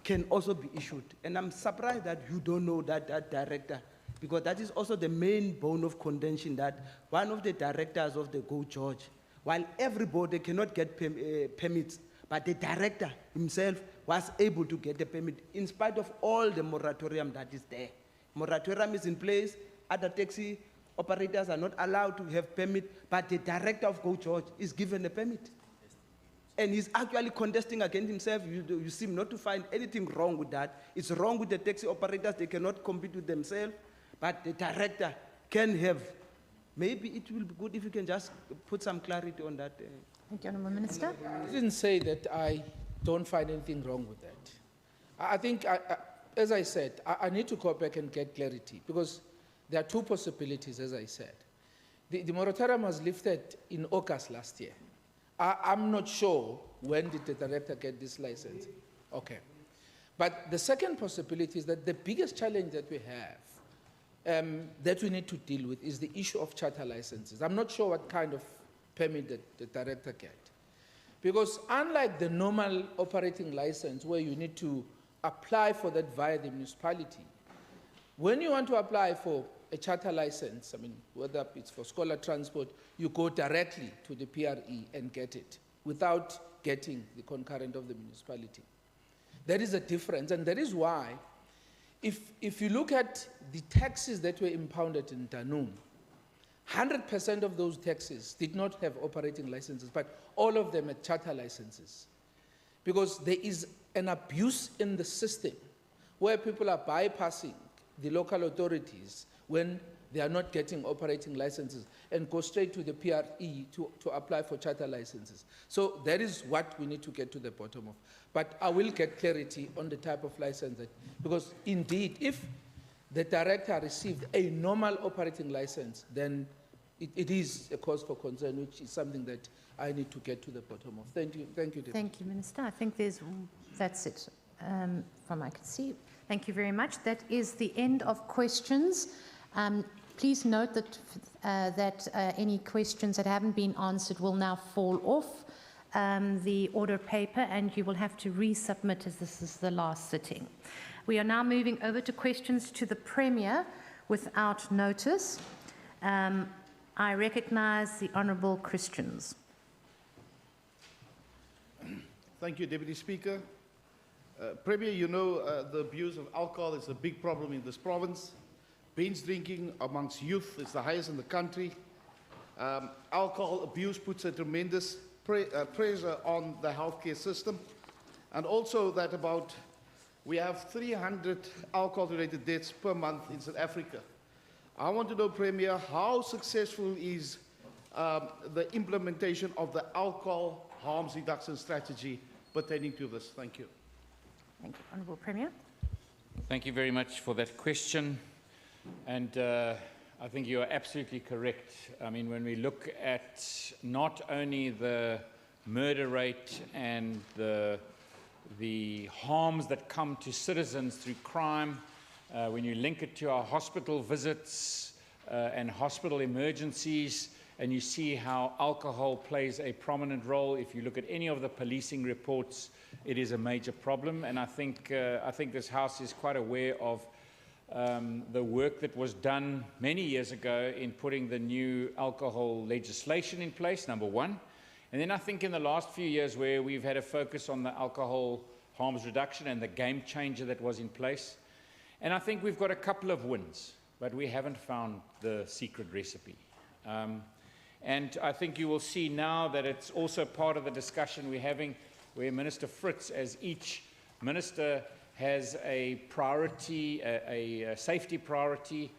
can also be issued. And I'm surprised that you don't know that director, because that is also the main bone of contention, that one of the directors of the Go George, while everybody cannot get permits, but the director himself was able to get the permit in spite of all the moratorium that is there. Moratorium is in place, other taxi operators are not allowed to have permit, but the director of Go George is given a permit. And he's actually contesting against himself. You seem not to find anything wrong with that. It's wrong with the taxi operators, they cannot compete with themselves, but the director can have. Maybe it will be good if you can just put some clarity on that. Thank you, Honourable Minister. I didn't say that I don't find anything wrong with that. I think, as I said, I need to go back and get clarity, because there are two possibilities, as I said. The moratorium was lifted in August last year. I'm not sure when did the director get this license. Okay. But the second possibility is that the biggest challenge that we have that we need to deal with is the issue of charter licenses. I'm not sure what kind of permit the director get. Because unlike the normal operating license where you need to apply for that via the municipality, when you want to apply for a charter license, I mean, whether it's for scholar transport, you go directly to the PRE and get it without getting the concurrent of the municipality. There is a difference, and that is why, if you look at the taxes that were impounded in Danum, 100% of those taxis did not have operating licenses, but all of them had charter licenses. Because there is an abuse in the system where people are bypassing the local authorities when they are not getting operating licenses and go straight to the PRE to apply for charter licenses. So that is what we need to get to the bottom of. But I will get clarity on the type of license, because indeed, if the director received a normal operating license, then it is a cause for concern, which is something that I need to get to the bottom of. Thank you. Thank you, Deputy. Thank you, Minister. I think that's it from I can see. Thank you very much. That is the end of questions. Please note that any questions that haven't been answered will now fall off the order paper, and you will have to resubmit as this is the last sitting. We are now moving over to questions to the Premier without notice. I recognise the Honourable Christians. Thank you, Deputy Speaker. Premier, you know the abuse of alcohol is a big problem in this province. Binge drinking amongst youth is the highest in the country. Alcohol abuse puts a tremendous pressure on the healthcare system. And also that we have 300 alcohol-related deaths per month in South Africa. I want to know, Premier, how successful is the implementation of the alcohol harms reduction strategy pertaining to this? Thank you. Thank you. Honourable Premier. Thank you very much for that question. And I think you are absolutely correct. I mean, when we look at not only the murder rate and the harms that come to citizens through crime, when you link it to our hospital visits and hospital emergencies, and you see how alcohol plays a prominent role. If you look at any of the policing reports, it is a major problem. And I think this House is quite aware of the work that was done many years ago in putting the new alcohol legislation in place, number one. And then I think in the last few years where we've had a focus on the alcohol harms reduction and the game changer that was in place. And I think we've got a couple of wins, but we haven't found the secret recipe. And I think you will see now that it's also part of the discussion we're having where Minister Fritz, as each minister has a priority, a safety priority,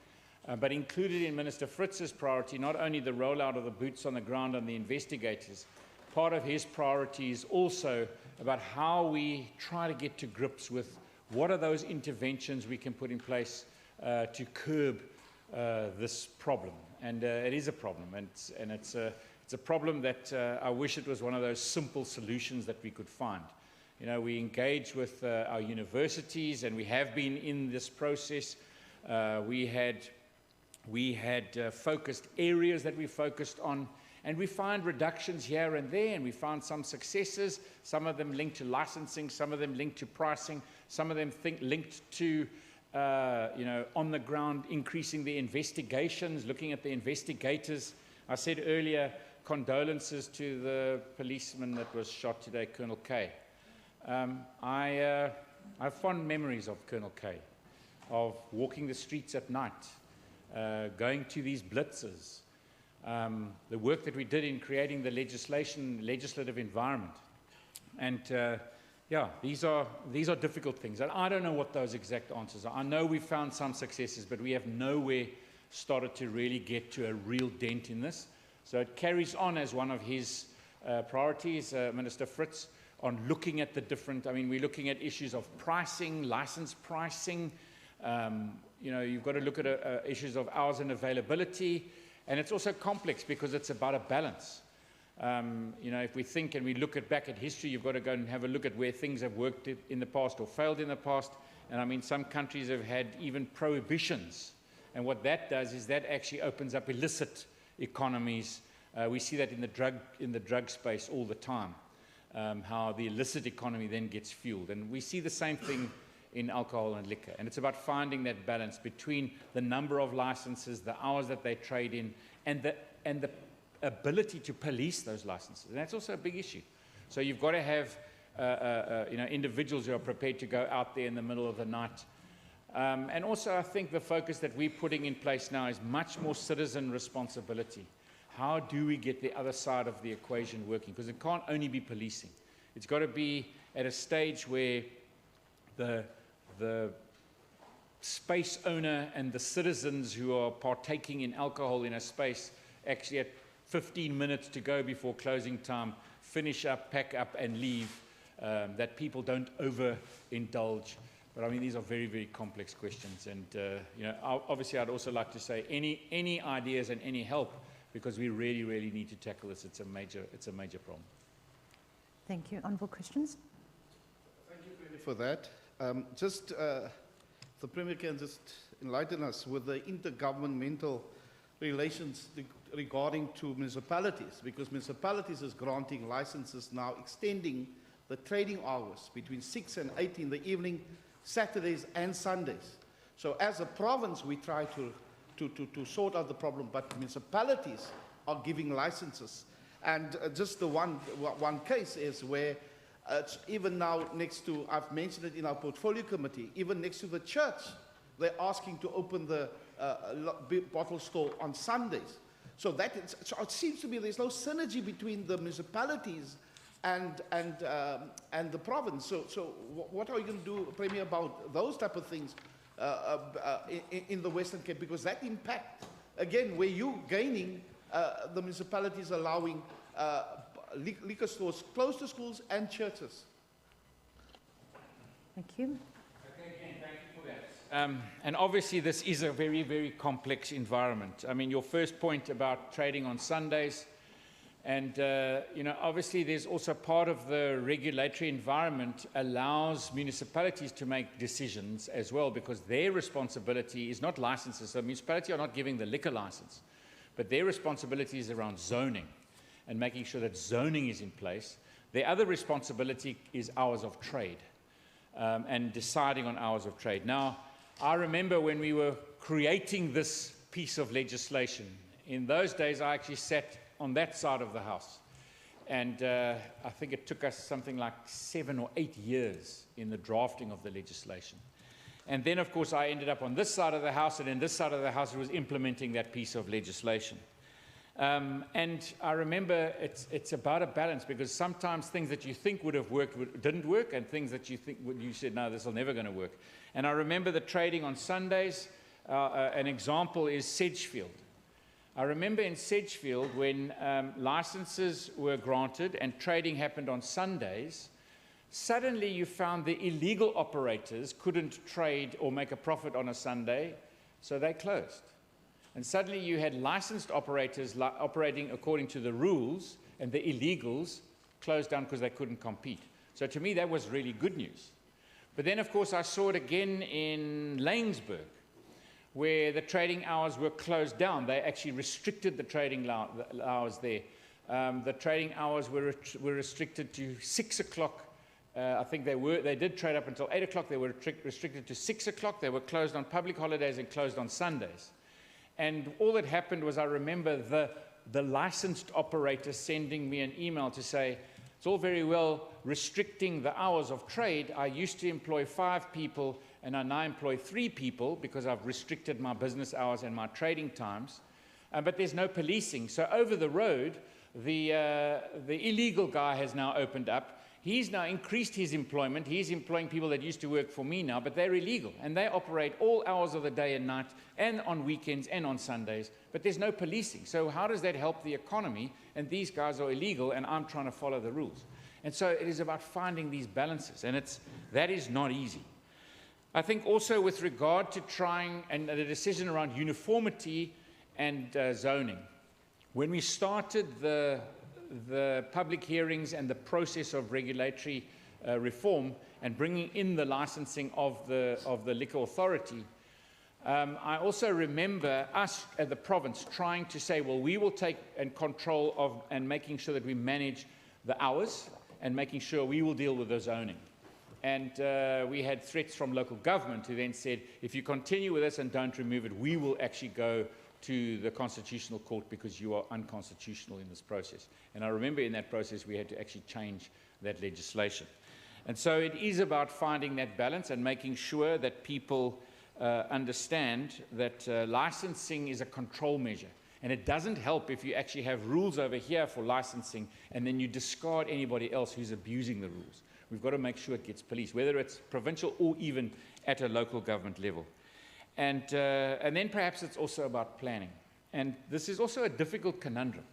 but included in Minister Fritz's priority, not only the rollout of the boots on the ground and the investigators, part of his priority is also about how we try to get to grips with what are those interventions we can put in place to curb this problem. And it is a problem, and it's a problem that I wish it was one of those simple solutions that we could find. You know, we engage with our universities, and we have been in this process. We had focused areas that we focused on, and we find reductions here and there, and we found some successes, some of them linked to licensing, some of them linked to pricing, some of them linked to on the ground, increasing the investigations, looking at the investigators. I said earlier, condolences to the policeman that was shot today, Colonel Kay. I have fond memories of Colonel Kay, of walking the streets at night, going to these blitzes, the work that we did in creating the legislative environment. And yeah, these are difficult things, and I don't know what those exact answers are. I know we found some successes, but we have nowhere started to really get to a real dent in this. So it carries on as one of his priorities, Minister Fritz, on looking at the different. I mean, we're looking at issues of pricing, license pricing. You've got to look at issues of hours and availability, and it's also complex because it's about a balance. If we think and we look back at history, you've got to go and have a look at where things have worked in the past or failed in the past. And I mean, some countries have had even prohibitions. And what that does is that actually opens up illicit economies. We see that in the drug space all the time, how the illicit economy then gets fueled. And we see the same thing in alcohol and liquor. And it's about finding that balance between the number of licenses, the hours that they trade in, and the ability to police those licenses. And that's also a big issue. So you've got to have individuals who are prepared to go out there in the middle of the night. And also I think the focus that we're putting in place now is much more citizen responsibility. How do we get the other side of the equation working? Because it can't only be policing. It's got to be at a stage where the space owner and the citizens who are partaking in alcohol in a space actually at 15 minutes to go before closing time, finish up, pack up, and leave, that people don't overindulge. But I mean, these are very, very complex questions. And, obviously I'd also like to say any ideas and any help, because we really, really need to tackle this. It's a major problem. Thank you. Honourable questions? Thank you, Premier, for that. The Premier can just enlighten us with the intergovernmental relations regarding to municipalities, because municipalities is granting licenses now, extending the trading hours between 6 and 8 in the evening, Saturdays and Sundays. So as a province, we try to sort out the problem, but municipalities are giving licenses. And just the one case is where even now next to, I've mentioned it in our portfolio committee, even next to the church, they're asking to open the bottle store on Sundays. So it seems to me there's no synergy between the municipalities and the province. So what are you going to do, Premier, about those type of things in the Western Cape? Because that impact, again, where you gaining the municipality is allowing liquor stores close to schools and churches. Thank you. And obviously this is a very, very complex environment. I mean, your first point about trading on Sundays, and you know, obviously there's also part of the regulatory environment allows municipalities to make decisions as well, because their responsibility is not licenses. So municipality are not giving the liquor license, but their responsibility is around zoning and making sure that zoning is in place. The other responsibility is hours of trade and deciding on hours of trade. Now, I remember when we were creating this piece of legislation, in those days I actually sat on that side of the House. And I think it took us something like 7 or 8 years in the drafting of the legislation. And then, of course, I ended up on this side of the House, and in this side of the House it was implementing that piece of legislation. And I remember it's about a balance, because sometimes things that you think would have worked didn't work, and things that you think you said, no, this will never going to work. And I remember the trading on Sundays. An example is Sedgefield. I remember in Sedgefield when licenses were granted and trading happened on Sundays, suddenly you found the illegal operators couldn't trade or make a profit on a Sunday, so they closed. And suddenly you had licensed operators operating according to the rules, and the illegals closed down because they couldn't compete. So to me, that was really good news. But then, of course, I saw it again in Laingsburg, where the trading hours were closed down. They actually restricted the trading hours there. The trading hours were restricted to 6 o'clock. I think they did trade up until 8 o'clock. They were restricted to 6 o'clock. They were closed on public holidays and closed on Sundays. And all that happened was, I remember the licensed operator sending me an email to say, it's all very well restricting the hours of trade. I used to employ 5 people, and I now employ 3 people because I've restricted my business hours and my trading times. But there's no policing. So over the road, the illegal guy has now opened up. He's now increased his employment. He's employing people that used to work for me now, but they're illegal. And they operate all hours of the day and night, and on weekends and on Sundays. But there's no policing. So how does that help the economy? And these guys are illegal, and I'm trying to follow the rules. And so it is about finding these balances, and that is not easy. I think also with regard to trying, and the decision around uniformity and zoning, when we started the public hearings and the process of regulatory reform and bringing in the licensing of the liquor authority, I also remember us at the province trying to say, well, we will take and control of and making sure that we manage the hours and making sure we will deal with the zoning. And we had threats from local government who then said, if you continue with this and don't remove it, we will actually go to the Constitutional Court because you are unconstitutional in this process. And I remember in that process we had to actually change that legislation. And so it is about finding that balance and making sure that people understand that licensing is a control measure. And it doesn't help if you actually have rules over here for licensing and then you discard anybody else who's abusing the rules. We've got to make sure it gets policed, whether it's provincial or even at a local government level. And then perhaps it's also about planning. And this is also a difficult conundrum,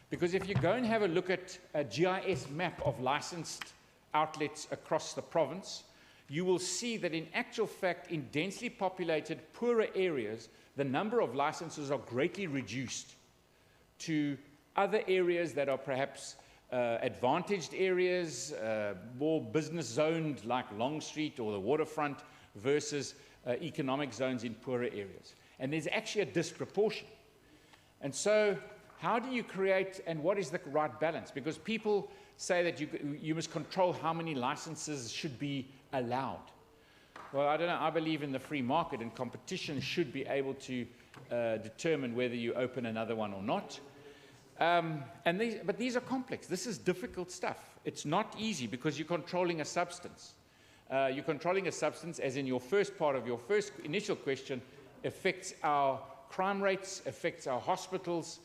because if you go and have a look at a GIS map of licensed outlets across the province, you will see that in actual fact, in densely populated, poorer areas, the number of licenses are greatly reduced to other areas that are perhaps advantaged areas, more business zoned like Long Street or the waterfront, versus economic zones in poorer areas. And there's actually a disproportion. And so how do you create, and what is the right balance? Because people say that you must control how many licenses should be allowed. Well, I don't know. I believe in the free market, and competition should be able to determine whether you open another one or not. But these are complex. This is difficult stuff. It's not easy because you're controlling a substance. You're controlling a substance, as in your first part of your first initial question, affects our crime rates, affects our hospitals.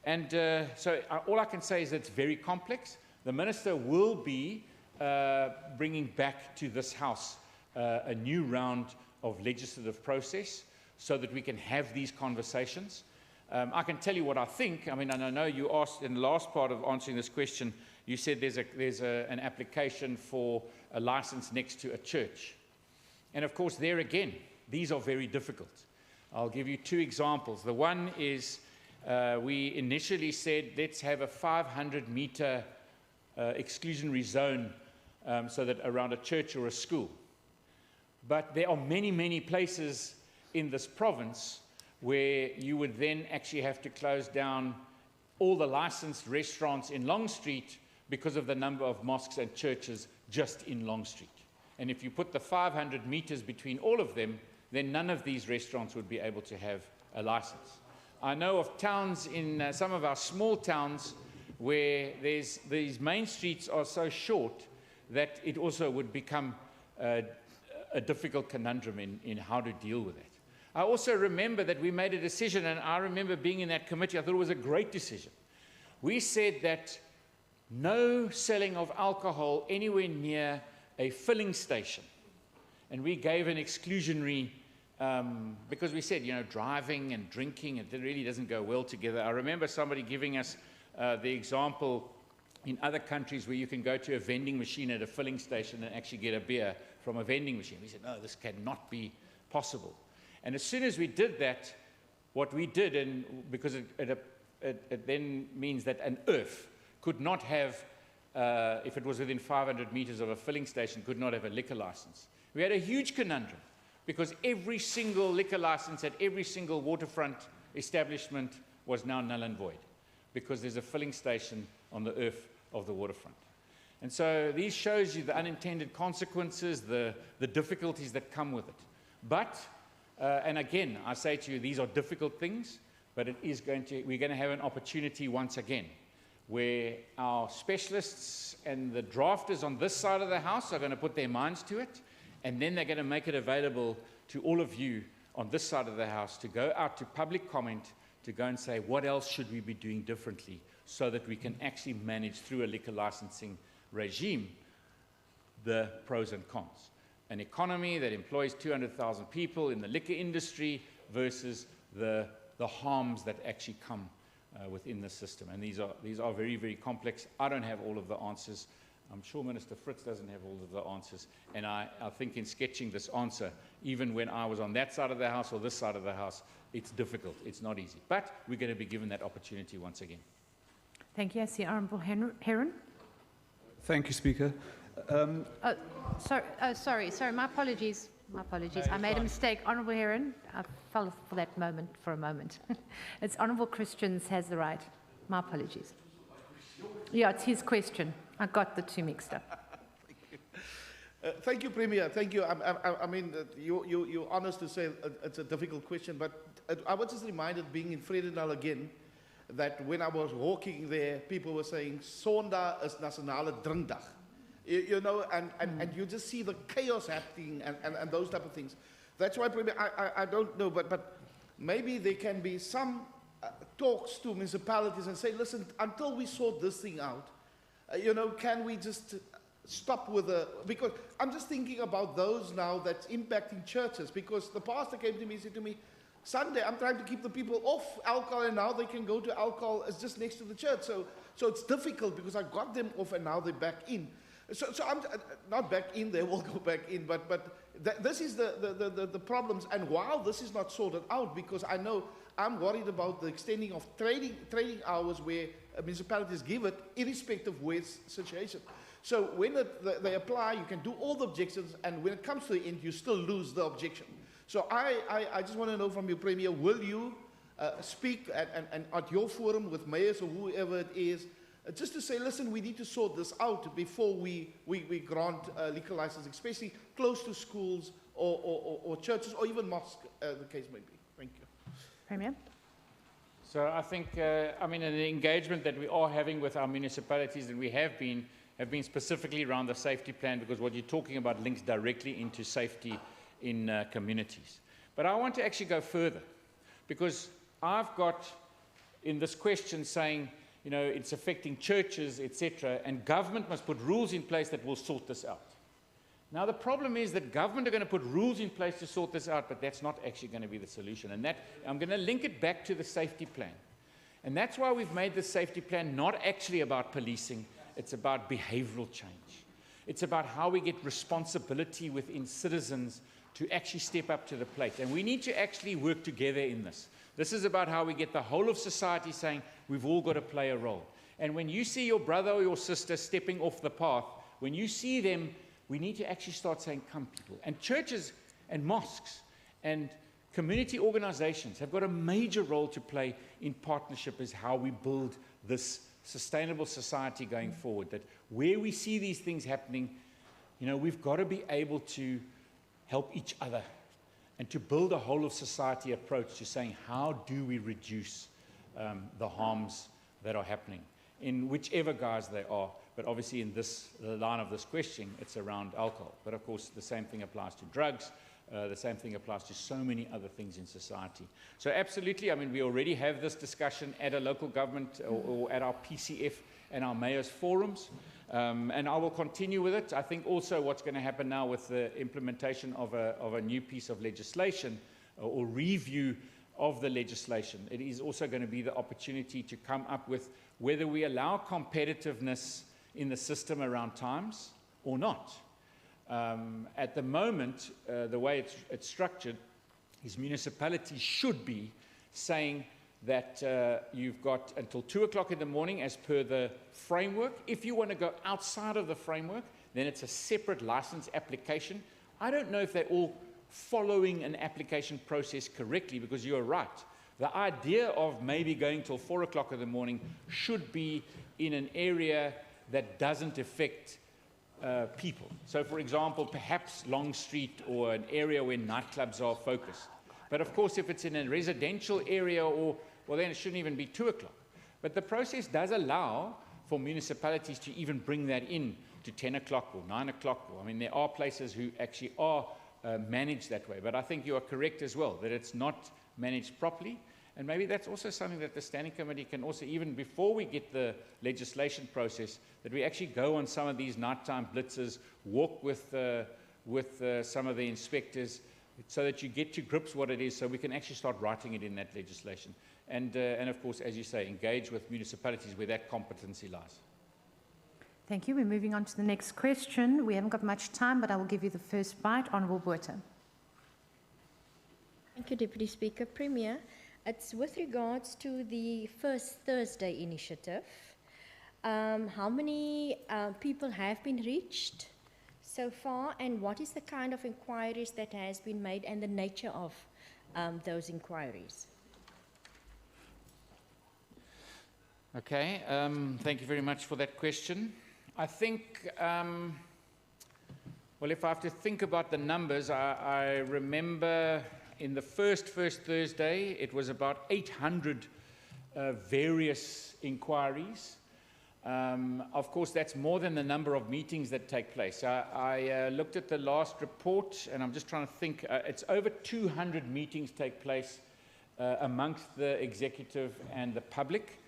And so all I can say is that it's very complex. The Minister will be bringing back to this House a new round of legislative process so that we can have these conversations. I can tell you what I think. I mean, and I know you asked in the last part of answering this question, you said there's an application for a license next to a church. And of course, there again, these are very difficult. I'll give you 2 examples. The one is we initially said, let's have a 500-meter exclusionary zone so that around a church or a school. But there are many, many places in this province where you would then actually have to close down all the licensed restaurants in Long Street because of the number of mosques and churches just in Long Street. And if you put the 500 meters between all of them, then none of these restaurants would be able to have a license. I know of towns in some of our small towns where these main streets are so short that it also would become a difficult conundrum in how to deal with it. I also remember that we made a decision, and I remember being in that committee. I thought it was a great decision. We said that no selling of alcohol anywhere near a filling station. And we gave an exclusionary, because we said, you know, driving and drinking, it really doesn't go well together. I remember somebody giving us the example in other countries where you can go to a vending machine at a filling station and actually get a beer from a vending machine. We said, no, this cannot be possible. And as soon as we did that, what we did, and because it then means that an IRF could not have, if it was within 500 meters of a filling station, could not have a liquor license. We had a huge conundrum because every single liquor license at every single waterfront establishment was now null and void because there's a filling station on the IRF of the waterfront. And so these shows you the unintended consequences, the difficulties that come with it. But and again, I say to you, these are difficult things, but we're going to have an opportunity once again where our specialists and the drafters on this side of the house are going to put their minds to it, and then they're going to make it available to all of you on this side of the house to go out to public comment, to go and say, what else should we be doing differently so that we can actually manage through a liquor licensing regime the pros and cons. An economy that employs 200,000 people in the liquor industry versus the harms that actually come within the system. And these are very, very complex. I don't have all of the answers. I'm sure Minister Fritz doesn't have all of the answers. And I think in sketching this answer, even when I was on that side of the house or this side of the house, it's difficult. It's not easy. But we're going to be given that opportunity once again. Thank you. I see Honourable Heron. Thank you, Speaker. Sorry, my apologies. My apologies. No, I made a fine. mistake. Honourable Heron, I fell for that moment for a moment. It's Honourable Christians has the right. My apologies. Yeah, it's his question. I got the 2 mixed up. Thank you, Premier. Thank you. I mean, you're honest to say it's a difficult question, but I was just reminded, being in Vredendal again, that when I was walking there, people were saying, Sondag is Nasionale Drinkdag. You know, and you just see the chaos happening and those type of things. That's why, Premier, I don't know, but maybe there can be some talks to municipalities and say, listen, until we sort this thing out, you know, can we just stop with because I'm just thinking about those now that's impacting churches, because the pastor came to me and said to me, Sunday, I'm trying to keep the people off alcohol, and now they can go to alcohol. It's just next to the church. So it's difficult because I got them off and now they're back in. So I'm not back in, they will go back in, but this is the problems. And while this is not sorted out, because I know I'm worried about the extending of trading hours where municipalities give it, irrespective of where it's situation. So when they apply, you can do all the objections, and when it comes to the end, you still lose the objection. So I just want to know from you, Premier, will you speak and at your forum with mayors or whoever it is, just to say, listen, we need to sort this out before we grant liquor license, especially close to schools or churches or even mosques, the case may be. Thank you. Premier. So I think, I mean, the engagement that we are having with our municipalities, and we have been specifically around the safety plan, because what you're talking about links directly into safety in communities. But I want to actually go further, because I've got in this question saying, you know, it's affecting churches, etc., and government must put rules in place that will sort this out. Now, the problem is that government are going to put rules in place to sort this out, but that's not actually going to be the solution. And that, I'm going to link it back to the safety plan. And that's why we've made the safety plan not actually about policing, it's about behavioral change. It's about how we get responsibility within citizens to actually step up to the plate. And we need to actually work together in this. This is about how we get the whole of society saying we've all got to play a role. And when you see your brother or your sister stepping off the path, when you see them, we need to actually start saying, come people. And churches and mosques and community organizations have got a major role to play in partnership as how we build this sustainable society going forward. That where we see these things happening, you know, we've got to be able to help each other and to build a whole of society approach to saying, how do we reduce the harms that are happening in whichever guise they are. But obviously in this, the line of this question, it's around alcohol. But of course, the same thing applies to drugs. The same thing applies to so many other things in society. So absolutely, I mean, we already have this discussion at a local government or at our PCF and our mayors' forums. And I will continue with it. I think also what's going to happen now with the implementation of a new piece of legislation or review of the legislation, it is also going to be the opportunity to come up with whether we allow competitiveness in the system around times or not. At the moment, the way it's structured is municipalities should be saying that you've got until 2 o'clock in the morning as per the framework. If you want to go outside of the framework, then it's a separate license application. I don't know if they're all following an application process correctly, because you're right. The idea of maybe going till 4 o'clock in the morning should be in an area that doesn't affect people. So, for example, perhaps Long Street or an area where nightclubs are focused. But of course, if it's in a residential area, well, then it shouldn't even be 2 o'clock. But the process does allow for municipalities to even bring that in to 10 o'clock or 9 o'clock. I mean, there are places who actually are managed that way. But I think you are correct as well, that it's not managed properly. And maybe that's also something that the Standing Committee can also, even before we get the legislation process, that we actually go on some of these nighttime blitzes, walk with some of the inspectors, so that you get to grips what it is, so we can actually start writing it in that legislation. And of course, as you say, engage with municipalities where that competency lies. Thank you. We're moving on to the next question. We haven't got much time, but I will give you the first bite. Honourable Botha. Thank you, Deputy Speaker. Premier, it's with regards to the First Thursday initiative. How many people have been reached so far, and what is the kind of inquiries that has been made and the nature of those inquiries? Okay, thank you very much for that question. I think, well, if I have to think about the numbers, I remember in the first Thursday, it was about 800 various inquiries. Of course, that's more than the number of meetings that take place. I looked at the last report, and I'm just trying to think. It's over 200 meetings take place amongst the executive and the public.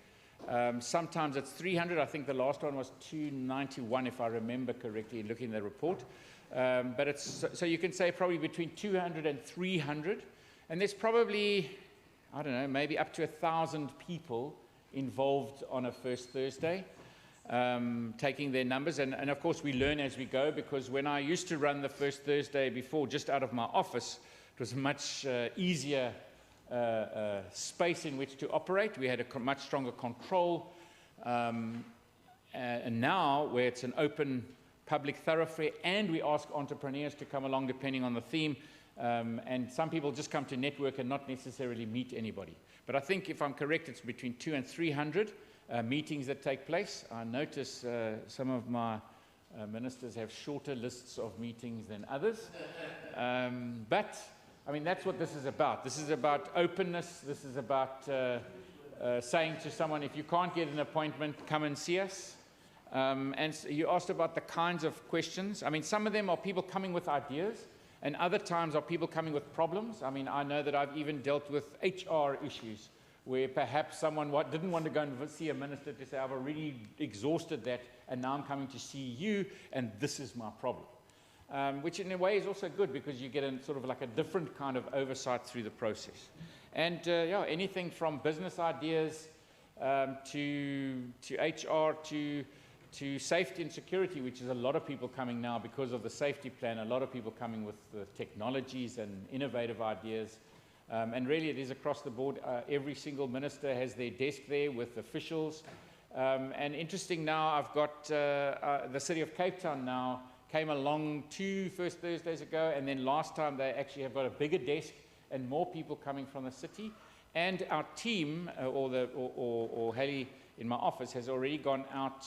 Sometimes it's 300. I think the last one was 291, if I remember correctly, looking at the report. But it's, so you can say probably between 200 and 300. And there's probably, I don't know, maybe up to 1,000 people involved on a First Thursday, taking their numbers. And of course, we learn as we go, because when I used to run the First Thursday before, just out of my office, it was a much easier space in which to operate. We had a much stronger control. And now, where it's an open public thoroughfare, and we ask entrepreneurs to come along depending on the theme, and some people just come to network and not necessarily meet anybody. But I think, if I'm correct, it's between 200 and 300 meetings that take place. I notice some of my ministers have shorter lists of meetings than others. But, I mean, that's what this is about. This is about openness. This is about saying to someone, if you can't get an appointment, come and see us. And so you asked about the kinds of questions. I mean, some of them are people coming with ideas, and other times are people coming with problems. I mean, I know that I've even dealt with HR issues, where perhaps someone didn't want to go and see a minister to say, I've already exhausted that, and now I'm coming to see you, and this is my problem. which in a way is also good because you get a sort of like a different kind of oversight through the process. And yeah, anything from business ideas to HR to safety and security, which is a lot of people coming now because of the safety plan, a lot of people coming with technologies and innovative ideas. And really it is across the board. Every single minister has their desk there with officials. And interesting now, I've got the city of Cape Town now came along 2 First Thursdays ago, and then last time they actually have got a bigger desk and more people coming from the city. And our team, or Haley in my office, has already gone out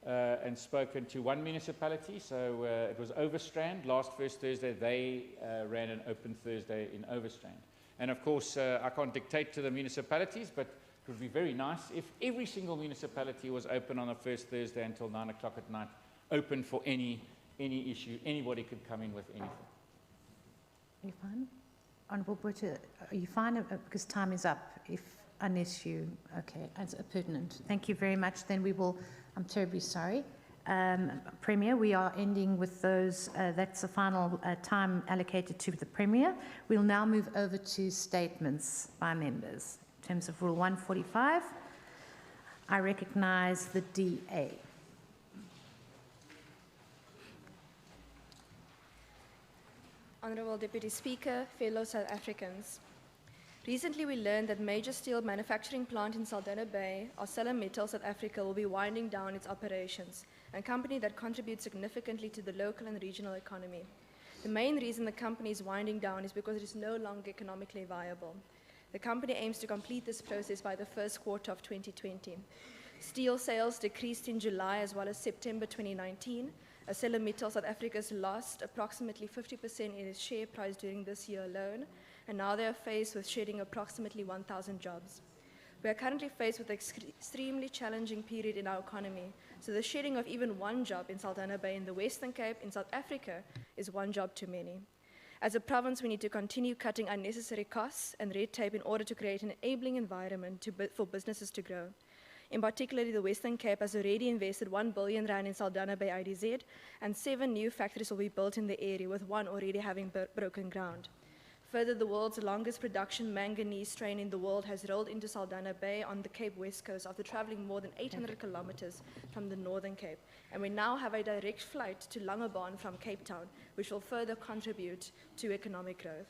and spoken to one municipality. So it was Overstrand. Last First Thursday, they ran an open Thursday in Overstrand. And of course, I can't dictate to the municipalities, but it would be very nice if every single municipality was open on the first Thursday until 9 o'clock at night, open for any issue. Anybody could come in with anything. Are you fine? Honourable Butcher, are you fine? Because time is up, unless you, okay, as pertinent. Thank you very much. Then we will, I'm terribly sorry. Premier, we are ending with those, that's the final time allocated to the Premier. We'll now move over to statements by members. In terms of Rule 145, I recognise the DA. Honourable Deputy Speaker, fellow South Africans. Recently we learned that major steel manufacturing plant in Saldanha Bay, ArcelorMittal South Africa, will be winding down its operations, a company that contributes significantly to the local and regional economy. The main reason the company is winding down is because it is no longer economically viable. The company aims to complete this process by the first quarter of 2020. Steel sales decreased in July as well as September 2019. ArcelorMittal South Africa has lost approximately 50% in its share price during this year alone, and now they are faced with shedding approximately 1,000 jobs. We are currently faced with an extremely challenging period in our economy, so the shedding of even one job in Saldanha Bay in the Western Cape in South Africa is one job too many. As a province, we need to continue cutting unnecessary costs and red tape in order to create an enabling environment for businesses to grow. In particular, the Western Cape has already invested R1 billion in Saldanha Bay IDZ, and 7 new factories will be built in the area, with 1 already having broken ground. Further, the world's longest production manganese train in the world has rolled into Saldanha Bay on the Cape West Coast after traveling more than 800 kilometers from the Northern Cape. And we now have a direct flight to Langebaan from Cape Town, which will further contribute to economic growth.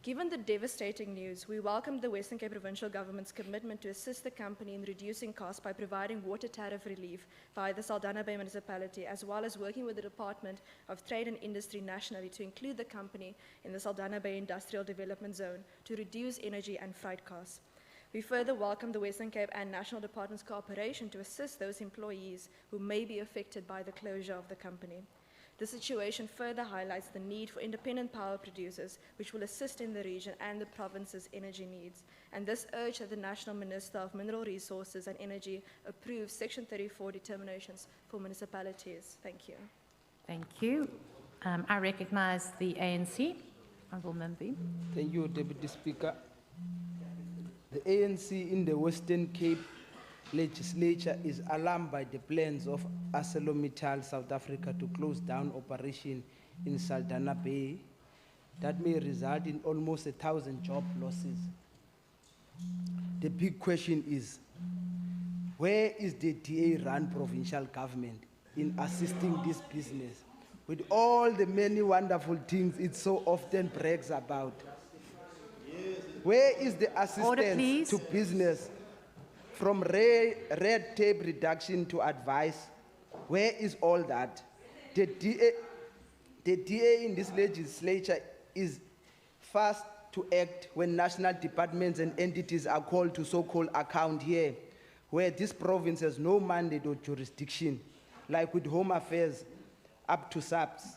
Given the devastating news, we welcome the Western Cape Provincial Government's commitment to assist the company in reducing costs by providing water tariff relief via the Saldanha Bay municipality, as well as working with the Department of Trade and Industry nationally to include the company in the Saldanha Bay Industrial Development Zone to reduce energy and freight costs. We further welcome the Western Cape and National Department's cooperation to assist those employees who may be affected by the closure of the company. The situation further highlights the need for independent power producers, which will assist in the region and the province's energy needs. And this urge that the National Minister of Mineral Resources and Energy approves Section 34 determinations for municipalities. Thank you. Thank you. I recognise the ANC. Honourable Mimbi. Thank you, Deputy Speaker. The ANC in the Western Cape legislature is alarmed by the plans of ArcelorMittal South Africa to close down operation in Saldanha Bay that may result in almost 1,000 job losses. The big question is, where is the DA-run provincial government in assisting this business with all the many wonderful things it so often brags about? Where is the assistance to business? From red tape reduction to advice, where is all that? The DA in this legislature is fast to act when national departments and entities are called to so-called account here, where this province has no mandate or jurisdiction, like with Home Affairs up to SAPS.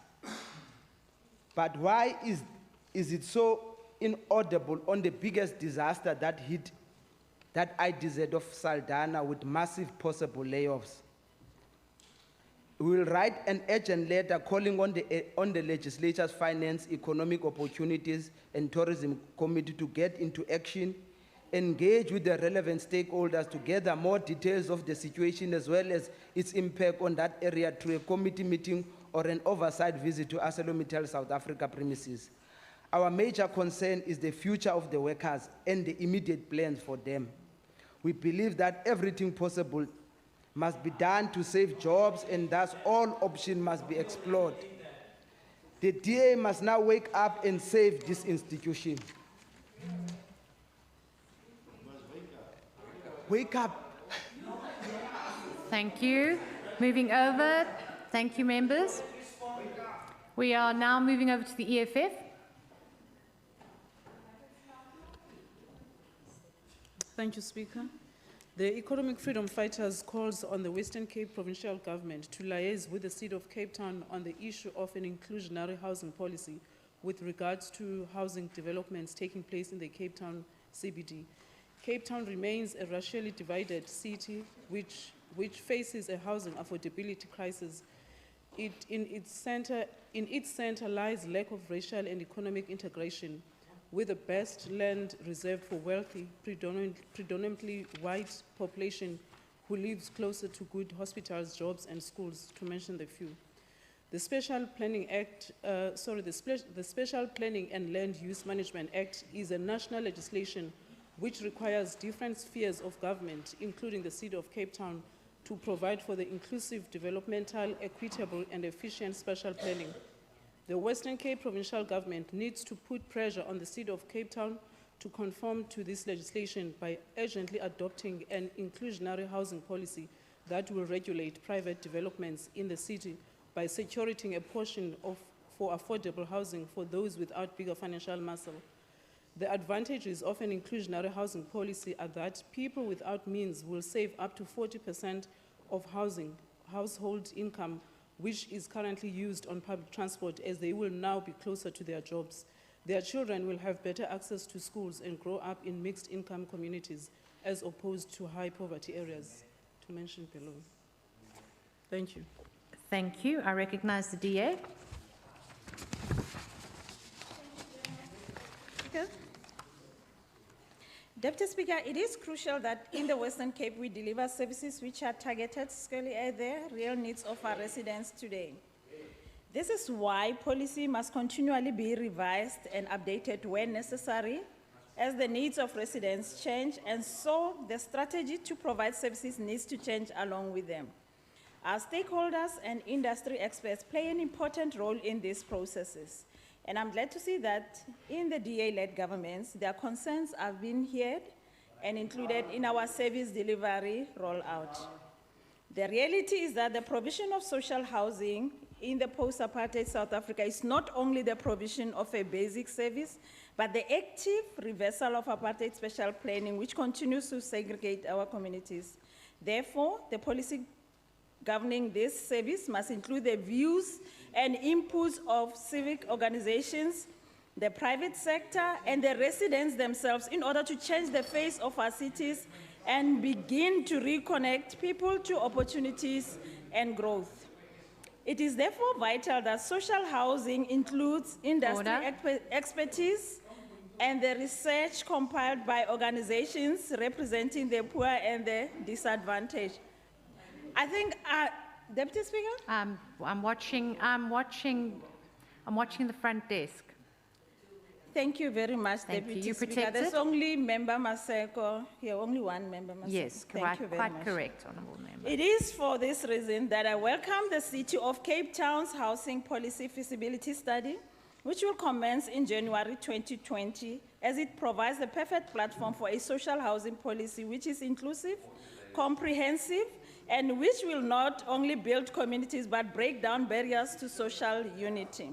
But why is it so inaudible on the biggest disaster that hit that IDZ of Saldanha with massive possible layoffs? We will write an urgent letter calling on the legislature's Finance, Economic Opportunities and Tourism Committee to get into action, engage with the relevant stakeholders to gather more details of the situation as well as its impact on that area through a committee meeting or an oversight visit to ArcelorMittal South Africa premises. Our major concern is the future of the workers and the immediate plans for them. We believe that everything possible must be done to save jobs, and thus all options must be explored. The DA must now wake up and save this institution. Wake up. Thank you. Moving over. Thank you, members. We are now moving over to the EFF. Thank you, Speaker. The Economic Freedom Fighters calls on the Western Cape Provincial Government to liaise with the City of Cape Town on the issue of an inclusionary housing policy with regards to housing developments taking place in the Cape Town CBD. Cape Town remains a racially divided city which faces a housing affordability crisis. In its center lies lack of racial and economic integration, with the best land reserved for wealthy, predominantly white population who lives closer to good hospitals, jobs, and schools, to mention the few. The Special Planning Act, the Special Planning and Land Use Management Act is a national legislation which requires different spheres of government, including the City of Cape Town, to provide for the inclusive, developmental, equitable, and efficient special planning. The Western Cape Provincial Government needs to put pressure on the City of Cape Town to conform to this legislation by urgently adopting an inclusionary housing policy that will regulate private developments in the city by securing a portion for affordable housing for those without bigger financial muscle. The advantages of an inclusionary housing policy are that people without means will save up to 40% of household income, which is currently used on public transport, as they will now be closer to their jobs. Their children will have better access to schools and grow up in mixed income communities as opposed to high poverty areas, to mention below. Thank you. Thank you. I recognize the DA. Deputy Speaker, it is crucial that in the Western Cape we deliver services which are targeted squarely at the real needs of our residents today. This is why policy must continually be revised and updated when necessary, as the needs of residents change, and so the strategy to provide services needs to change along with them. Our stakeholders and industry experts play an important role in these processes. And I'm glad to see that in the DA-led governments, their concerns have been heard and included in our service delivery rollout. The reality is that the provision of social housing in the post-apartheid South Africa is not only the provision of a basic service, but the active reversal of apartheid special planning, which continues to segregate our communities. Therefore, the policy governing this service must include the views and inputs of civic organizations, the private sector, and the residents themselves in order to change the face of our cities and begin to reconnect people to opportunities and growth. It is therefore vital that social housing includes industry expertise and the research compiled by organizations representing the poor and the disadvantaged. I think, Deputy Speaker? I'm watching the front desk. Thank you very much, Deputy Speaker. There's only Member Maseko here, only one Member Maseko. Yes, quite correct, Honourable Member. It is for this reason that I welcome the City of Cape Town's Housing Policy Feasibility Study, which will commence in January 2020, as it provides the perfect platform for a social housing policy which is inclusive, comprehensive, and which will not only build communities but break down barriers to social unity.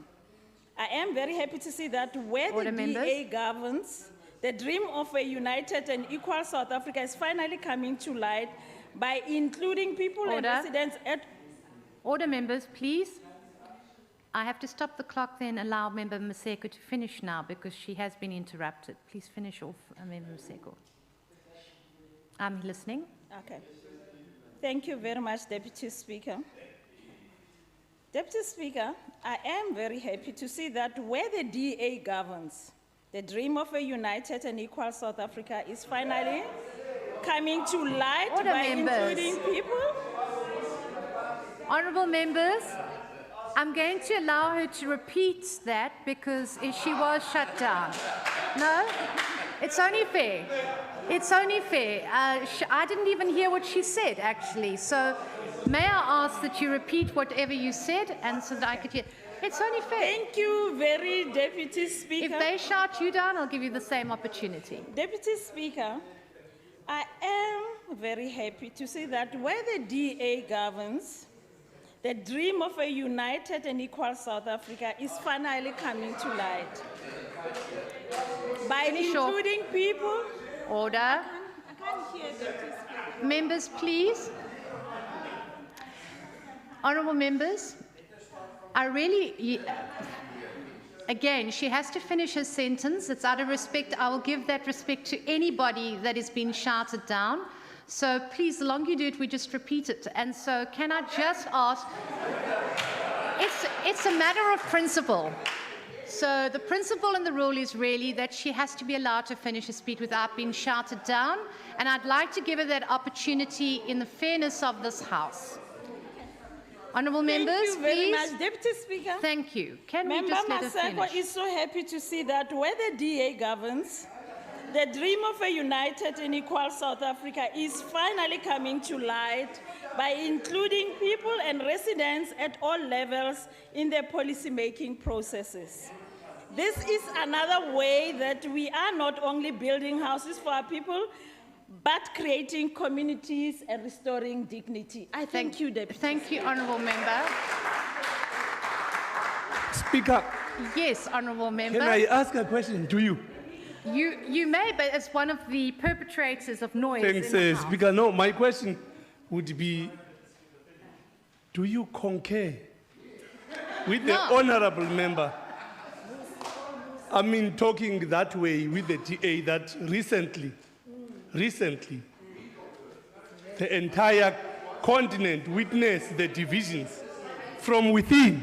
I am very happy to see that where the DA governs, the dream of a united and equal South Africa is finally coming to light by including people and residents at... Order, members, please. I have to stop the clock, then allow Member Maseko to finish now because she has been interrupted. Please finish off, Member Maseko. I'm listening. Okay. Thank you very much, Deputy Speaker. Deputy Speaker, I am very happy to see that where the DA governs, the dream of a united and equal South Africa is finally coming to light by including people. Honourable members, I'm going to allow her to repeat that because she was shut down. No? It's only fair. It's only fair. I didn't even hear what she said, actually. So may I ask that you repeat whatever you said and so that I could hear? It's only fair. Thank you, very Deputy Speaker. If they shout you down, I'll give you the same opportunity. Deputy Speaker, I am very happy to see that where the DA governs, the dream of a united and equal South Africa is finally coming to light. By including people. Order. I can't hear Deputy Speaker. Members, please. Honourable members, I really, again, she has to finish her sentence. It's out of respect. I will give that respect to anybody that is being shouted down. So please, the longer you do it, we just repeat it. And so can I just ask, it's a matter of principle. So the principle and the rule is really that she has to be allowed to finish her speech without being shouted down. And I'd like to give her that opportunity in the fairness of this House. Honourable members, Thank you very please. much, Deputy Speaker. Thank you. Can we Member just let her Maseko finish? is so happy to see that where the DA governs, the dream of a united and equal South Africa is finally coming to light by including people and residents at all levels in their policy-making processes. This is another way that we are not only building houses for our people, but creating communities and restoring dignity. I thank you, Deputy. Thank you, Honourable Member. Speaker. Yes, Honourable Member. Can I ask a question to you? You may, but as one of the perpetrators of noise. Thanks, in the House. Speaker. No, my question would be, do you concur with the honourable member? I mean, talking that way with the DA that recently, the entire continent witnessed the divisions from within.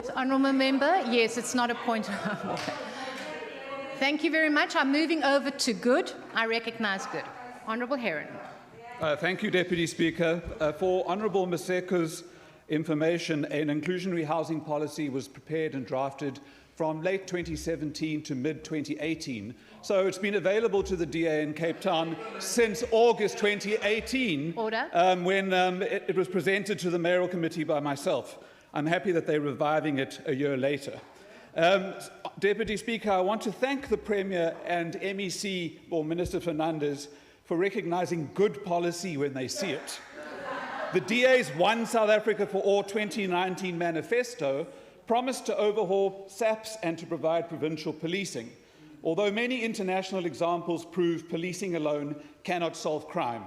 So, Honourable Member, yes, it's not a point of order. Thank you very much. I'm moving over to Good. I recognise Good. Honourable Heron. Thank you, Deputy Speaker. For Honourable Maseko's information, an inclusionary housing policy was prepared and drafted from late 2017 to mid-2018. So it's been available to the DA in Cape Town since August 2018, when it was presented to the mayoral committee by myself. I'm happy that they're reviving it a year later. Deputy Speaker, I want to thank the Premier and MEC, or Minister Fernandez, for recognising good policy when they see it. The DA's One South Africa for All 2019 manifesto promised to overhaul SAPS and to provide provincial policing, although many international examples prove policing alone cannot solve crime.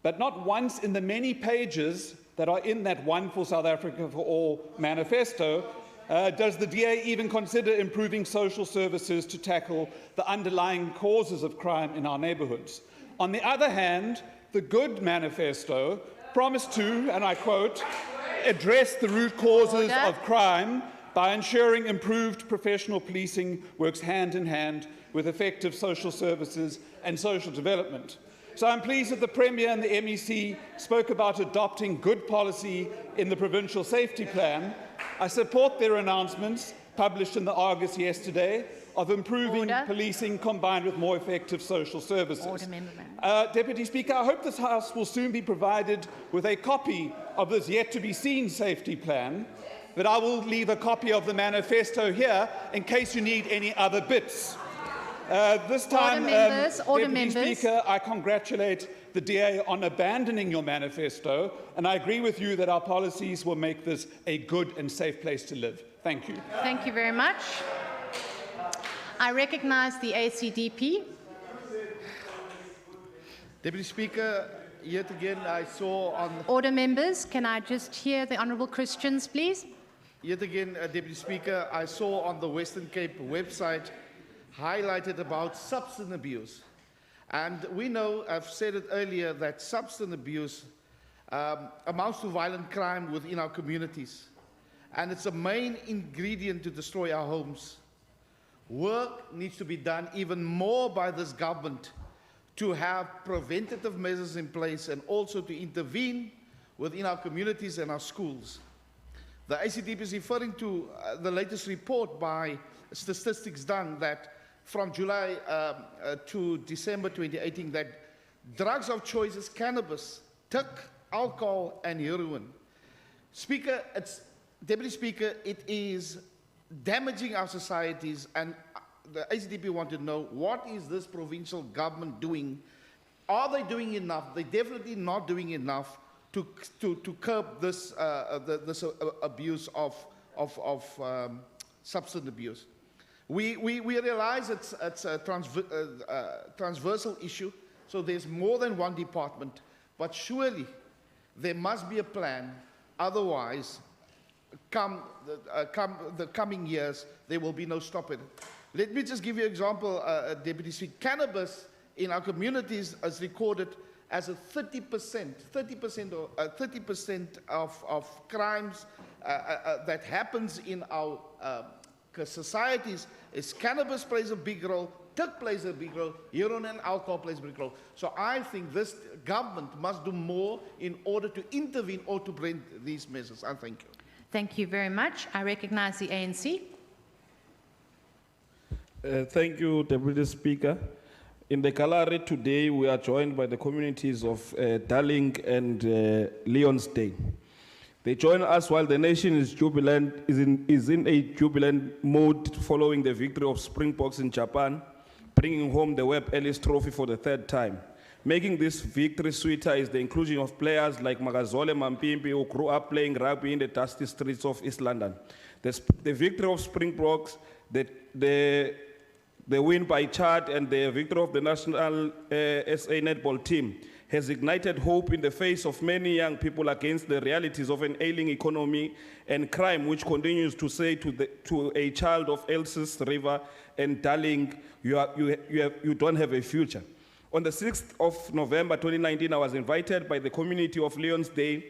But not once in the many pages that are in that One for South Africa for All manifesto does the DA even consider improving social services to tackle the underlying causes of crime in our neighbourhoods. On the other hand, the Good manifesto promised to, and I quote, address the root causes of crime by ensuring improved professional policing works hand in hand with effective social services and social development. So I'm pleased that the Premier and the MEC spoke about adopting good policy in the Provincial Safety Plan. I support their announcements, published in the Argus yesterday, of improving policing combined with more effective social services. Deputy Speaker, I hope this House will soon be provided with a copy of this yet-to-be-seen safety plan, but I will leave a copy of the manifesto here in case you need any other bits. This time, Deputy Speaker, I congratulate the DA on abandoning your manifesto, and I agree with you that our policies will make this a good and safe place to live. Thank you. Thank you very much. I recognise the ACDP. Deputy Speaker, yet again I saw on... Order, members. Can I just hear the Honourable Christians, please? Yet again, Deputy Speaker, I saw on the Western Cape website highlighted about substance abuse. And we know, I've said it earlier, that substance abuse amounts to violent crime within our communities. And it's a main ingredient to destroy our homes. Work needs to be done even more by this government to have preventative measures in place and also to intervene within our communities and our schools. The ICDP is referring to the latest report by Statistics Done that from July to December 2018 that drugs of choice is cannabis, alcohol and heroin. Speaker, Deputy Speaker, it is damaging our societies, and the ICDP want to know, what is this provincial government doing? Are they doing enough? They're definitely not doing enough to curb this, this abuse of substance abuse. We realize it's a transversal issue, so there's more than one department, but surely there must be a plan, otherwise come the coming years, there will be no stopping it. Let me just give you an example, Deputy Speaker. Cannabis in our communities is recorded as a 30% of crimes that happens in our societies. Is cannabis plays a big role, plays a big role, heroin and alcohol plays a big role. So I think this government must do more in order to intervene or to bring these measures. I thank you. Thank you very much. I recognize the ANC. Thank you, Deputy Speaker. In the gallery today, we are joined by the communities of Darling and Leonsday. They join us while the nation is jubilant, is in a jubilant mode following the victory of Springboks in Japan, bringing home the Webb Ellis Trophy for the third time. Making this victory sweeter is the inclusion of players like Magazole Mampimpi, who grew up playing rugby in the dusty streets of East London. The victory of Springboks, the win by Chad, and the victory of the national SA netball team has ignited hope in the face of many young people against the realities of an ailing economy and crime, which continues to say to a child of Elsis River and Darling, you don't have a future. On the 6th of November 2019, I was invited by the community of Leonsday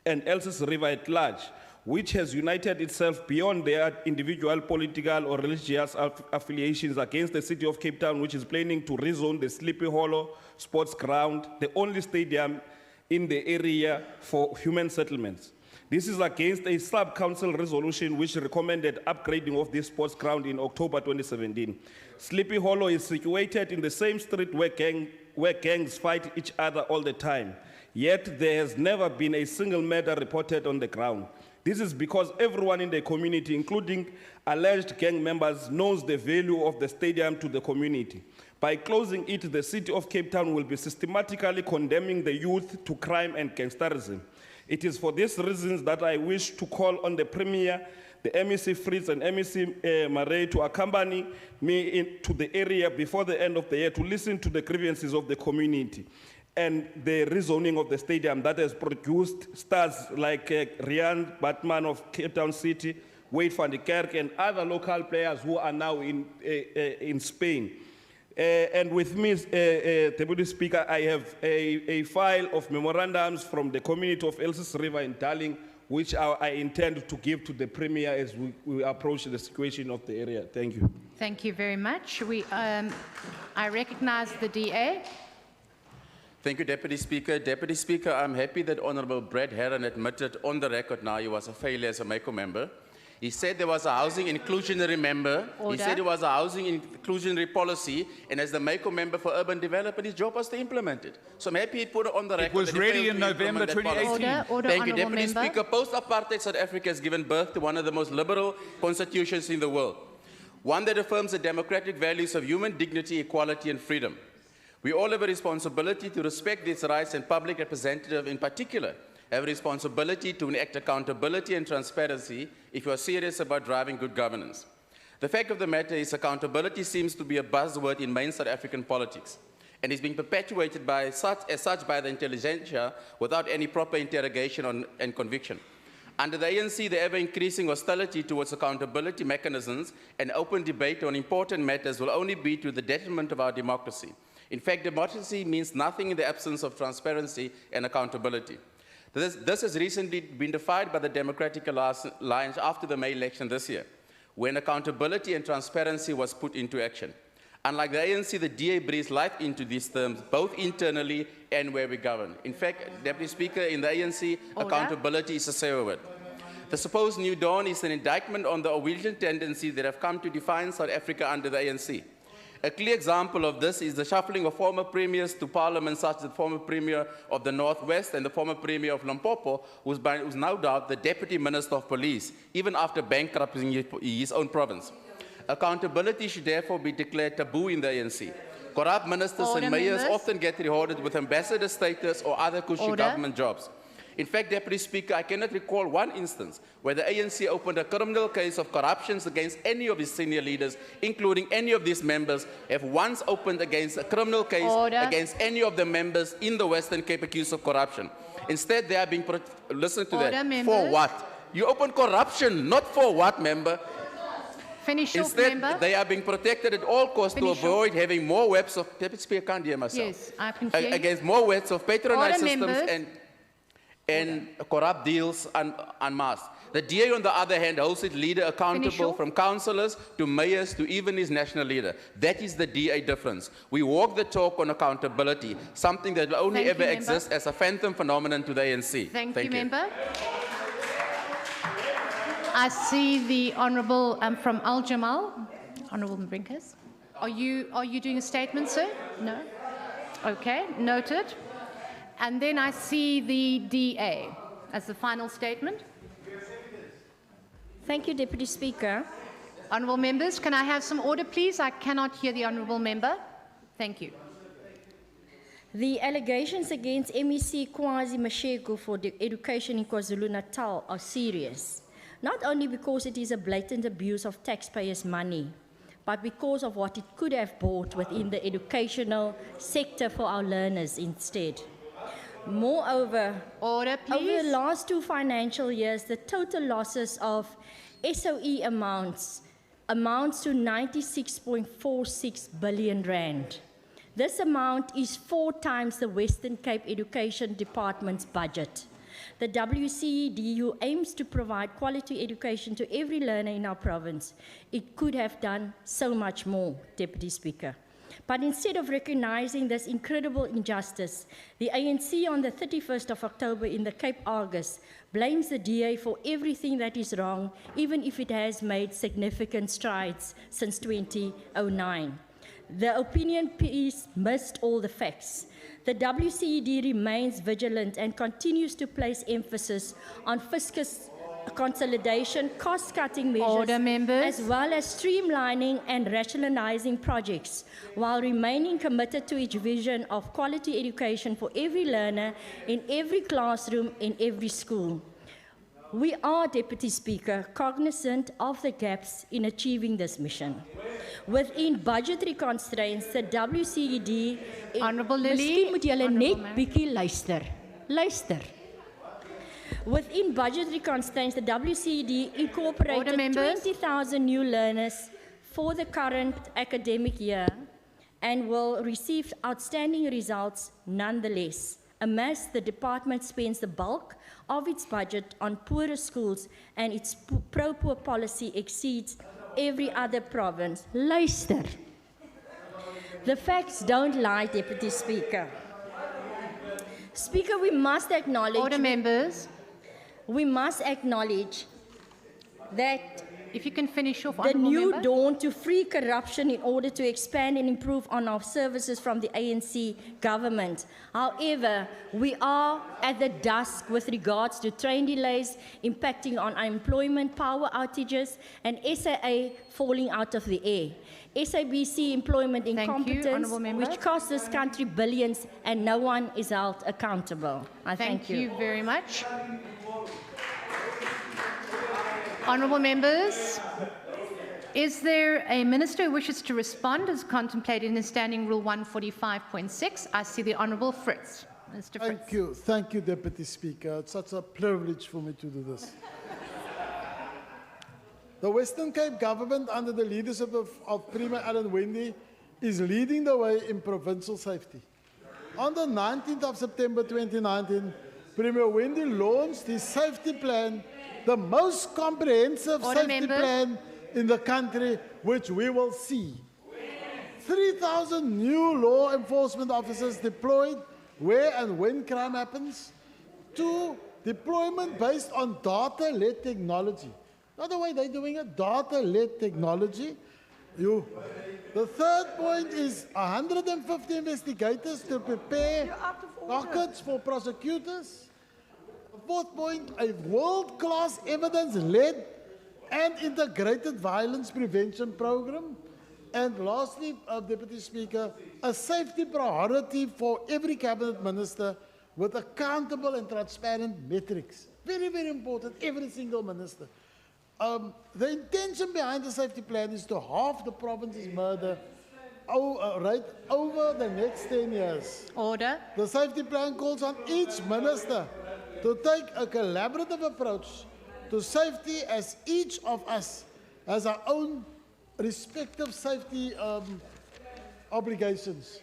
and Elsis River at large, which has united itself beyond their individual political or religious affiliations against the city of Cape Town, which is planning to rezone the Sleepy Hollow Sports Ground, the only stadium in the area for human settlements. This is against a sub-council resolution which recommended upgrading of this sports ground in October 2017. Sleepy Hollow is situated in the same street where gangs fight each other all the time. Yet there has never been a single murder reported on the ground. This is because everyone in the community, including alleged gang members, knows the value of the stadium to the community. By closing it, the city of Cape Town will be systematically condemning the youth to crime and gangsterism. It is for these reasons that I wish to call on the Premier, the MEC Fritz and MEC Murray to accompany me to the area before the end of the year to listen to the grievances of the community and the rezoning of the stadium that has produced stars like Rian Batman of Cape Town City, Wade van der Kerk, and other local players who are now in Spain. And with me, Deputy Speaker, I have a file of memorandums from the community of Elsis River in Darling, which I intend to give to the Premier as we approach the situation of the area. Thank you. Thank you very much. I recognize the DA. Thank you, Deputy Speaker. Deputy Speaker, I'm happy that Honourable Brad Herron admitted on the record now he was a failure as a MACO member. He said there was a housing inclusionary member. Order. He said there was a housing inclusionary policy, and as the MACO member for urban development, his job was to implement it. So I'm happy he put it on the record. It was that he ready failed in to November implement that policy. 2018. Order, Thank you, honourable Deputy member. Speaker. Post-apartheid South Africa has given birth to one of the most liberal constitutions in the world, one that affirms the democratic values of human dignity, equality, and freedom. We all have a responsibility to respect these rights, and public representatives in particular have a responsibility to enact accountability and transparency if you are serious about driving good governance. The fact of the matter is accountability seems to be a buzzword in main South African politics and is being perpetuated as such by the intelligentsia without any proper interrogation and conviction. Under the ANC, the ever-increasing hostility towards accountability mechanisms and open debate on important matters will only be to the detriment of our democracy. In fact, democracy means nothing in the absence of transparency and accountability. This has recently been defied by the Democratic Alliance after the May election this year, when accountability and transparency was put into action. Unlike the ANC, the DA breathes life into these terms, both internally and where we govern. In fact, Deputy Speaker, in the ANC, Order. accountability is a safe word. The supposed new dawn is an indictment on the Orwellian tendencies that have come to define South Africa under the ANC. A clear example of this is the shuffling of former premiers to parliament, such as the former premier of the Northwest and the former premier of Limpopo, who's now doubt the deputy minister of police, even after bankrupting his own province. Accountability should therefore be declared taboo in the ANC. Corrupt ministers and mayors often get rewarded with ambassador status or other cushy government jobs. In fact, Deputy Speaker, I cannot recall one instance where the ANC opened a criminal case of corruptions against any of its senior leaders, including any of these members, have once opened against a criminal case against any of the members in the Western Cape accused of corruption. Instead, they are being, listen to that, for what? You open corruption, not for what, member? Finish Instead, member. They are being protected at all costs to avoid having more webs of, Deputy Speaker, I can't hear myself. Yes, I can hear you. Against more webs of patronage systems members. and corrupt deals en masse. The DA, on the other hand, holds its leader accountable from councillors to mayors to even his national leader. That is the DA difference. We walk the talk on accountability, something that will only ever exist as a phantom phenomenon to the ANC. Thank you, member. I see the Honourable from Al Jamal. Honourable Brinkers. Are you doing a statement, sir? No? Okay, noted. And then I see the DA as the final statement. Thank you, Deputy Speaker. Honourable members, can I have some order, please? I cannot hear the Honourable member. Thank you. The allegations against MEC Kwazi Mashego for the education in KwaZulu-Natal are serious, not only because it is a blatant abuse of taxpayers' money, but because of what it could have bought within the educational sector for our learners instead. Moreover, over the last 2 financial years, the total losses of SOE amounts to 96.46 billion rand. This amount is 4 times the Western Cape Education Department's budget. The WCED, who aims to provide quality education to every learner in our province, it could have done so much more, Deputy Speaker. But instead of recognizing this incredible injustice, the ANC on the 31st of October in the Cape Argus blames the DA for everything that is wrong, even if it has made significant strides since 2009. The opinion piece missed all the facts. The WCED remains vigilant and continues to place emphasis on fiscal consolidation, cost-cutting measures, as well as streamlining and rationalizing projects, while remaining committed to its vision of quality education for every learner in every classroom in every school. We are, Deputy Speaker, cognizant of the gaps in achieving this mission. Within budgetary constraints, the WCED... Honourable Lily. Miskien moet julle net bietjie luister. Luister. Within budgetary constraints, the WCED incorporated 20,000 new learners for the current academic year and will receive outstanding results nonetheless. Amass, the department spends the bulk of its budget on poorer schools and its pro-poor policy exceeds every other province. Luister. The facts don't lie, Deputy Speaker. Speaker, we must acknowledge... Order, members. We must acknowledge that if you can finish off, the new dawn to free corruption in order to expand and improve on our services from the ANC government. However, we are at the dusk with regards to train delays impacting on unemployment, power outages, and SAA falling out of the air. SABC employment incompetence, which costs this country billions, and no one is held accountable. I thank you. Thank you very much. Honourable members, is there a minister who wishes to respond as contemplated in the Standing Rule 145.6? I see the Honourable Fritz. Mr. Fritz. Thank you, Deputy Speaker. It's such a privilege for me to do this. The Western Cape government, under the leadership of Premier Alan Winde, is leading the way in provincial safety. On the 19th of September 2019, Premier Winde launched his safety plan, the most comprehensive safety plan in the country, which we will see. 3,000 new law enforcement officers deployed where and when crime happens. 2 Deployment based on data-led technology. Not the way they're doing it, data-led technology. The third point is 150 investigators to prepare dockets for prosecutors. The fourth point, a world-class evidence-led and integrated violence prevention program. And lastly, Deputy Speaker, a safety priority for every cabinet minister with accountable and transparent metrics. Very, very important, every single minister. The intention behind the safety plan is to halve the province's murder rate over the next 10 years. Order. The safety plan calls on each minister to take a collaborative approach to safety, as each of us has our own respective safety obligations.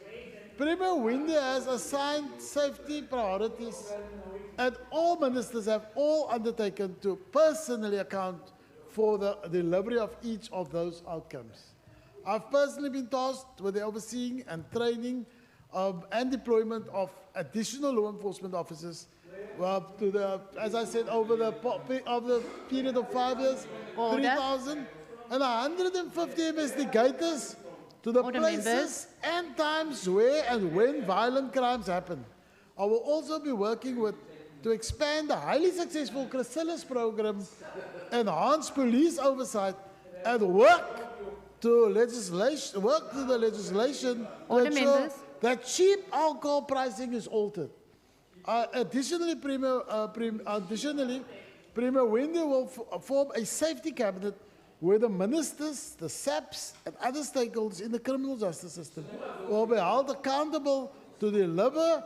Premier Winde has assigned safety priorities, and all ministers have all undertaken to personally account for the delivery of each of those outcomes. I've personally been tasked with the overseeing and training and deployment of additional law enforcement officers as I said, over the period of 5 years, 3,000 and 150 investigators to the places and times where and when violent crimes happen. I will also be working to expand the highly successful Chrysalis program, enhance police oversight, and work to the legislation to ensure that cheap alcohol pricing is altered. Additionally, Premier Winde will form a safety cabinet where the ministers, the SAPs, and other stakeholders in the criminal justice system will be held accountable to deliver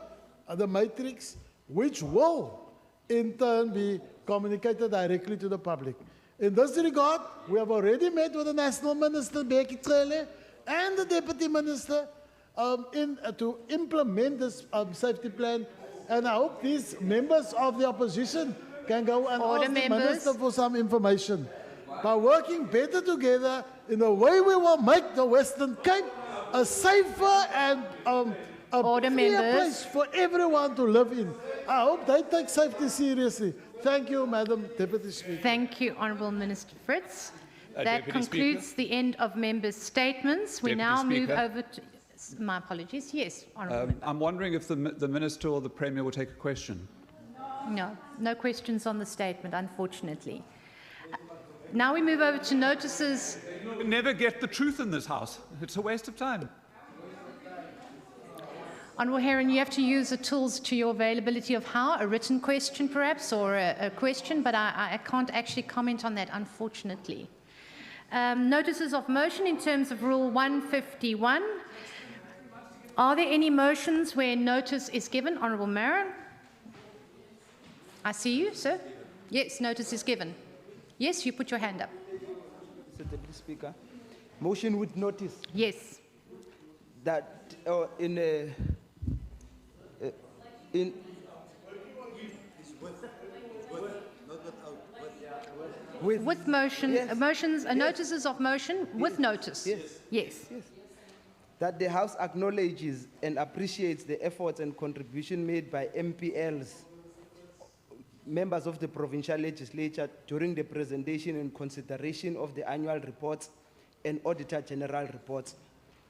the matrix, which will in turn be communicated directly to the public. In this regard, we have already met with the National Minister, Bheki Cele, and the Deputy Minister to implement this safety plan. And I hope these members of the opposition can go and ask the Minister for some information. By working better together in a way we will make the Western Cape a safer and a freer place for everyone to live in. I hope they take safety seriously. Thank you, Madam Deputy Speaker. Thank you, Honourable Minister Fritz. That concludes the end of members' statements. We now move over to... My apologies. Yes, Honourable Member. I'm wondering if the Minister or the Premier will take a question. No, no questions on the statement, unfortunately. Now we move over to notices. We never get the truth in this House. It's a waste of time. Honourable Heron, you have to use the tools to your availability of how? A written question, perhaps, or a question, but I can't actually comment on that, unfortunately. Notices of motion in terms of Rule 151. Are there any motions where notice is given? Honourable Maron? I see you, sir. Yes, notice is given. Yes, you put your hand up. Mr. Deputy Speaker, motion with notice. Yes. That with motion, yes. Motions, notices of motion with notice. Yes. Yes. Yes. That the House acknowledges and appreciates the efforts and contribution made by MPLs, members of the provincial legislature, during the presentation and consideration of the annual reports and Auditor General reports,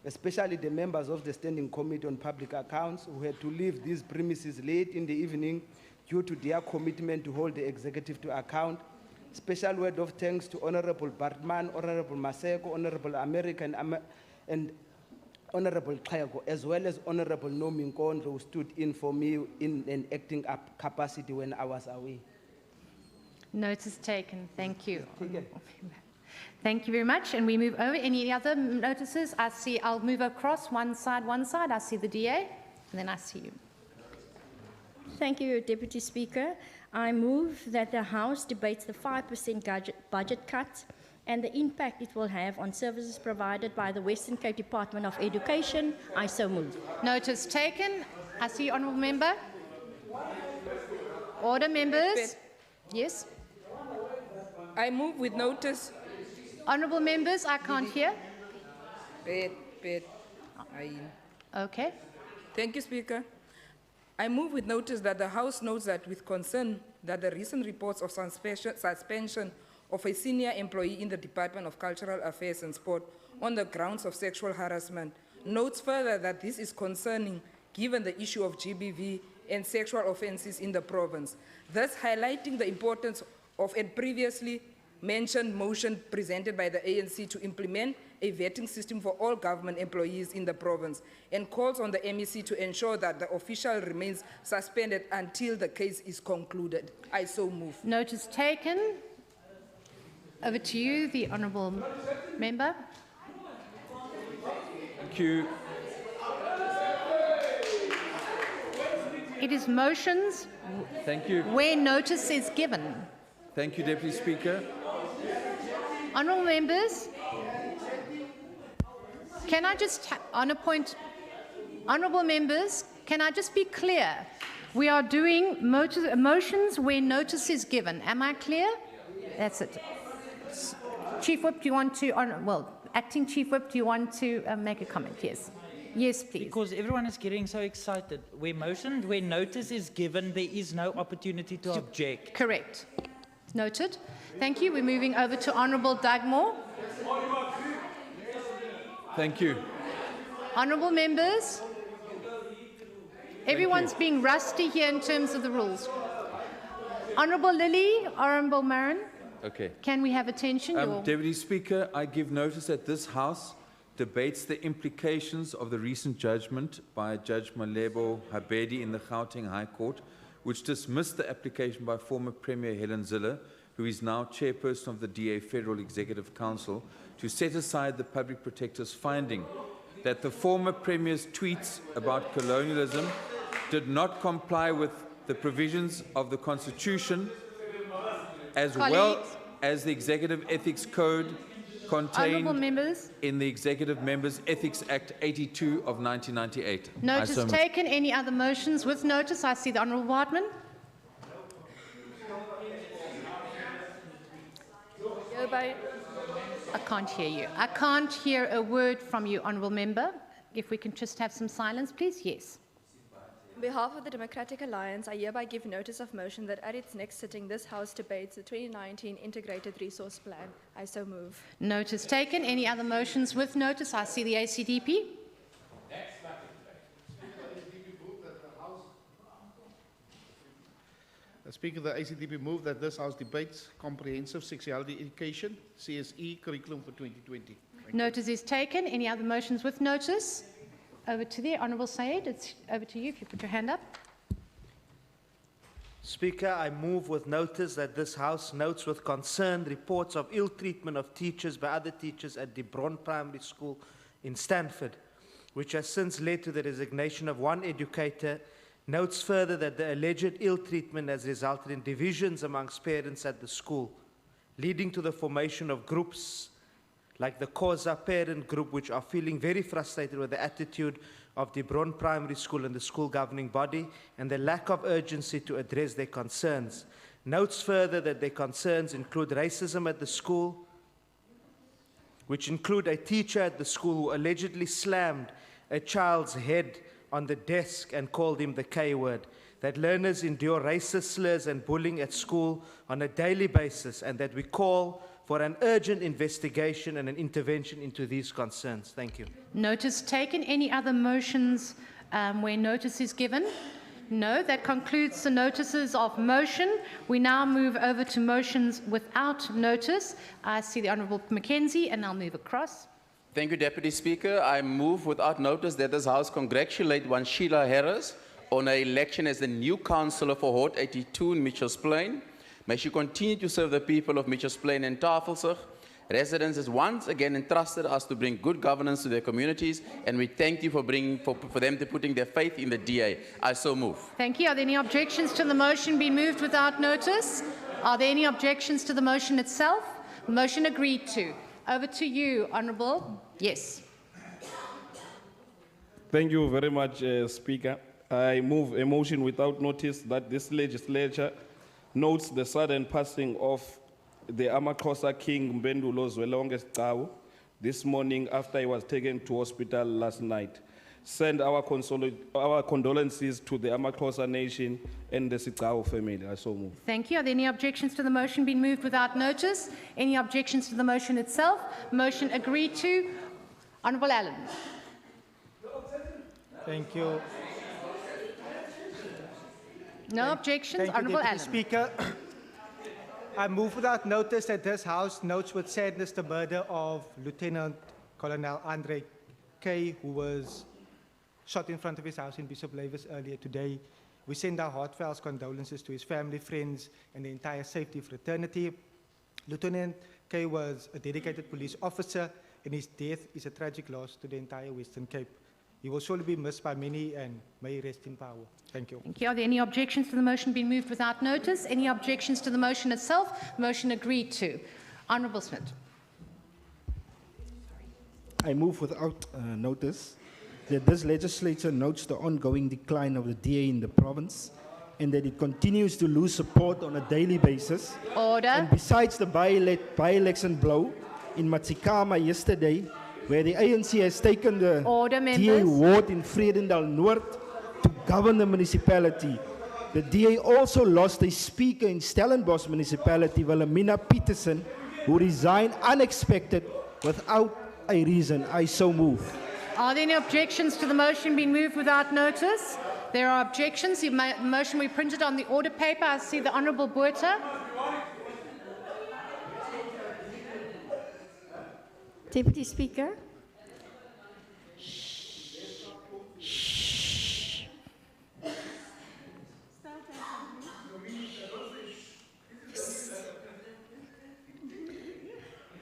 especially the members of the Standing Committee on Public Accounts who had to leave these premises late in the evening due to their commitment to hold the executive to account. Special word of thanks to Honorable Bartman, Honorable Maseko, Honorable American, and Honorable Kayako, as well as Honorable Nomi Nkondlo, who stood in for me in an acting up capacity when I was away. Notice taken. Thank you. Thank you very much. And we move over. Any other notices? I see, I'll move across one side. I see the DA, and then I see you. Thank you, Deputy Speaker. I move that the House debates the 5% budget cut and the impact it will have on services provided by the Western Cape Department of Education. I so move. Notice taken. I see Honourable Member. Order, members. Yes. I move with notice. Honourable members, I can't hear. Bed. Okay. Thank you, Speaker. I move with notice that the House notes that with concern that the recent reports of suspension of a senior employee in the Department of Cultural Affairs and Sport on the grounds of sexual harassment, notes further that this is concerning given the issue of GBV and sexual offenses in the province, thus highlighting the importance of a previously mentioned motion presented by the ANC to implement a vetting system for all government employees in the province, and calls on the MEC to ensure that the official remains suspended until the case is concluded. I so move. Notice taken. Over to you, the honourable member. Thank you. It is motions Thank you. where notice is given. Thank you, Deputy Speaker. Honourable members, can I just, on a point, honourable members, can I just be clear? We are doing motions where notice is given. Am I clear? That's it. Chief Whip, do you want to, well, Acting Chief Whip, do you want to make a comment? Yes. Yes, please. Because everyone is getting so excited. Where notice is given, there is no opportunity to object. Correct. Noted. Thank you. We're moving over to Honourable Dugmore. Thank you. Honourable members, everyone's being rusty here in terms of the rules. Honourable Lily, Honourable Marin, Okay. can we have attention? Your- Deputy Speaker, I give notice that this House debates the implications of the recent judgment by Judge Malebo Habedi in the Gauteng High Court, which dismissed the application by former Premier Helen Zille, who is now chairperson of the DA Federal Executive Council, to set aside the Public Protector's finding that the former Premier's tweets about colonialism did not comply with the provisions of the Constitution, as well as the Executive Ethics Code contained in the Executive Members Ethics Act 82 of 1998. Notice taken. Any other motions with notice? I see the Honourable Wartman. Hereby, I can't hear you. I can't hear a word from you, Honourable Member. If we can just have some silence, please. Yes. on behalf of the Democratic Alliance, I hereby give notice of motion that at its next sitting, this House debates the 2019 Integrated Resource Plan. I so move. Notice taken. Any other motions with notice? I see the ACDP. Speaker, the ACDP move that this House debates comprehensive sexuality education, CSE curriculum for 2020. Notice is taken. Any other motions with notice? Over to the Honourable Said. It's over to you if you put your hand up. Speaker, I move with notice that this House notes with concern reports of ill treatment of teachers by other teachers at De Bron Primary School in Stanford, which has since led to the resignation of one educator. Notes further that the alleged ill treatment has resulted in divisions amongst parents at the school, leading to the formation of groups like the COSA parent group, which are feeling very frustrated with the attitude of De Bron Primary School and the school governing body and the lack of urgency to address their concerns. Notes further that their concerns include racism at the school, which include a teacher at the school who allegedly slammed a child's head on the desk and called him the K word, that learners endure racist slurs and bullying at school on a daily basis, and that we call for an urgent investigation and an intervention into these concerns. Thank you. Notice taken. Any other motions where notice is given? No. That concludes the notices of motion. We now move over to motions without notice. I see the Honourable Mackenzie, and I'll move across. Thank you, Deputy Speaker. I move without notice that this House congratulate one Sheila Harris on her election as the new councillor for Hort 82 in Mitchells Plain. May she continue to serve the people of Mitchells Plain and Tafelsig. Residents has once again entrusted us to bring good governance to their communities, and we thank you for them to putting their faith in the DA. I so move. Thank you. Are there any objections to the motion being moved without notice? Are there any objections to the motion itself? Motion agreed to. Over to you, Honourable. Yes. Thank you very much, Speaker. I move a motion without notice that this legislature notes the sudden passing of the Amaxhosa King Mbendulo Zwelonge Scawu this morning after he was taken to hospital last night. send our condolences to the Amaxhosa Nation and the Sigcawu family. I so move. Thank you. Are there any objections to the motion being moved without notice? Any objections to the motion itself? Motion agreed to. Honourable Allen. Thank you. No objections. Thank you, Honourable Deputy Allen. Speaker. I move without notice that this House notes with sadness the murder of Lieutenant Colonel Andre K, who was shot in front of his house in Bishop Lavis earlier today. We send our heartfelt condolences to his family, friends, and the entire safety fraternity. Lieutenant K was a dedicated police officer, and his death is a tragic loss to the entire Western Cape. He will surely be missed by many, and may he rest in power. Thank you. Thank you. Are there any objections to the motion being moved without notice? Any objections to the motion itself? Motion agreed to. Honourable Smith. I move without notice that this legislature notes the ongoing decline of the DA in the province and that it continues to lose support on a daily basis. Order. And besides the by-election blow in Matsikama yesterday, where the ANC has taken the DA ward in Vredendal Noord to govern the municipality, the DA also lost a speaker in Stellenbosch municipality, Wilhelmina Peterson, who resigned unexpected without a reason. I so move. Are there any objections to the motion being moved without notice? There are objections. The motion we printed on the order paper. I see the Honourable Botha. Deputy Speaker.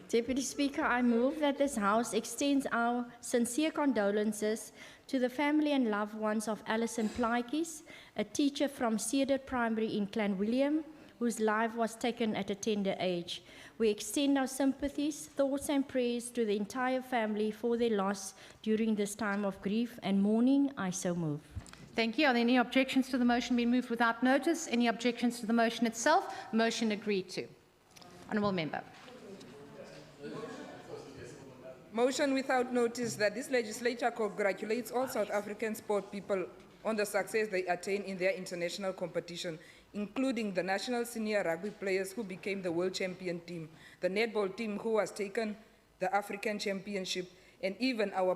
Deputy Speaker, I move that this House extends our sincere condolences to the family and loved ones of Alison Plaatjes, a teacher from Cedar Primary in Clanwilliam, whose life was taken at a tender age. We extend our sympathies, thoughts and prayers to the entire family for their loss during this time of grief and mourning. I so move. Thank you. Are there any objections to the motion being moved without notice? Any objections to the motion itself? Motion agreed to. Honourable Member. Motion without notice that this legislature congratulates all South African sport people on the success they attain in their international competition, including the national senior rugby players who became the world champion team, the netball team who has taken the African championship, and even our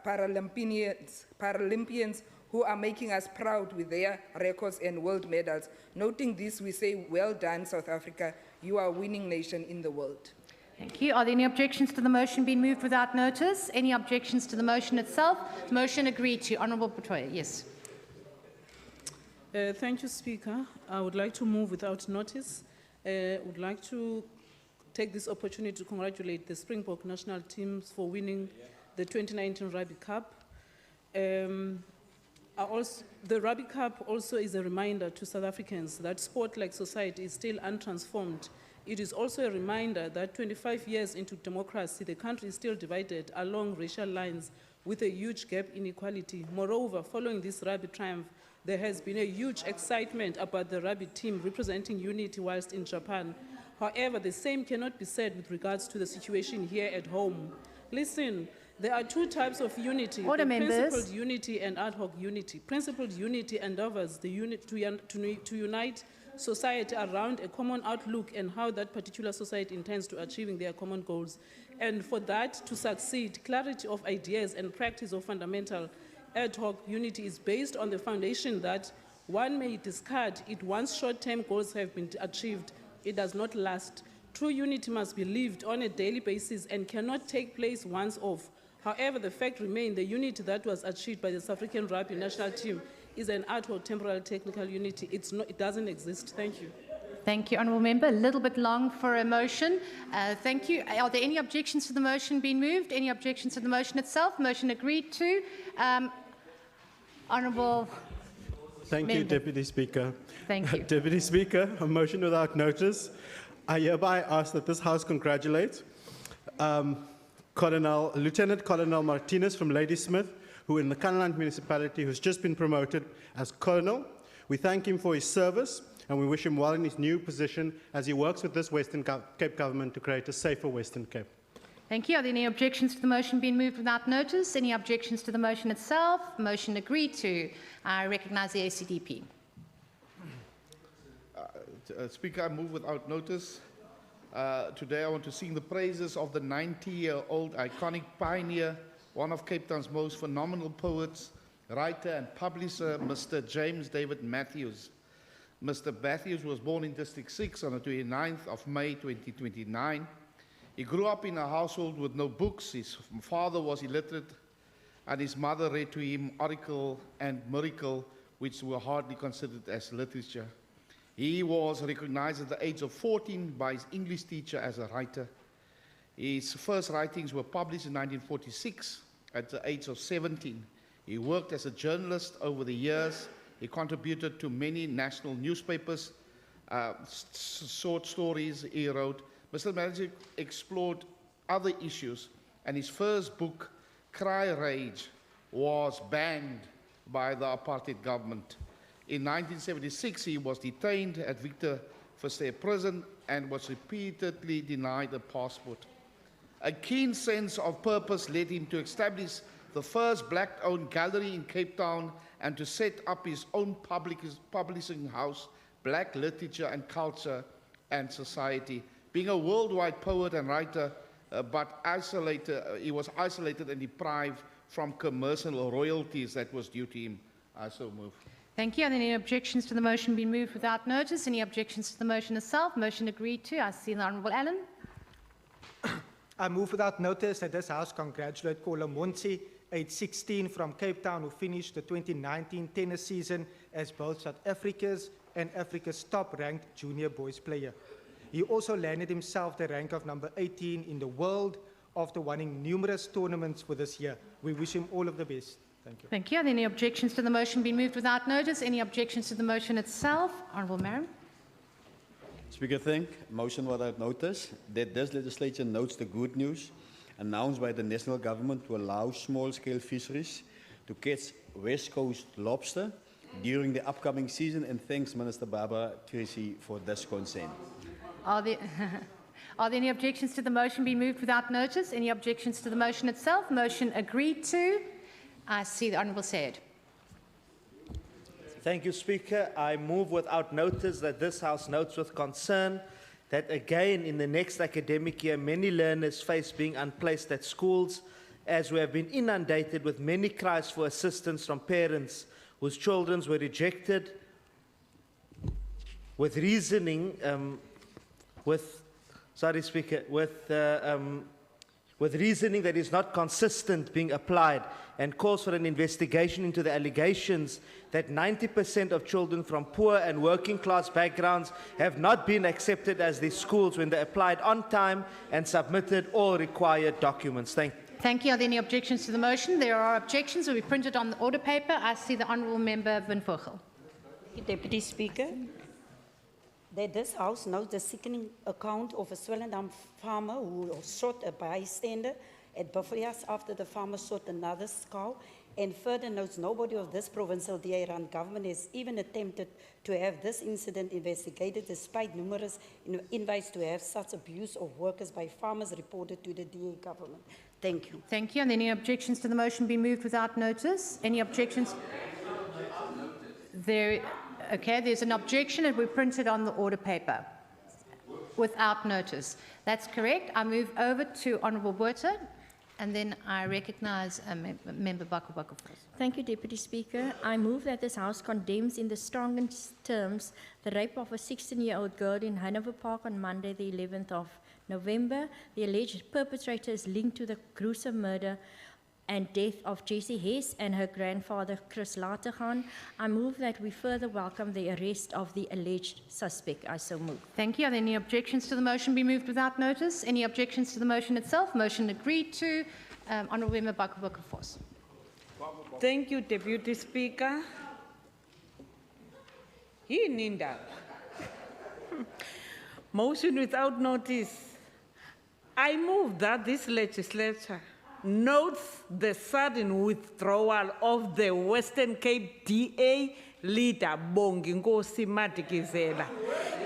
Paralympians who are making us proud with their records and world medals. Noting this, we say, well done, South Africa. You are a winning nation in the world. Thank you. Are there any objections to the motion being moved without notice? Any objections to the motion itself? Motion agreed to. Honourable Botha, yes. Thank you, Speaker. I would like to move without notice. Would like to take this opportunity to congratulate the Springbok national teams for winning the 2019 Rugby Cup. The Rugby Cup also is a reminder to South Africans that sport, like society, is still untransformed. It is also a reminder that 25 years into democracy, the country is still divided along racial lines with a huge gap in equality. Moreover, following this rugby triumph, there has been a huge excitement about the rugby team representing unity whilst in Japan. However, the same cannot be said with regards to the situation here at home. Listen, there are two types of unity, principled unity and ad hoc unity. Principled unity endeavors the unit to unite society around a common outlook and how that particular society intends to achieving their common goals. And for that to succeed, clarity of ideas and practice of fundamental ad hoc unity is based on the foundation that one may discard it once short-term goals have been achieved. It does not last. True unity must be lived on a daily basis and cannot take place once off. However, the fact remains the unity that was achieved by the South African rugby national team is an ad hoc temporal technical unity. It doesn't exist. Thank you. Thank you, Honourable Member. A little bit long for a motion. Thank you. Are there any objections to the motion being moved? Any objections to the motion itself? Motion agreed to. Honourable Thank you, Deputy Speaker. Thank you. Deputy Speaker, a motion without notice. I hereby ask that this House congratulate Lieutenant Colonel Martinez from Ladysmith, who in the Kannaland municipality has just been promoted as Colonel. We thank him for his service and we wish him well in his new position as he works with this Western Cape government to create a safer Western Cape. Thank you. Are there any objections to the motion being moved without notice? Any objections to the motion itself? Motion agreed to. I recognize the ACDP. Speaker, I move without notice. Today I want to sing the praises of the 90-year-old iconic pioneer, one of Cape Town's most phenomenal poets, writer and publisher, Mr. James David Matthews. Mr. Matthews was born in District 6 on the 29th of May 2029. He grew up in a household with no books. His father was illiterate, and his mother read to him Oracle and Miracle, which were hardly considered as literature. He was recognized at the age of 14 by his English teacher as a writer. His first writings were published in 1946 at the age of 17. He worked as a journalist over the years. He contributed to many national newspapers, short stories he wrote. Mr. Matthews explored other issues, and his first book, Cry Rage, was banned by the apartheid government. In 1976, he was detained at Victor Verster Prison and was repeatedly denied a passport. A keen sense of purpose led him to establish the first black-owned gallery in Cape Town and to set up his own publishing house, Black Literature and Culture and Society. Being a worldwide poet and writer, but he was isolated and deprived from commercial royalties that was due to him. I so move. Thank you. Are there any objections to the motion being moved without notice? Any objections to the motion itself? Motion agreed to. I see the Honourable Allen. I move without notice that this House congratulate Kola Monsi, age 16, from Cape Town, who finished the 2019 tennis season as both South Africa's and Africa's top-ranked junior boys player. He also landed himself the rank of number 18 in the world after winning numerous tournaments for this year. We wish him all of the best. Thank you. Thank you. Are there any objections to the motion being moved without notice? Any objections to the motion itself? Honourable Maram. Speaker, motion without notice that this legislature notes the good news announced by the national government to allow small-scale fisheries to catch West Coast lobster during the upcoming season, and thanks Minister Barbara Tracy for this consent. Are there any objections to the motion being moved without notice? Any objections to the motion itself? Motion agreed to. I see the Honourable Sayed. Thank you, Speaker. I move without notice that this House notes with concern that again in the next academic year, many learners face being unplaced at schools, as we have been inundated with many cries for assistance from parents whose children were rejected with reasoning, with reasoning that is not consistent being applied, and calls for an investigation into the allegations that 90% of children from poor and working class backgrounds have not been accepted as these schools when they applied on time and submitted all required documents. Thank you. Are there any objections to the motion? There are objections. Will be printed on the order paper. I see the Honourable Member Van Vogel. Deputy Speaker, that this House notes the sickening account of a Swellendam farmer who shot a bystander at Bufferjas after the farmer shot another cow, and further notes nobody of this provincial DA-run government has even attempted to have this incident investigated, despite numerous invites to have such abuse of workers by farmers reported to the DA government. Thank you. Thank you. And any objections to the motion be moved without notice? Any objections? Okay, there's an objection and we print it on the order paper without notice. That's correct. I move over to Honourable Botha, and then I recognise Member Baku first. Thank you, Deputy Speaker. I move that this House condemns in the strongest terms the rape of a 16-year-old girl in Hanover Park on Monday, the 11th of November. The alleged perpetrator is linked to the gruesome murder and death of Jessie Hess and her grandfather, Chris Latergan. I move that we further welcome the arrest of the alleged suspect. I so move. Thank you. Are there any objections to the motion be moved without notice? Any objections to the motion itself? Motion agreed to. Honourable Member Baku Force. Thank you, Deputy Speaker. Ninda. Motion without notice. I move that this legislature notes the sudden withdrawal of the Western Cape DA leader, Bongi Nkosi Madikizela,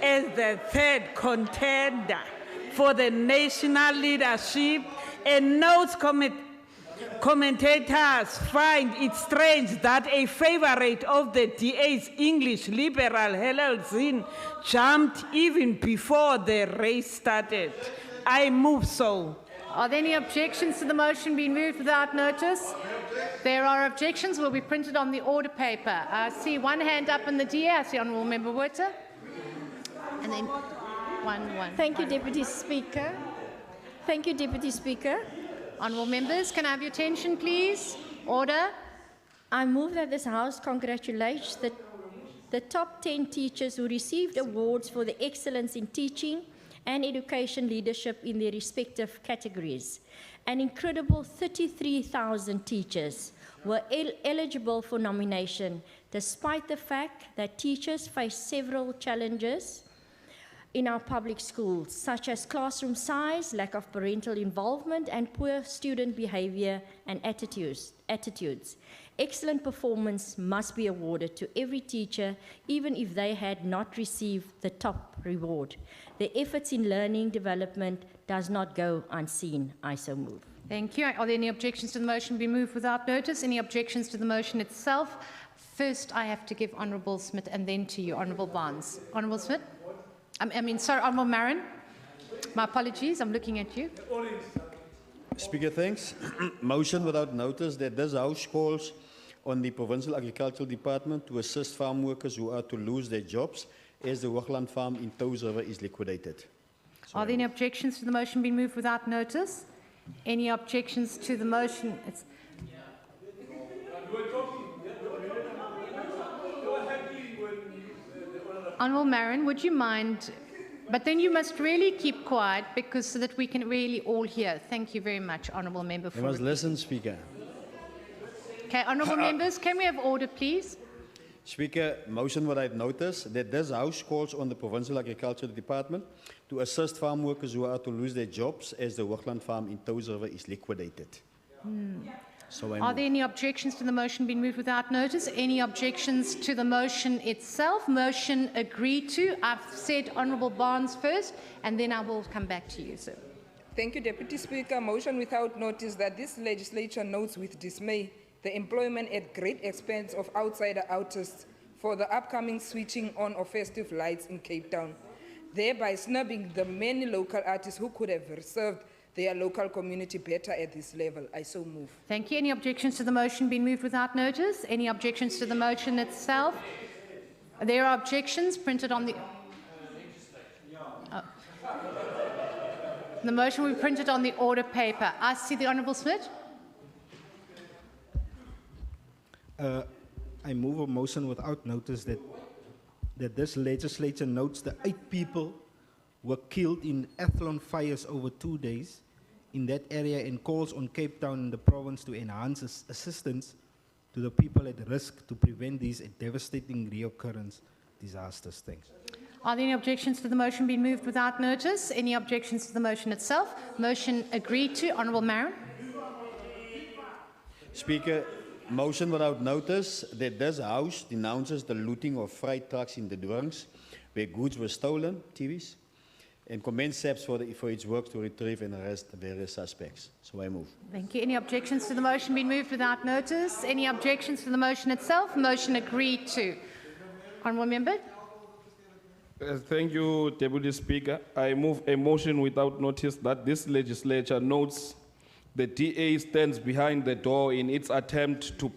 as the third contender for the national leadership and notes commentators find it strange that a favorite of the DA's English liberal, Helen Zinn, jumped even before the race started. I move so. Are there any objections to the motion being moved without notice? There are objections, will be printed on the order paper. I see one hand up in the DA. I see Honourable Member Witter. And then one. Thank you, Deputy Speaker. Thank you, Deputy Speaker. Honourable members, can I have your attention, please? Order. I move that this House congratulates the top 10 teachers who received awards for the excellence in teaching and education leadership in their respective categories. An incredible 33,000 teachers were eligible for nomination, despite the fact that teachers face several challenges in our public schools, such as classroom size, lack of parental involvement, and poor student behavior and attitudes. Excellent performance must be awarded to every teacher, even if they had not received the top reward. Their efforts in learning development does not go unseen. I so move. Thank you. Are there any objections to the motion be moved without notice? Any objections to the motion itself? First, I have to give Honourable Smith and then to you, Honourable Barnes. Honourable Smith? Sorry, Honourable Marin. My apologies, I'm looking at you. Speaker, thanks. Motion without notice that this House calls on the Provincial Agricultural Department to assist farm workers who are to lose their jobs as the Hoogland farm in Touws River is liquidated. Are there any objections to the motion being moved without notice? Any objections to the motion? Honourable Marin, would you mind? But then you must really keep quiet because so that we can really all hear. Thank you very much, Honourable Member. You must listen, Speaker. Okay, Honourable members, can we have order, please? Speaker, motion without notice that this House calls on the Provincial Agricultural Department to assist farm workers who are to lose their jobs as the Hoogland farm in Touws River is liquidated. So Are there any objections to the motion being moved without notice? Any objections to the motion itself? Motion agreed to. I've said Honourable Barnes first, and then I will come back to you, sir. Thank you, Deputy Speaker. Motion without notice that this legislature notes with dismay the employment at great expense of outsider artists for the upcoming switching on of festive lights in Cape Town, thereby snubbing the many local artists who could have served their local community better at this level. I so move. Thank you. Any objections to the motion being moved without notice? Any objections to the motion itself? There are objections printed on the... Oh. The motion will be printed on the order paper. I see the Honourable Smith. I move a motion without notice that this legislature notes the 8 people were killed in Athlone fires over 2 days in that area and calls on Cape Town and the province to enhance assistance to the people at risk to prevent these devastating reoccurrence disasters. Thanks. Are there any objections to the motion being moved without notice? Any objections to the motion itself? Motion agreed to. Honourable Marin. Speaker, motion without notice that this House denounces the looting of freight trucks in the Dorings where goods were stolen, TVs, and commends SAPS for its work to retrieve and arrest the various suspects. So I move. Thank you. Any objections to the motion being moved without notice? Any objections to the motion itself? Motion agreed to. Honourable Member. Thank you, Deputy Speaker. I move a motion without notice that this legislature notes the DA stands behind the door in its attempt to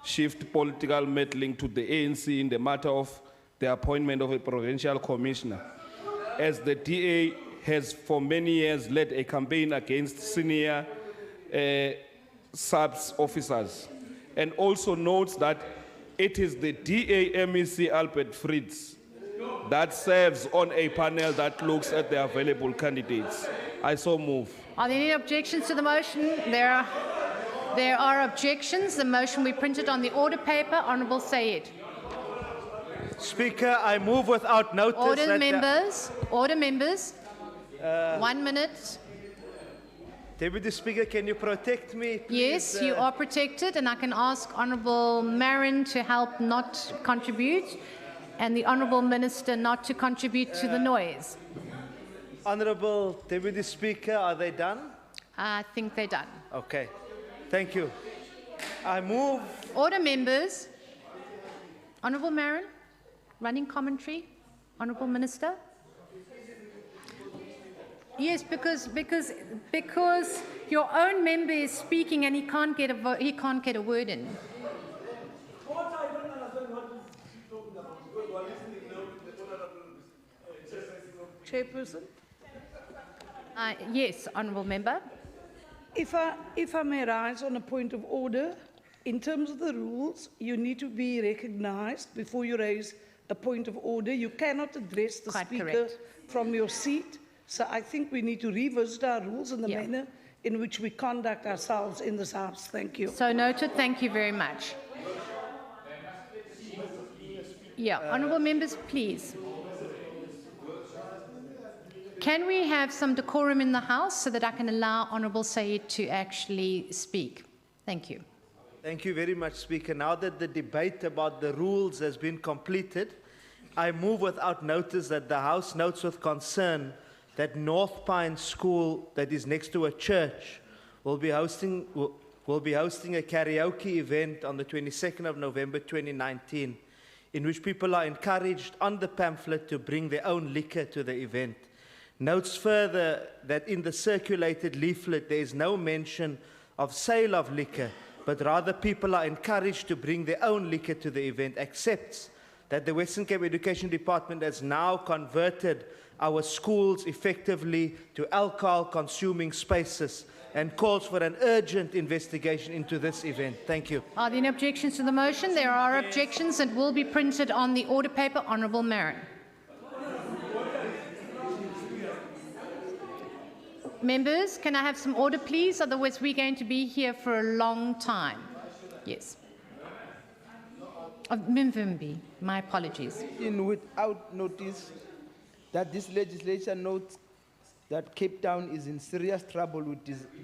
shift political meddling to the ANC in the matter of the appointment of a provincial commissioner, as the DA has for many years led a campaign against senior SAPS officers, and also notes that it is the DA MEC Albert Fritz that serves on a panel that looks at the available candidates. I so move. Are there any objections to the motion? There are objections. The motion will be printed on the order paper. Honourable Sayed. Speaker, I move without notice. Order members. Order members. 1 minute. Deputy Speaker, can you protect me, please? Yes, you are protected, and I can ask Honourable Marin to help not contribute, and the Honourable Minister not to contribute to the noise. Honourable Deputy Speaker, are they done? I think they're done. Okay. Thank you. I move. Order, members. Honourable Marin, running commentary. Honourable Minister. Yes, because your own member is speaking and he can't get a word in. Chairperson? Yes, honourable member. If I may rise on a point of order, in terms of the rules, you need to be recognised before you raise a point of order. You cannot address the Quite speaker correct. from your seat. So I think we need to revisit our rules and the manner in which we conduct ourselves in this House. Thank you. So noted. Thank you very much. Yeah, honourable members, please. Can we have some decorum in the House so that I can allow Honourable Said to actually speak? Thank you. Thank you very much, Speaker. Now that the debate about the rules has been completed, I move without notice that the House notes with concern that North Pine School, that is next to a church, will be hosting a karaoke event on the 22nd of November 2019, in which people are encouraged on the pamphlet to bring their own liquor to the event. Notes further that in the circulated leaflet there is no mention of sale of liquor, but rather people are encouraged to bring their own liquor to the event, accepts that the Western Cape Education Department has now converted our schools effectively to alcohol-consuming spaces and calls for an urgent investigation into this event. Thank you. Are there any objections to the motion? There are objections and will be printed on the order paper. Honourable Marin. Members, can I have some order, please? Otherwise, we're going to be here for a long time. Yes. Mvimbi, my apologies. Without notice that this legislature notes that Cape Town is in serious trouble with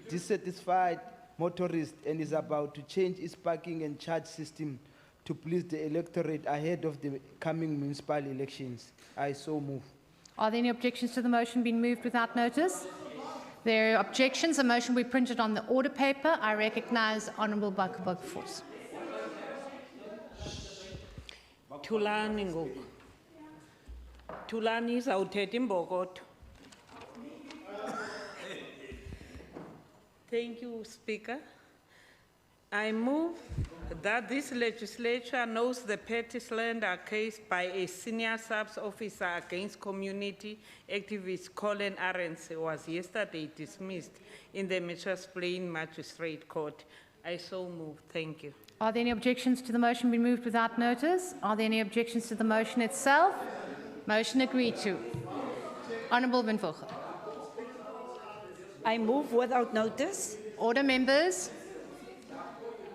dissatisfied motorists and is about to change its parking and charge system to please the electorate ahead of the coming municipal elections. I so move. Are there any objections to the motion being moved without notice? There are objections. The motion will be printed on the order paper. I recognise Honourable Bakubak Force. Thulani ngoku. Thulani izawuthetha imbokotho. Thank you, Speaker. I move that this legislature knows the petty slander case by a senior SAPS officer against community activist Colin Arendse was yesterday dismissed in the Mitchells Plain Magistrate Court. I so move. Thank you. Are there any objections to the motion being moved without notice? Are there any objections to the motion itself? Motion agreed to. Honourable Van Vogel. I move without notice. Order, members.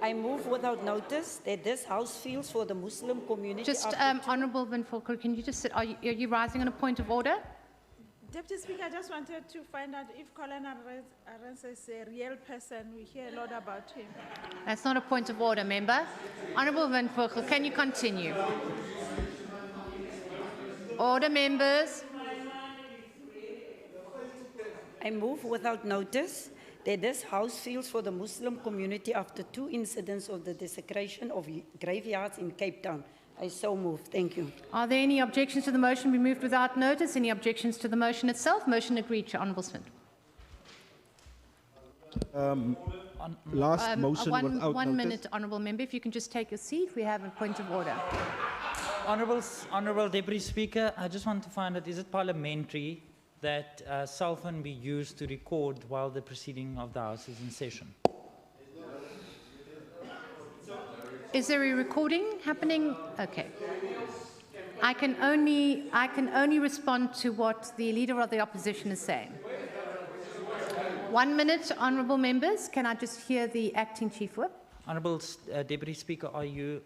I move without notice that this House feels for the Muslim community. Just, Honourable Van Vogel, can you just sit? Are you rising on a point of order? Deputy Speaker, I just wanted to find out if Colin Arendse is a real person. We hear a lot about him. That's not a point of order, member. Honourable Van Vogel, can you continue? Order, members. I move without notice that this House feels for the Muslim community after 2 incidents of the desecration of graveyards in Cape Town. I so move. Thank you. Are there any objections to the motion be moved without notice? Any objections to the motion itself? Motion agreed to. Honourable Smith. Last motion without one notice. minute, Honourable Member. If you can just take your seat, we have a point of order. Honourable Deputy Speaker, I just want to find out, is it parliamentary that cell phone be used to record while the proceeding of the House is in session? Is there a recording happening? Okay. I can only respond to what the Leader of the Opposition is saying. 1 minute, honourable members. Can I just hear the Acting Chief Whip? Honourable Deputy Speaker, are you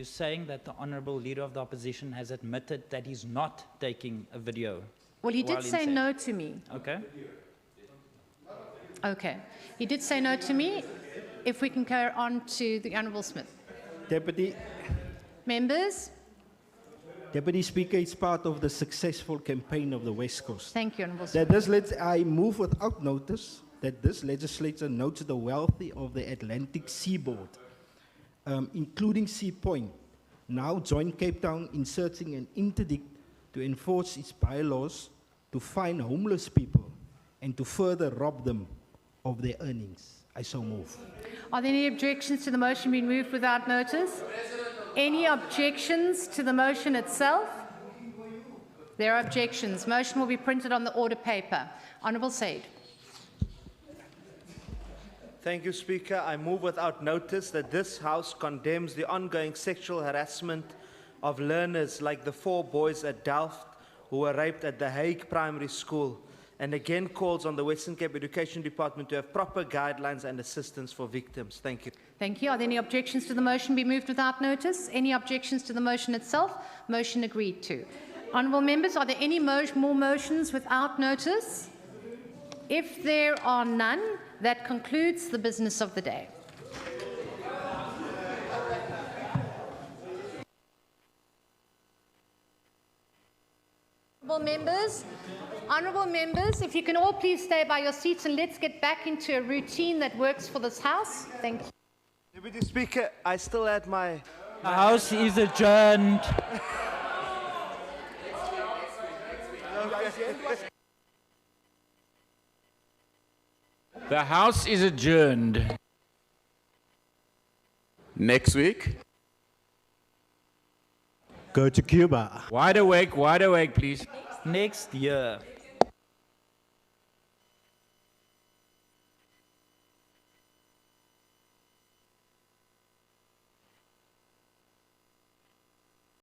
saying that the Honourable Leader of the Opposition has admitted that he's not taking a video? Well, he did while in say session? no to me. Okay. Okay. He did say no to me. If we can carry on to the Honourable Smith. Deputy Members. Deputy Speaker, it's part of the successful campaign of the West Coast. Thank you, Honourable That Smith. I move without notice that this legislature notes the wealthy of the Atlantic seaboard, including Sea Point, now join Cape Town inserting an interdict to enforce its bylaws to fine homeless people and to further rob them of their earnings. I so move. Are there any objections to the motion being moved without notice? Any objections to the motion itself? There are objections. Motion will be printed on the order paper. Honourable Said. Thank you, Speaker. I move without notice that this House condemns the ongoing sexual harassment of learners like the 4 boys at Delft who were raped at the Hague Primary School, and again calls on the Western Cape Education Department to have proper guidelines and assistance for victims. Thank you. Thank you. Are there any objections to the motion be moved without notice? Any objections to the motion itself? Motion agreed to. Honourable members, are there any more motions without notice? If there are none, that concludes the business of the day. Honourable members, if you can all please stay by your seats and let's get back into a routine that works for this House. Thank you. Deputy Speaker, I still had my... The House is adjourned. The House is adjourned. Next week. Go to Cuba. Wide awake, please. Next year.